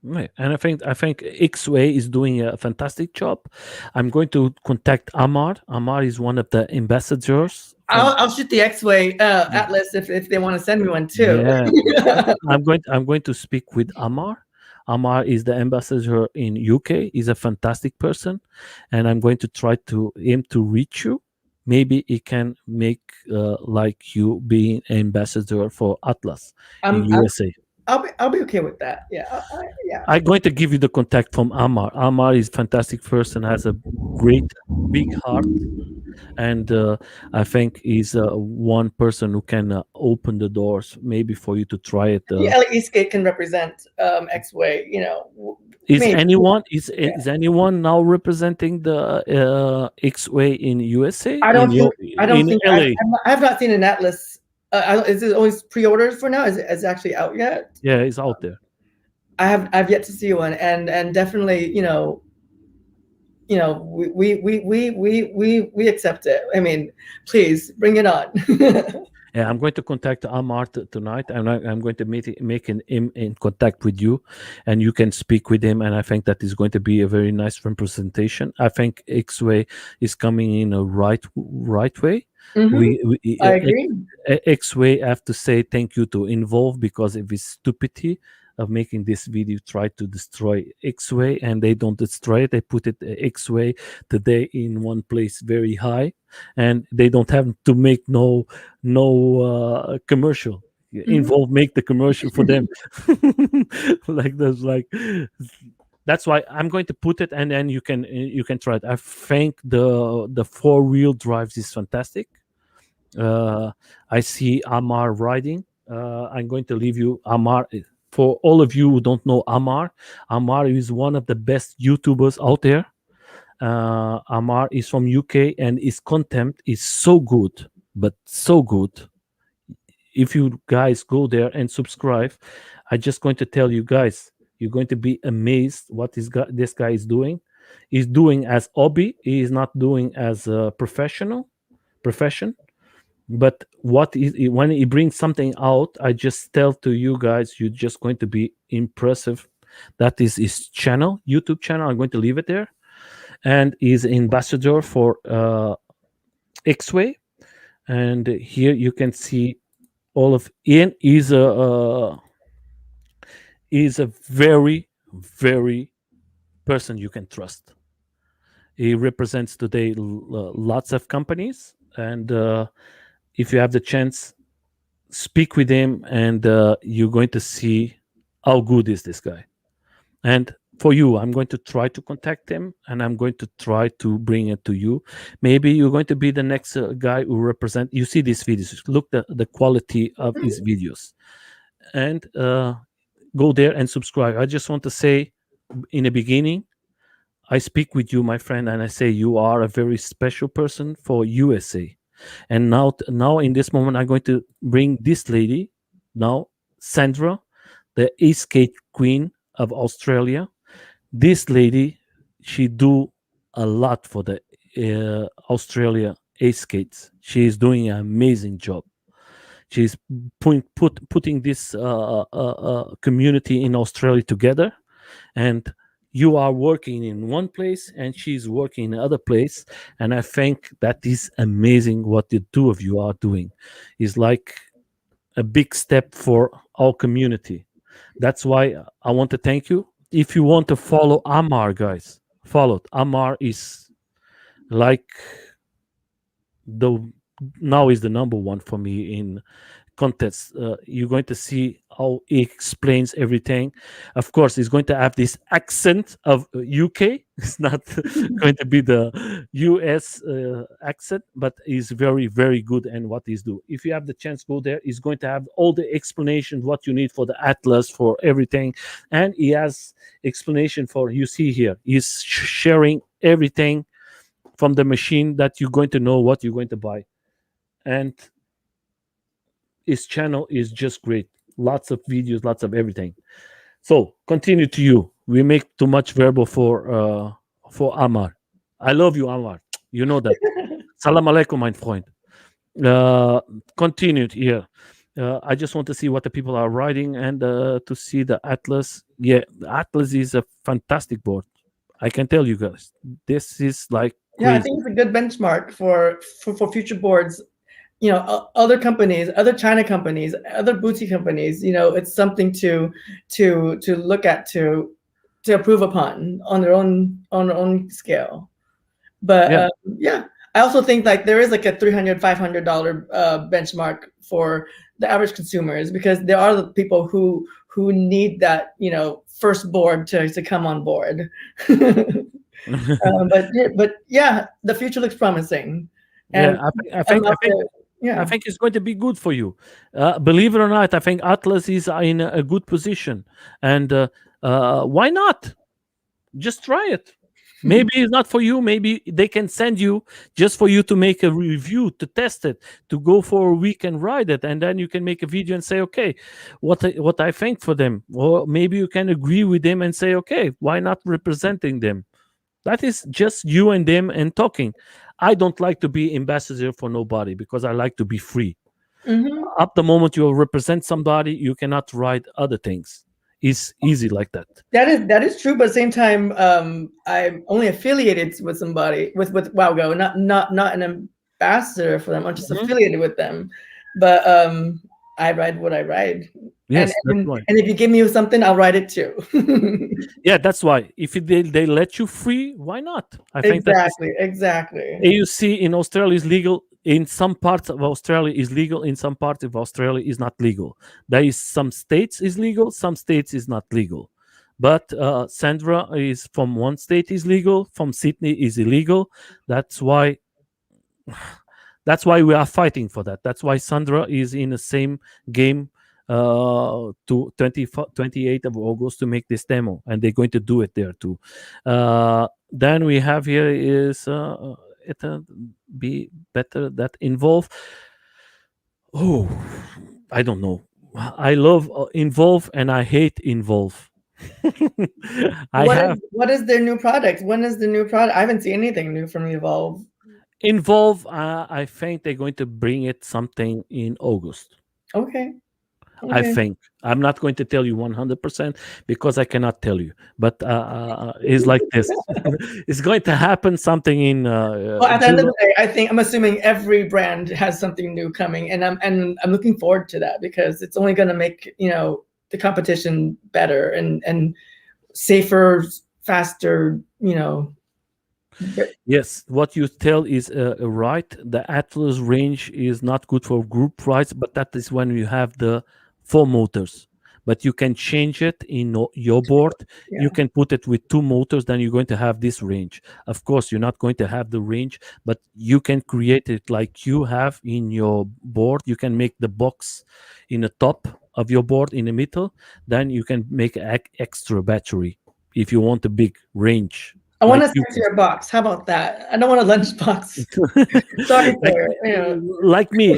Right. And I think X-Way is doing a fantastic job. I'm going to contact Amar. Amar is one of the ambassadors from. I'll shoot the X-Way atlas if they want to send me one too. Yeah, I'm going to speak with Amar. Amar is the ambassador in UK. He's a fantastic person, and I'm going to try to him to reach you. Maybe he can make like you being ambassador for Atlas in I'm, I'm USA. I'll be okay with that. Yeah, yeah. I'm going to give you the contact from Amar. Amar is a fantastic person, has a great big heart, and I think he's one person who can open the doors maybe for you to try it. Yeah, like Eastgate can represent X-Way. Is Maybe. anyone Yeah. is anyone now representing the X-Way in USA I don't think in LA? I have not seen an atlas. Is it always pre-orders for now? Is it actually out yet? Yeah, it's out there. I've yet to see one, and definitely, we accept it. I mean, please bring it on. Yeah, I'm going to contact Amar tonight, and I'm going to make him in contact with you, and you can speak with him. And I think that is going to be a very nice representation. I think X-Way is coming in a right way. I agree. X-Way have to say thank you to Involve because of his stupidity of making this video try to destroy X-Way, and they don't destroy it. They put it X-Way today in one place very high, and they don't have to make no commercial. Involve make the commercial for them. That's why I'm going to put it, and then you can try it. I think the four-wheel drives is fantastic. I see Amar riding. I'm going to leave you Amar. For all of you who don't know Amar, Amar is one of the best YouTubers out there. Amar is from UK, and his content is so good, but so good. If you guys go there and subscribe, I'm just going to tell you guys, you're going to be amazed what this guy is doing. He's doing as hobby. He is not doing as a profession. But when he brings something out, I just tell to you guys, you're just going to be impressive. That is his channel, YouTube channel. I'm going to leave it there, and he's ambassador for X-Way. And here you can see all of Ian is a very very person you can trust. He represents today lots of companies, and if you have the chance, speak with him, and you're going to see how good is this guy. And for you, I'm going to try to contact him, and I'm going to try to bring it to you. Maybe you're going to be the next guy who represent. You see these videos, look the quality of his videos, and go there and subscribe. I just want to say in the beginning, I speak with you, my friend, and I say you are a very special person for USA. And now in this moment, I'm going to bring this lady now, Sandra, the ace skate queen of Australia. This lady, she do a lot for the Australia ace skates. She is doing an amazing job. She's putting this community in Australia together, and you are working in one place and she's working in another place, and I think that is amazing what the two of you are doing. Is like a big step for our community. That's why I want to thank you. If you want to follow Amar, guys, follow it. Amar is like the now is the number one for me in contests. You're going to see how he explains everything. Of course, he's going to have this accent of UK. It's not going to be the US accent, but he's very, very good in what he's doing. If you have the chance, go there. He's going to have all the explanation what you need for the atlas, for everything, and he has explanation for. You see here, he's sharing everything from the machine that you're going to know what you're going to buy, and his channel is just great. Lots of videos, lots of everything. So continue to you. We make too much verbal for Amar. I love you, Amar. You know that. Salam alaikum, mein Freund. Uh, Continued here. I just want to see what the people are writing and to see the Atlas. Yeah, the Atlas is a fantastic board. I can tell you guys, this is like Yeah, I crazy. think it's a good benchmark for future boards. Other companies, other China companies, other boutique companies. It's something to look at, to improve upon on their own scale. But Yeah, yeah, I also think like there is like a $300-$500 benchmark for the average consumers, because there are the people who need that first board to come on board. But yeah, the future looks promising, and yeah. I I'm think I think also I yeah. think it's going to be good for you. Believe it or not, I think Atlas is in a good position, and why not? Just try it. Maybe it's not for you. Maybe they can send you just for you to make a review, to test it, to go for a week and ride it, and then you can make a video and say, okay, what I think for them. Or maybe you can agree with them and say, okay, why not representing them? That is just you and them and talking. I don't like to be ambassador for nobody because I like to be free. Hmm. Up the moment you represent somebody, you cannot write other things. It's easy like that. That is true, but at the same time, I'm only affiliated with somebody with WowGo, not an ambassador for them. I'm just Mhm. affiliated with them, but I ride what I ride, and Yes, that's and, why. and if you give me something, I'll ride it too. Yeah, that's why. If they let you free, why not? I think that is Exactly, exactly. AUC in Australia is legal. In some parts of Australia is legal. In some parts of Australia is not legal. There is some states is legal. Some states is not legal. But Sandra is from one state is legal. From Sydney is illegal. That's why we are fighting for that. That's why Sandra is in the same game to 28th of August to make this demo, and they're going to do it there too. Then we have here is it be better that involve. Oh, I don't know. I love involve and I hate involve. I What is have what is their new product? When is the new product? I haven't seen anything new from Evolve. involve. I think they're going to bring it something in August. Okay, I okay. think I'm not going to tell you 100% because I cannot tell you. But it's like this: it's going to happen something in Well, at the end of July. the day, I'm assuming every brand has something new coming, and I'm looking forward to that, because it's only going to make the competition better and safer, faster. Yes, what you tell is right. The Atlas range is not good for group rides, but that is when you have the four motors. But you can change it in your board. You Yeah, can put it with two motors, then you're going to have this range. Of course, you're not going to have the range, but you can create it like you have in your board. You can make the box in the top of your board in the middle. Then you can make an extra battery if you want a big range I want like a you sexier box. How about that? I don't want a lunch box. Sorry, like sir. like me,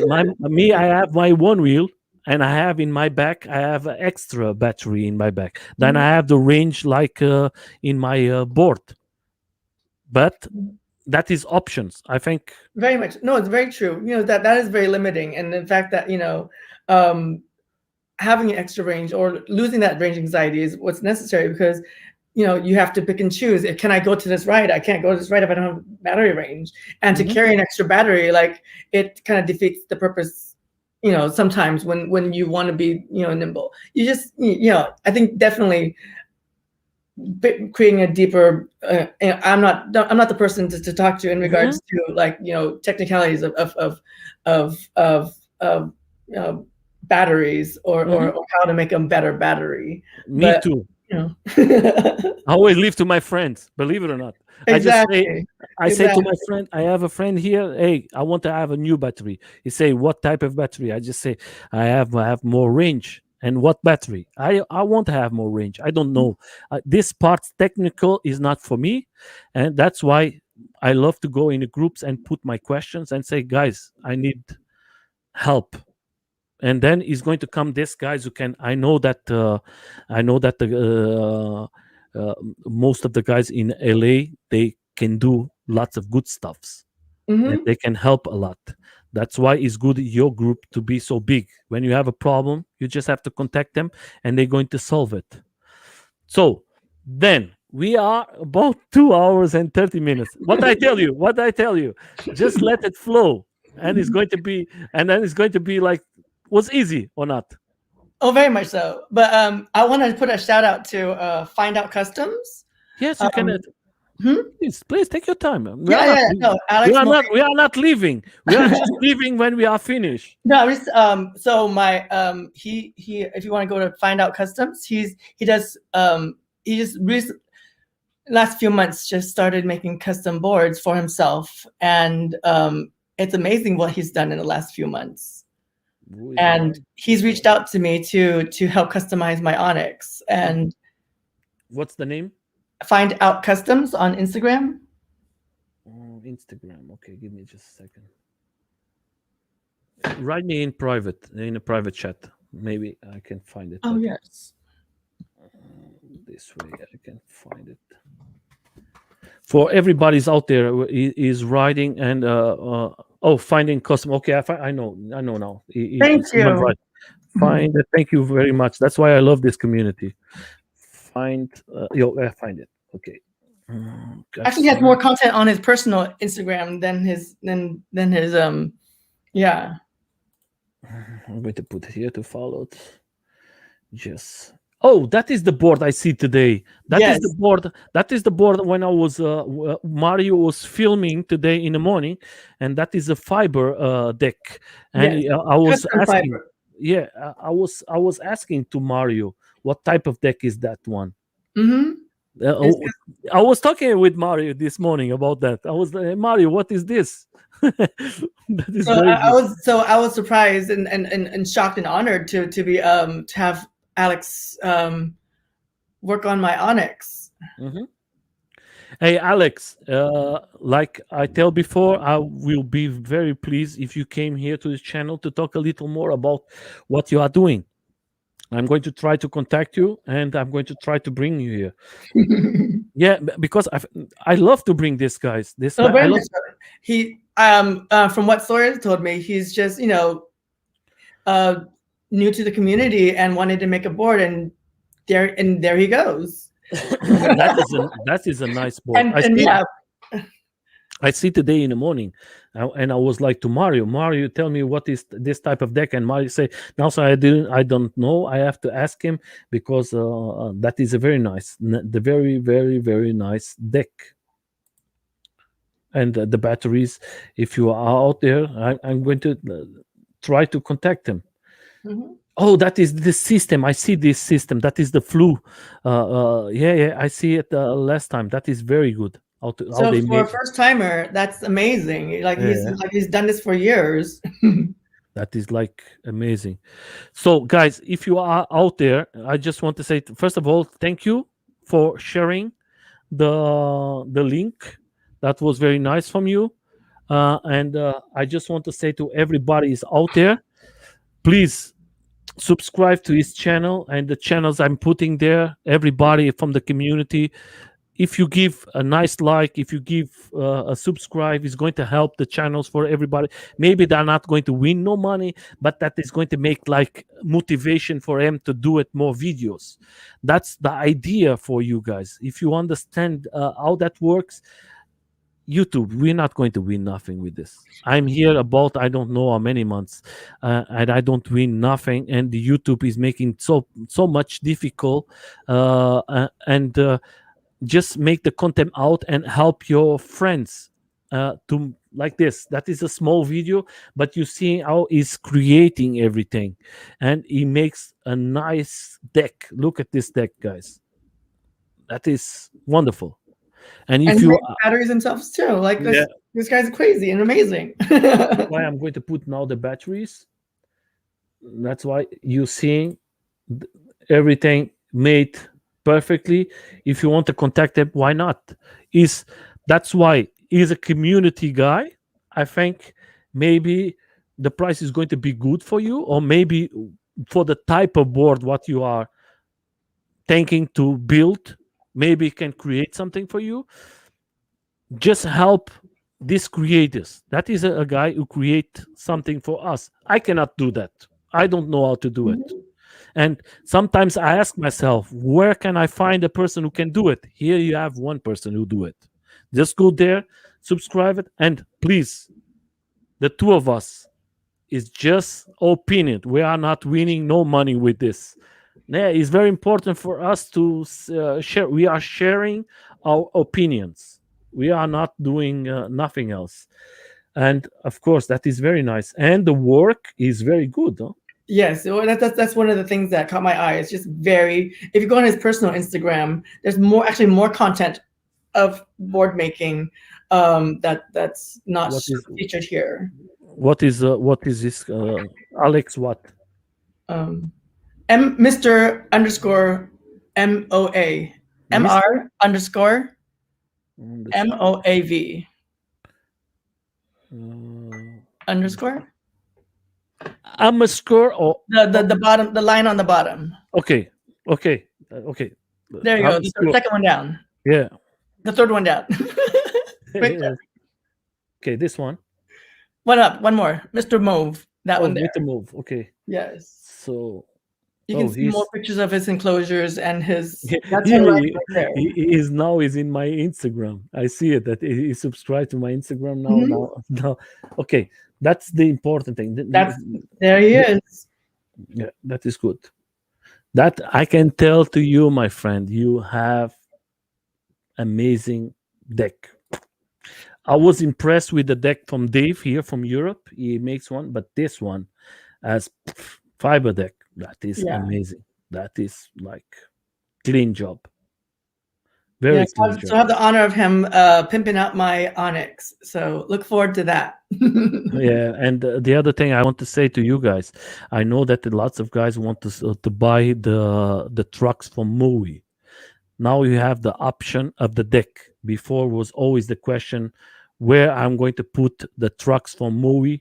I have my one wheel and I have in my back I have an extra battery in my back. Then I have the range like in my board. But that is options. I think Very much. No, it's very true. That is very limiting, and the fact that um, having an extra range or losing that range anxiety is what's necessary, because you have to pick and choose. Can I go to this ride? I can't go to this ride if I don't have battery range. And to mhm. carry an extra battery, like, it kind of defeats the purpose. Sometimes when you want to be nimble, you just I think definitely creating a deeper. I'm not the person to talk to in Mhm. regards to, like, technicalities of batteries, Mhm. or how to make a better battery, Me but too. you know I always leave to my friends, believe it or not. I just say exactly, I say to my exactly. friend, I have a friend here. Hey, I want to have a new battery. He say, what type of battery? I just say, I have more range. And what battery? I want to have more range. I don't know. This part technical is not for me, and that's why I love to go in the groups and put my questions and say, guys, I need help. and then is going to come this guys who can. I know that most of the guys in LA, they can do lots of good stuffs, and Hmm. they can help a lot. That's why it's good your group to be so big. When you have a problem, you just have to contact them, and they're going to solve it. So then we are about 2 hours and 30 minutes. What I tell you, just let it flow. And it's going to be, and then it's going to be like, was easy or not? Oh, very much so. But I want to put a shout out to Find Out Customs. Yes, you can. Hmm? Please take your time. Yeah. No, Alex. We are not leaving. We are just leaving when we are finished. No, so my he if you want to go to Find Out Customs, he does he just last few months just started making custom boards for himself, and it's amazing what he's done in the last few months. And he's reached out to me to help customize my Onyx. And what's the name? Find Out Customs on Instagram. Instagram. Okay, give me just a second. Write me in a private chat. Maybe I can find it. Oh, yes. This way I can find it. For everybody's out there is writing and finding custom. Okay, I know now. Thank you. Right. Find it. Thank you very much. That's why I love this community. Find find it. Okay. Actually, he has more content on his personal Instagram than his yeah. I'm going to put it here to follow it. Yes. Oh, that is the board I see today. That is the board. That is the board when I was Mario was filming today in the morning, and that is a fiber deck. And I was asking, I was asking to Mario, what type of deck is that one? Mm-hmm. I was talking with Mario this morning about that. I was Mario, what is this? That is I was surprised and shocked and honored to be to have Alex work on my Onyx. Mm-hmm. Hey Alex, like I tell before, I will be very pleased if you came here to this channel to talk a little more about what you are doing. I'm going to try to contact you, and I'm going to try to bring you here. Yeah, because I love to bring these guys. He from what Sawyer told me, he's just new to the community and wanted to make a board, and there he goes. that is a nice board. I see today in the morning, and I was like to Mario, tell me what is this type of deck, and Mario say, no, so I don't know. I have to ask him because that is a very nice, the very, very, very nice deck. And the batteries, if you are out there, I'm going to try to contact him. Mm-hmm. Oh, that is the system. I see this system. That is the flu. I see it last time. That is very good. So for a first timer, that's amazing. Like he's done this for years. That is like amazing. So guys, if you are out there, I just want to say, first of all, thank you for sharing the link. That was very nice from you. And I just want to say to everybody is out there, please subscribe to his channel and the channels I'm putting there. Everybody from the community, if you give a nice like, if you give a subscribe, it's going to help the channels for everybody. Maybe they're not going to win no money, but that is going to make like motivation for them to do it more videos. That's the idea for you guys. If you understand how that works, YouTube, we're not going to win nothing with this. I'm here about I don't know how many months, and I don't win nothing. And the YouTube is making so much difficult, and just make the content out and help your friends to like this. That is a small video, but you see how he's creating everything, and he makes a nice deck. Look at this deck, guys. That is wonderful. And if you batteries themselves too, like this guy's crazy and amazing. That's why I'm going to put now the batteries. That's why you're seeing everything made perfectly. If you want to contact him, why not? That's why he's a community guy. I think maybe the price is going to be good for you, or maybe for the type of board what you are thinking to build, maybe it can create something for you. Just help these creators. That is a guy who create something for us. I cannot do that. I don't know how to do it. Mhm. And sometimes I ask myself, where can I find a person who can do it? Here you have one person who do it. Just go there, subscribe it, and please, the two of us is just opinion. We are not winning no money with this. Yeah, it's very important for us to share. We are sharing our opinions. We are not doing nothing else. And of course, that is very nice. And the work is very good. Huh? Yes, well, that's one of the things that caught my eye. It's just very. If you go on his personal Instagram, there's more content of board making that's not What is featured here. what is this? Alex, what? Um, Mr. underscore MOA Miss MR underscore MOAV underscore I'm a score or the bottom, the line on the bottom. okay, okay, okay. There you go. The second one down. Yeah. The third one down. Right there. Okay, this one. One up, one more. Mr. Mauve. That one there. With the move. Okay. Yes. So You can see more pictures of his enclosures and his. That's him right there. He is now is in my Instagram. I see it that he subscribed to my Instagram now. Mhm. Now. Okay, that's the important thing. There he is. Yeah, that is good. That I can tell to you, my friend. You have amazing deck. I was impressed with the deck from Dave here from Europe. He makes one, but this one as fiber deck. That is amazing. That is like clean job. Very clean job. So I have the honor of him pimping out my Onyx. So look forward to that. Yeah, and the other thing I want to say to you guys, I know that lots of guys want to buy the trucks from Mowi. Now you have the option of the deck. Before was always the question where I'm going to put the trucks from Mowi.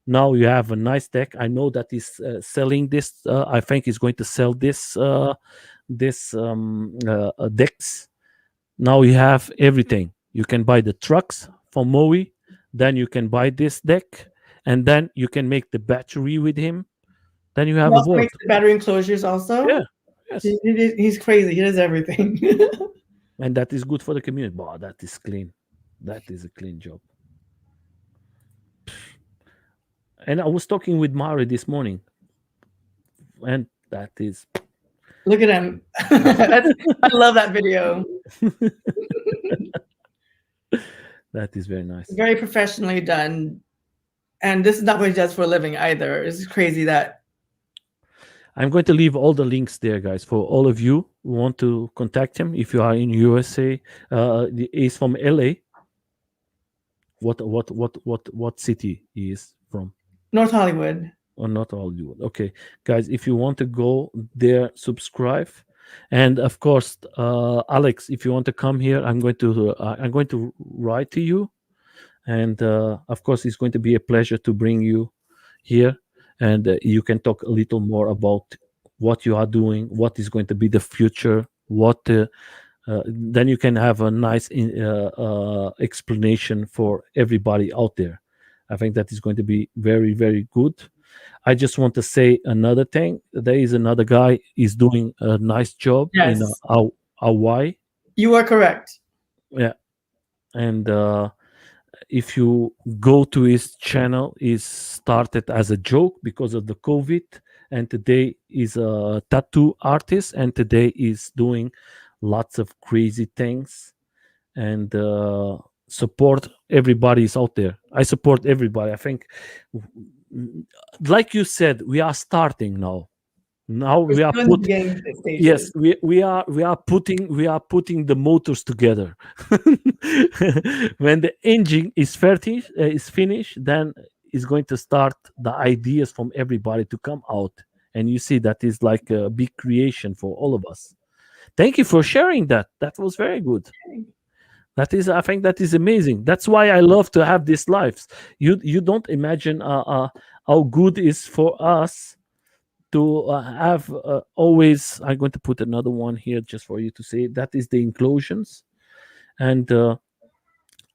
Now you have a nice deck. I know that he's selling this. I think he's going to sell this decks. Now you have everything. You can buy the trucks from Mowi, then you can buy this deck, and then you can make the battery with him. Then you have a board. Makes the battery enclosures also. Yeah. Yes. He's crazy. He does everything. And that is good for the community. Wow, that is clean. That is a clean job. And I was talking with Mari this morning, and that is. Look at him. I love that video. That is very nice. Very professionally done. And this is not what he does for a living either. It's crazy that. I'm going to leave all the links there, guys, for all of you who want to contact him. If you are in USA, he's from LA. What city he is from? North Hollywood. Or not Hollywood. Okay, guys, if you want to go there, subscribe, and of course, Alex, if you want to come here, I'm going to write to you, and of course, it's going to be a pleasure to bring you here, and you can talk a little more about what you are doing, what is going to be the future, what. Then you can have a nice explanation for everybody out there. I think that is going to be very, very good. I just want to say another thing. There is another guy is doing a nice job in Hawaii. You are correct. Yeah, and if you go to his channel, it started as a joke because of the COVID, and today is a tattoo artist, and today is doing lots of crazy things, and support everybody's out there. I support everybody. I think, like you said, we are starting now. Now we are putting. Yes, we are putting the motors together. When the engine is finished, then is going to start the ideas from everybody to come out, and you see that is like a big creation for all of us. Thank you for sharing that. That was very good. I think that is amazing. That's why I love to have these lives. You don't imagine how good is for us to have always. I'm going to put another one here just for you to say. That is the inclusions, and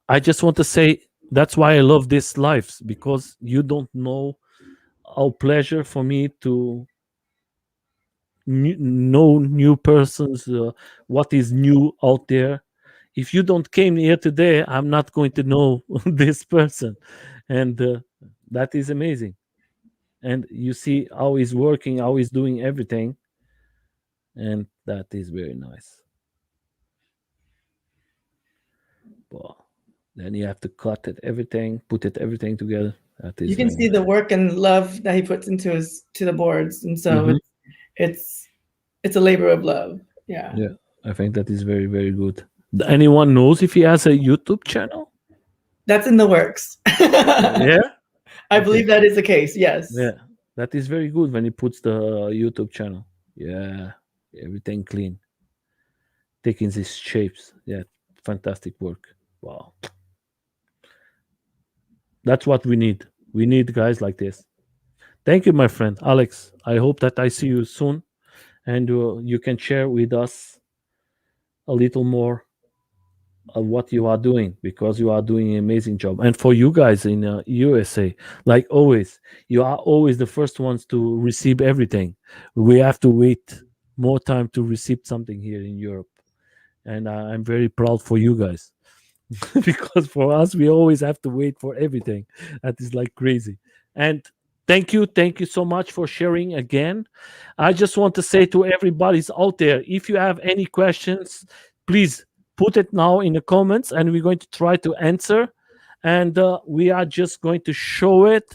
I just want to say that's why I love this lives, because you don't know how pleasure for me to know new persons, what is new out there. If you don't came here today, I'm not going to know this person, and that is amazing. And you see how he's working, how he's doing everything, and that is very nice. But then you have to cut it everything, put it everything together. That is You can very see nice. the work and love that he puts into his to the boards, and so Hmm. it's it's a labor of love. Yeah, Yeah, I think that is very very good. Anyone knows if he has a YouTube channel? that's in the works. Yeah. I Okay. believe that is the case. Yes. Yeah, that is very good when he puts the YouTube channel. Yeah, everything clean, taking these shapes. Yeah, fantastic work. Wow, that's what we need. We need guys like this. Thank you, my friend Alex. I hope that I see you soon, and you can share with us a little more of what you are doing, because you are doing an amazing job. And for you guys in USA, like always, you are always the first ones to receive everything. We have to wait more time to receive something here in Europe, and I'm very proud for you guys. Because for us, we always have to wait for everything. That is like crazy. And thank you so much for sharing again. I just want to say to everybody's out there, if you have any questions, please put it now in the comments, and we're going to try to answer. And we are just going to show it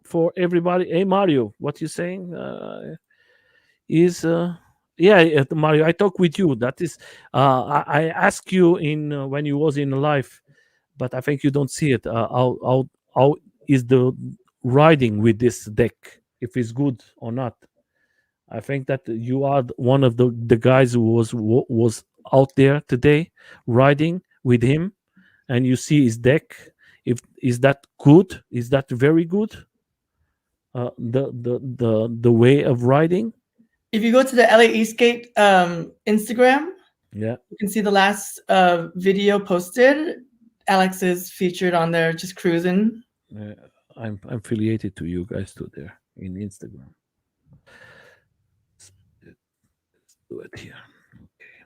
for everybody. Hey, Mario, what you saying? Is Yeah, Mario, I talk with you. That is, I ask you in when you was in life, but I think you don't see it. How is the riding with this deck, if it's good or not? I think that you are one of the guys who was out there today riding with him, and you see his deck. If is that good? Is that very good? The way of riding. If you go to the LA Eastgate Instagram, Yeah. you can see the last video posted. Alex is featured on there, just cruising. Uh, I'm affiliated to you guys too there in Instagram. Let's do it here. Okay.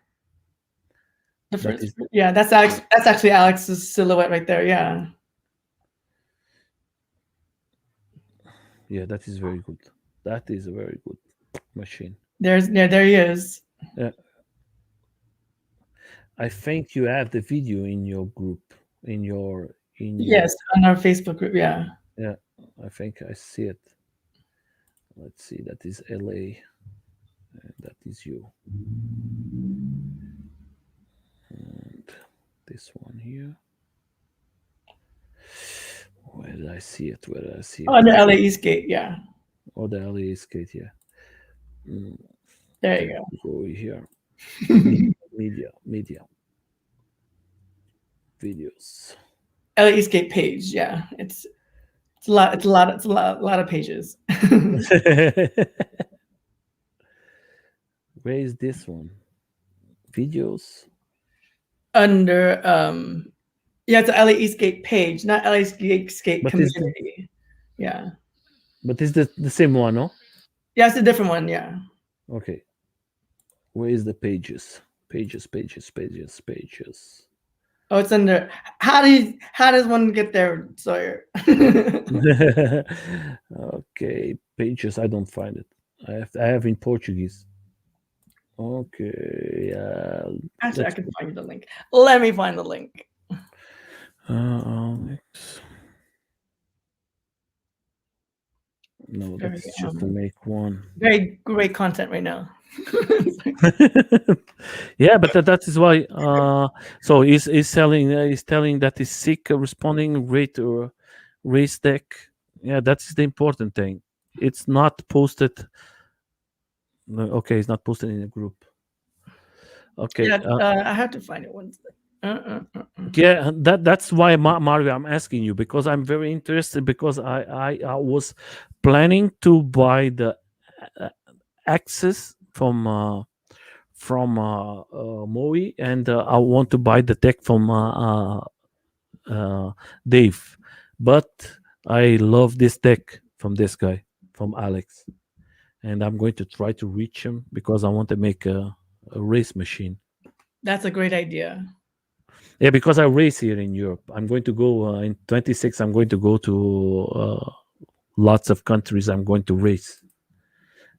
The That first, is yeah, that's Alex. That's actually Alex's silhouette right there. Yeah. Yeah, that is very good. That is a very good machine. There he is. Yeah, I think you have the video in your group, in your. Yes, on our Facebook group. Yeah. Yeah, I think I see it. Let's see. That is LA, and that is you. And this one here. Where did I see it? Where did I see Oh, it? on the LA Eastgate. Yeah. Oh, the LA skate here. Mm, There okay, you go here. go. Media, videos. LA Eastgate page. Yeah. It's a lot. It's a lot. It's a lot of pages. Where is this one? Videos. Under yeah, it's a LA Eastgate page, not LA Eastgate But is community. Yeah. the same one, no? Yeah, it's a different one. Yeah. Okay. Where is the pages? Pages. Oh, it's under. How does one get there, Sawyer? Okay, pages. I don't find it. I have in Portuguese. Okay, Actually, I let's. can find you the link. Let me find the link. Onyx. No, Very, that's just to make one. very great content right now. Yeah, but that is why. So he's telling that he's sick, responding rate or race deck. Yeah, that's the important thing. It's not posted. No, okay, it's not posted in a group. Okay, Yeah, I have to find it one. Yeah, that's why Mario, I'm asking you because I'm very interested because I was planning to buy the uh, access from Moe, and I want to buy the tech from uh, Dave, but I love this tech from this guy, from Alex, and I'm going to try to reach him because I want to make a race machine. That's a great idea. Yeah, because I race here in Europe. I'm going to go in 26. I'm going to go to lots of countries. I'm going to race,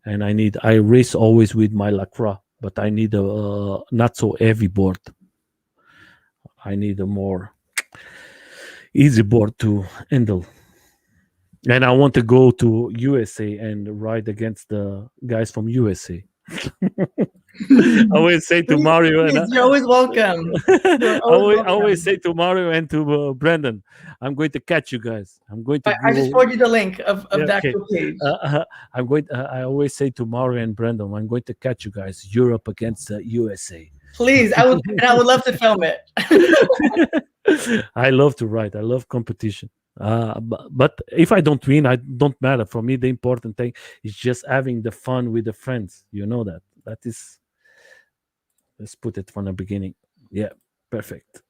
and I race always with my Lacroix, but I need a not so heavy board. I need a more easy board to handle. And I want to go to USA and ride against the guys from USA. I always say to Please, Mario and please, you're always welcome. You're always I always welcome. say to Mario and to Brandon, I'm going to catch you guys. I'm going to I just go. forwarded you the link of Yeah, the okay. actual page. I'm going. I always say to Mario and Brandon, I'm going to catch you guys. Europe against the USA. Please, I would love to film it. I love to ride. I love competition. But if I don't win, I don't matter. For me, the important thing is just having the fun with the friends. You know that. That is. Let's put it from the beginning. Yeah, perfect.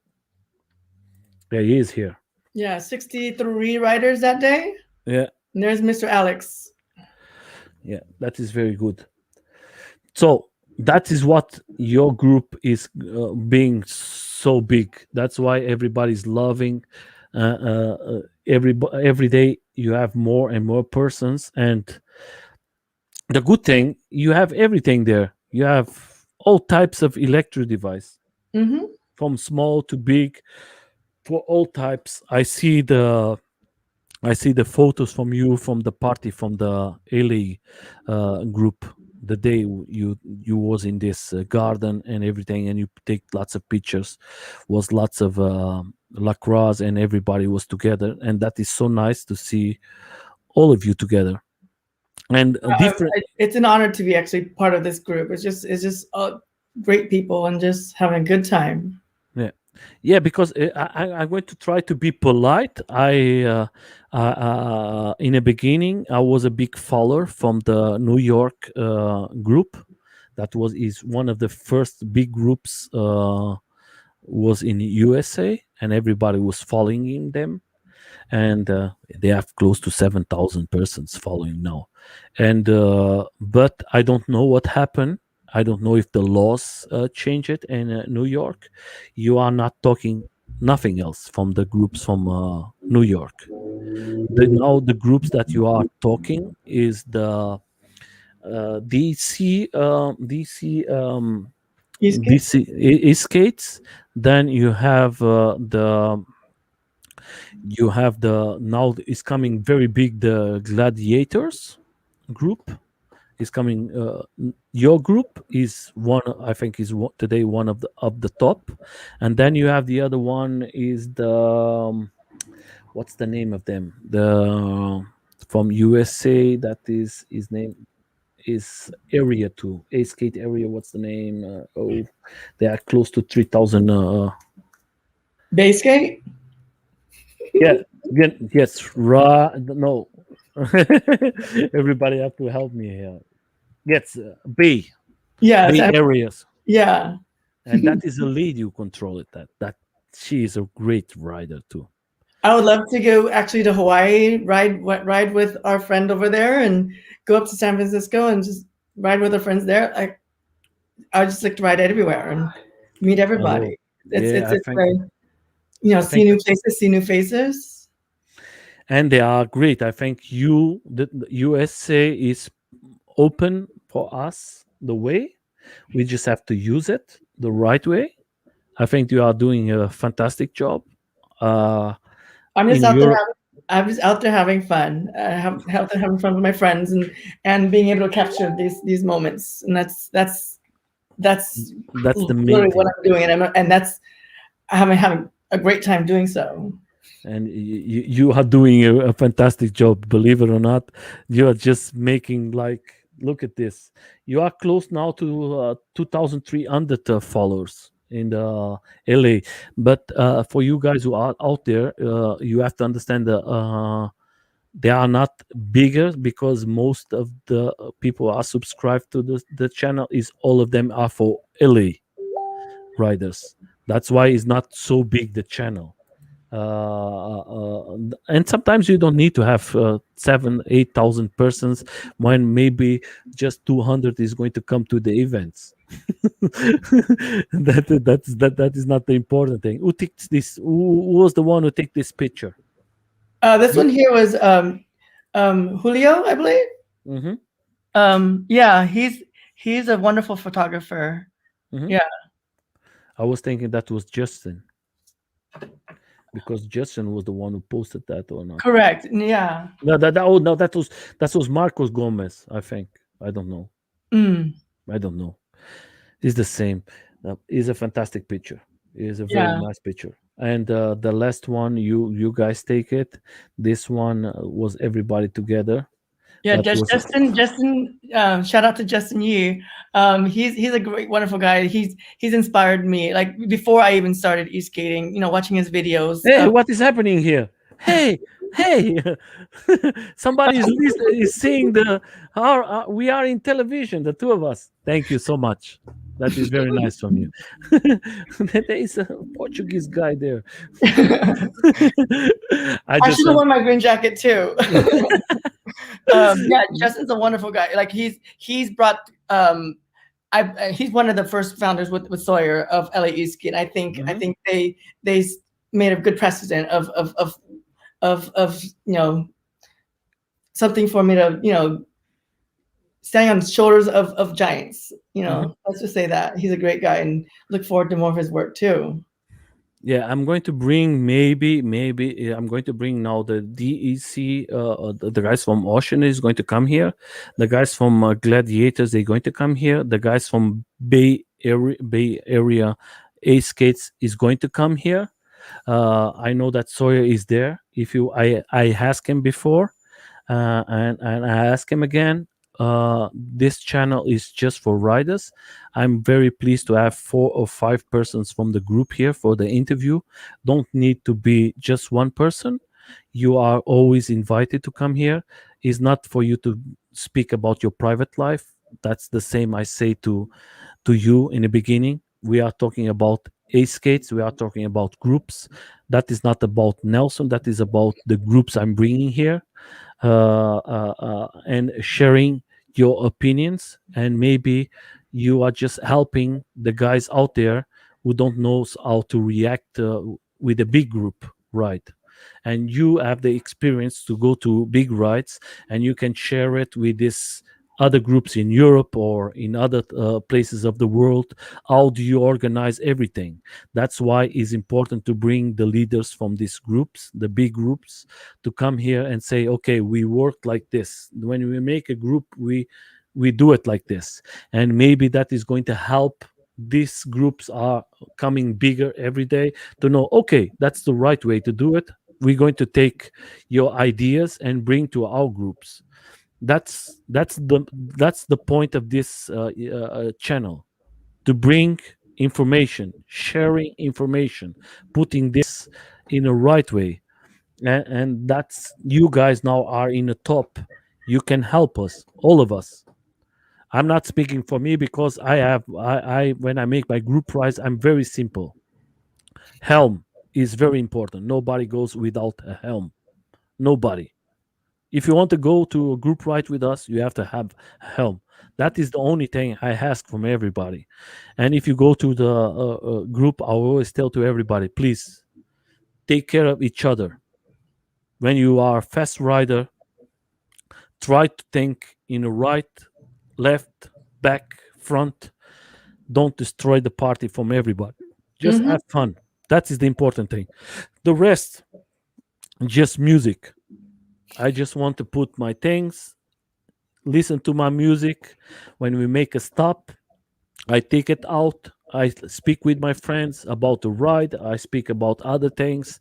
Yeah, he is here. Yeah, 63 riders that day. Yeah, And there's Mr. Alex. yeah, that is very good. So that is what your group is being so big. That's why everybody's loving. Every day you have more and more persons, and the good thing you have everything there. You have all types of electric device, Mm-hmm. from small to big, for all types. I see the photos from you from the party from the LA group. The day you was in this garden and everything, and you take lots of pictures. Was lots of lacrosse, and everybody was together, and that is so nice to see all of you together. And different. It's an honor to be actually part of this group. It's just great people and just having a good time. Yeah, yeah. Because I'm going to try to be polite. In the beginning, I was a big follower from the New York group. That is one of the first big groups. Was in USA, and everybody was following them, and they have close to 7,000 persons following now. And but I don't know what happened. I don't know if the laws change it in New York. You are not talking nothing else from the groups from New York. Now the groups that you are talking is the Eastgate? DC skates. Then you have the now is coming very big, the gladiators group is coming. Your group is one, I think, is today one of the top, and then you have the other one is the what's the name of them, the from USA, that is his name is area 2 a skate area. What's the name? They are close to 3,000. Baysgate? Yeah, yes, no. Everybody have to help me here. Yes, Yes. Bay areas, Yeah. and that is a lady who control it. That she is a great rider too. I would love to go actually to Hawaii, ride with our friend over there, and go up to San Francisco and just ride with our friends there. I would just like to ride everywhere and meet Oh, everybody. It's yeah, it's I it's think like, I see think new that, places, see new faces. and they are great. I think the USA is open for us the way. We just have to use it the right way. I think you are doing a fantastic job. Uh, I'm just in out there Europe. I'm just out there having fun, out there having fun with my friends and being able to capture these moments. And that's That's the main literally what thing. I'm doing, and that's I'm having a great time doing so. And you are doing a fantastic job, believe it or not. You are just making, like, look at this. You are close now to 2,300 followers in the LA. But for you guys who are out there, you have to understand that they are not bigger because most of the people who are subscribed to the channel is all of them are for LA riders. That's why it's not so big the channel. And sometimes you don't need to have 7 8,000 persons when maybe just 200 is going to come to the events. That is not the important thing. Who takes this? Who was the one who take this picture? This one here was Julio, I believe. Mm-hmm, Yeah, he's a wonderful photographer. mm-hmm. Yeah, I was thinking that was Justin because Justin was the one who posted that or not. correct. Yeah. No, oh no, that was Marcos Gomez. I think. I don't know. Mm, I don't know. It's the same. It's a fantastic picture. It's a very yeah. nice picture. And the last one, you guys take it. This one was everybody together. Yeah, That was Justin, shout out to Justin Yu. He's a great, wonderful guy. He's inspired me. Like before I even started e-skating, watching his videos. hey, what is happening here? Hey, hey, somebody is seeing we are in television, the two of us. Thank you so much. That is very nice from you. There is a Portuguese guy there. I I just should have want. worn my green jacket too. Yeah, Justin's a wonderful guy. Like he's brought he's one of the first founders with Sawyer of LA e-ski, and I Mhm. think they made a good precedent of something for me to standing on the shoulders of giants. Mhm. Let's just say that he's a great guy, and look forward to more of his work too. Yeah, I'm going to bring maybe I'm going to bring now the DEC. The guys from Ocean is going to come here. The guys from Gladiators they're going to come here. The guys from Bay Area A Skates is going to come here. I know that Sawyer is there. If you, I asked him before, and I ask him again. This channel is just for riders. I'm very pleased to have 4 or 5 persons from the group here for the interview. Don't need to be just one person. You are always invited to come here. It's not for you to speak about your private life. That's the same I say to you in the beginning. We are talking about A skates. We are talking about groups. That is not about Nelson. That is about the groups I'm bringing here, and sharing your opinions, and maybe you are just helping the guys out there who don't know how to react with a big group, right? And you have the experience to go to big rides, and you can share it with this other groups in Europe or in other places of the world. How do you organize everything? That's why it's important to bring the leaders from these groups, the big groups, to come here and say, okay, we work like this. When we make a group, we do it like this, and maybe that is going to help. These groups are coming bigger every day to know, okay, that's the right way to do it. We're going to take your ideas and bring to our groups. That's the point of this channel, to bring information, sharing information, putting this in a right way. And that's, you guys now are in the top. You can help us, all of us. I'm not speaking for me because I when I make my group prize, I'm very simple. Helm is very important. Nobody goes without a helm. Nobody. If you want to go to a group ride with us, you have to have a helm. That is the only thing I ask from everybody. And if you go to the group, I always tell to everybody, please take care of each other. When you are a fast rider, try to think in the right, left, back, front. Don't destroy the party from everybody. Just Hmm. have fun. That is the important thing. The rest, just music. I just want to put my things, listen to my music. When we make a stop, I take it out. I speak with my friends about the ride. I speak about other things,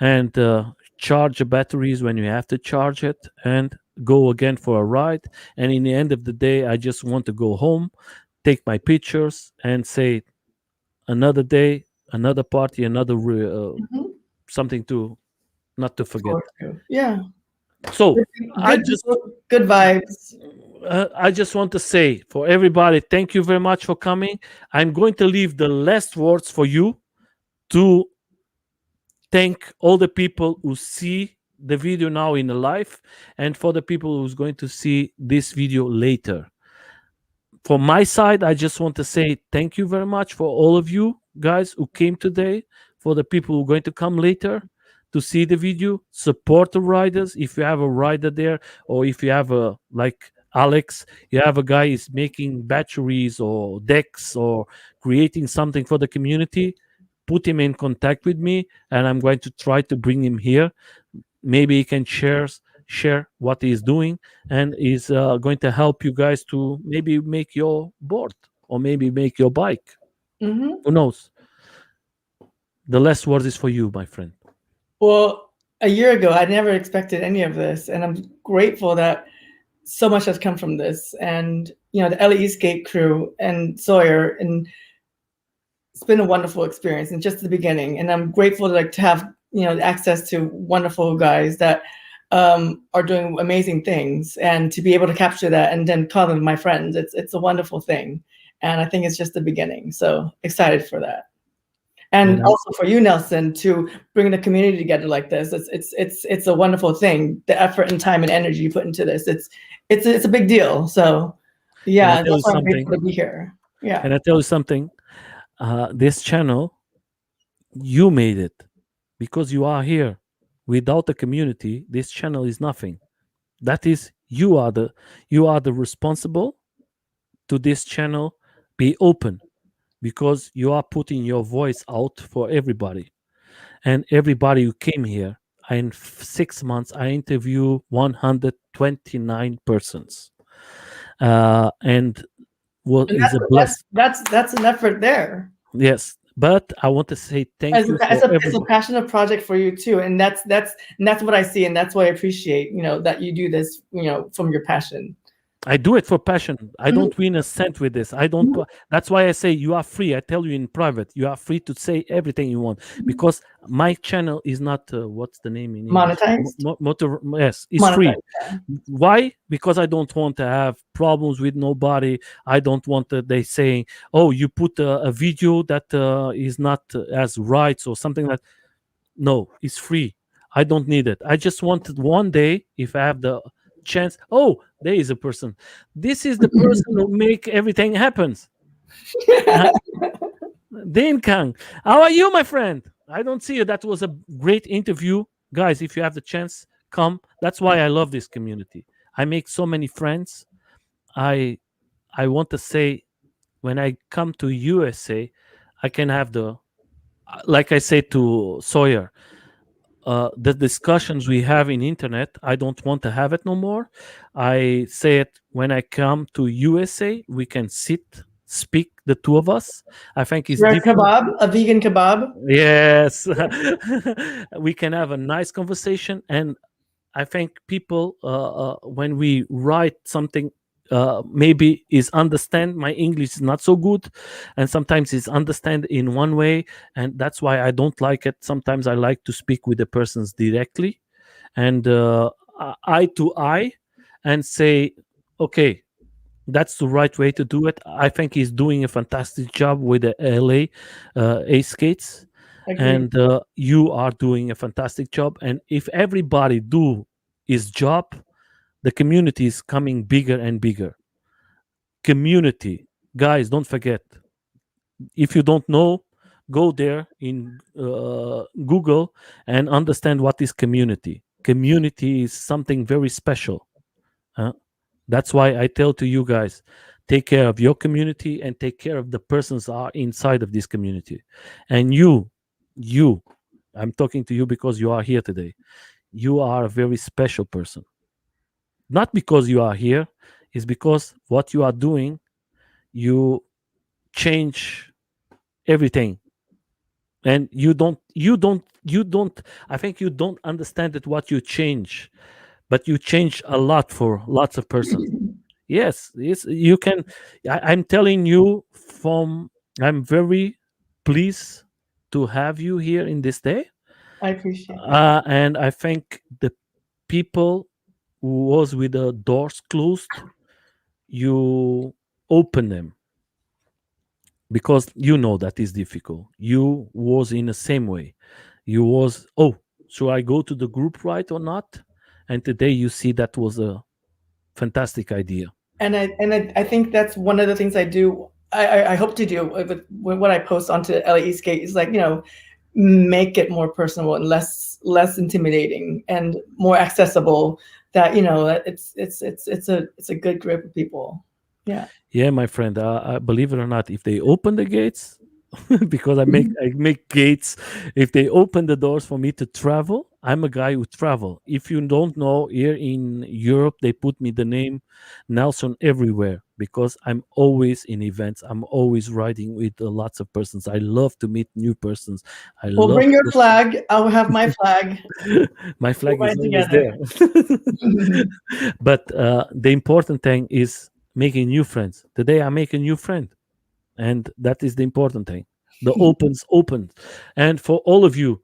and charge the batteries when you have to charge it, and go again for a ride. And in the end of the day, I just want to go home, take my pictures, and say, another day, another party, another Mhm. something to not to Look forget. forward to. Yeah. So I Good just people, good vibes. I just want to say for everybody, thank you very much for coming. I'm going to leave the last words for you to thank all the people who see the video now in the live, and for the people who's going to see this video later. From my side, I just want to say thank you very much for all of you guys who came today, for the people who are going to come later to see the video. Support the riders. If you have a rider there, or if you have a, like Alex, you have a guy is making batteries or decks or creating something for the community, put him in contact with me, and I'm going to try to bring him here. Maybe he can share what he's doing, and is going to help you guys to maybe make your board or maybe make your bike. Hmm. Who knows? The last word is for you, my friend. Well, a year ago, I never expected any of this, and I'm grateful that so much has come from this. And the LA Eastgate crew and Sawyer, and it's been a wonderful experience, and just the beginning. And I'm grateful to have access to wonderful guys that are doing amazing things, and to be able to capture that and then call them my friends. It's a wonderful thing, and I think it's just the beginning. So excited for that. And And also for you, Nelson, to bring the community together like this. It's a wonderful thing. The effort and time and energy you put into this. It's a big deal. So and I yeah, tell you that's why I'm something. grateful to be here. Yeah. And I tell you something. This channel, you made it because you are here. Without the community, this channel is nothing. That is, you are the responsible to this channel be open, because you are putting your voice out for everybody, and everybody who came here. In 6 months, I interview 129 persons, and what And is a that's bless. that's that's an effort there. Yes, but I want to say thank As a, you as for a, it's a everybody. passionate project for you too, and that's what I see, and that's why I appreciate that you do this from your passion. I do it for passion. I Mhm. don't win a cent with this. I don't. That's why I say you are free. I tell you in private, you are free to say everything you want, because my channel is not what's the name in English? Monetized. Motor. Yes, it's free. Monetized. Yeah. Why? Because I don't want to have problems with nobody. I don't want they saying, "Oh, you put a video that is not as rights or something like." No, it's free. I don't need it. I just wanted one day, if I have the chance. Oh, there is a person. This is the person who make everything happens. Uh, Dane Kang, how are you, my friend? I don't see you. That was a great interview, guys. If you have the chance, come. That's why I love this community. I make so many friends. I I want to say, when I come to USA, I can have the, like I say to Sawyer, the discussions we have in internet, I don't want to have it no more. I say it, when I come to USA, we can sit, speak, the two of us. I think it's For a different. kebab, a vegan kebab. Yes. We can have a nice conversation, and I think people, when we write something, maybe is understand my English is not so good, and sometimes is understand in one way, and that's why I don't like it. Sometimes I like to speak with the persons directly, and eye to eye, and say, okay, that's the right way to do it. I think he's doing a fantastic job with the LA Ace Skates, Agree. and you are doing a fantastic job. And if everybody do his job, the community is coming bigger and bigger. Community, guys, don't forget. If you don't know, go there in Google and understand what is community. Community is something very special. huh? That's why I tell to you guys, take care of your community and take care of the persons that are inside of this community. And you, I'm talking to you because you are here today. You are a very special person. Not because you are here, it's because what you are doing, you change everything. And you don't, I think you don't understand it what you change, but you change a lot for lots of persons. Yes, you can. I'm telling you, I'm very pleased to have you here in this day. I appreciate that. And I think the people who was with the doors closed, you open them, because you know that is difficult. You was in the same way. You was, oh, should I go to the group right or not? And today you see that was a fantastic idea. And I think that's one of the things I do. I hope to do with what I post onto LA Eastgate is like, make it more personal and less intimidating and more accessible. That it's a good group of people. Yeah. Yeah, my friend. Believe it or not, if they open the gates, because I make gates. If they open the doors for me to travel, I'm a guy who travel. If you don't know, here in Europe, they put me the name Nelson everywhere because I'm always in events. I'm always riding with lots of persons. I love to meet new persons. I Well, love bring your flag. I'll have my flag. my flag We'll is ride always together. there. But the important thing is making new friends. Today, I make a new friend, and that is the important thing. The opens. And for all of you,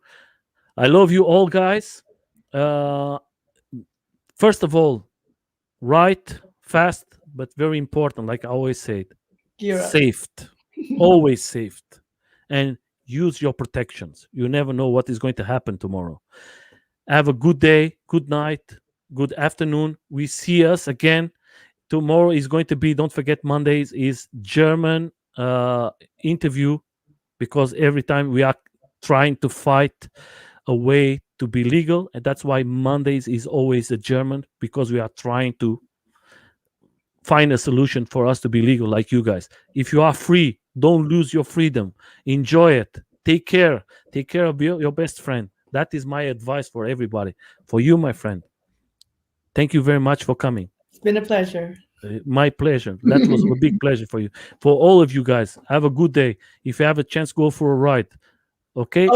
I love you all, guys. uh First of all, write fast, but very important, like I always said, Gear up. saved, always saved, and use your protections. You never know what is going to happen tomorrow. Have a good day, good night, good afternoon. We see us again tomorrow. Is going to be, don't forget, Mondays is German interview, because every time we are trying to fight a way to be legal, and that's why Mondays is always a German, because we are trying to find a solution for us to be legal, like you guys. If you are free, don't lose your freedom. Enjoy it. Take care of your best friend. That is my advice for everybody. For you, my friend, thank you very much for coming. It's been a pleasure. My pleasure. That was a big pleasure for you. For all of you guys, have a good day. If you have a chance, go for a ride. Okay.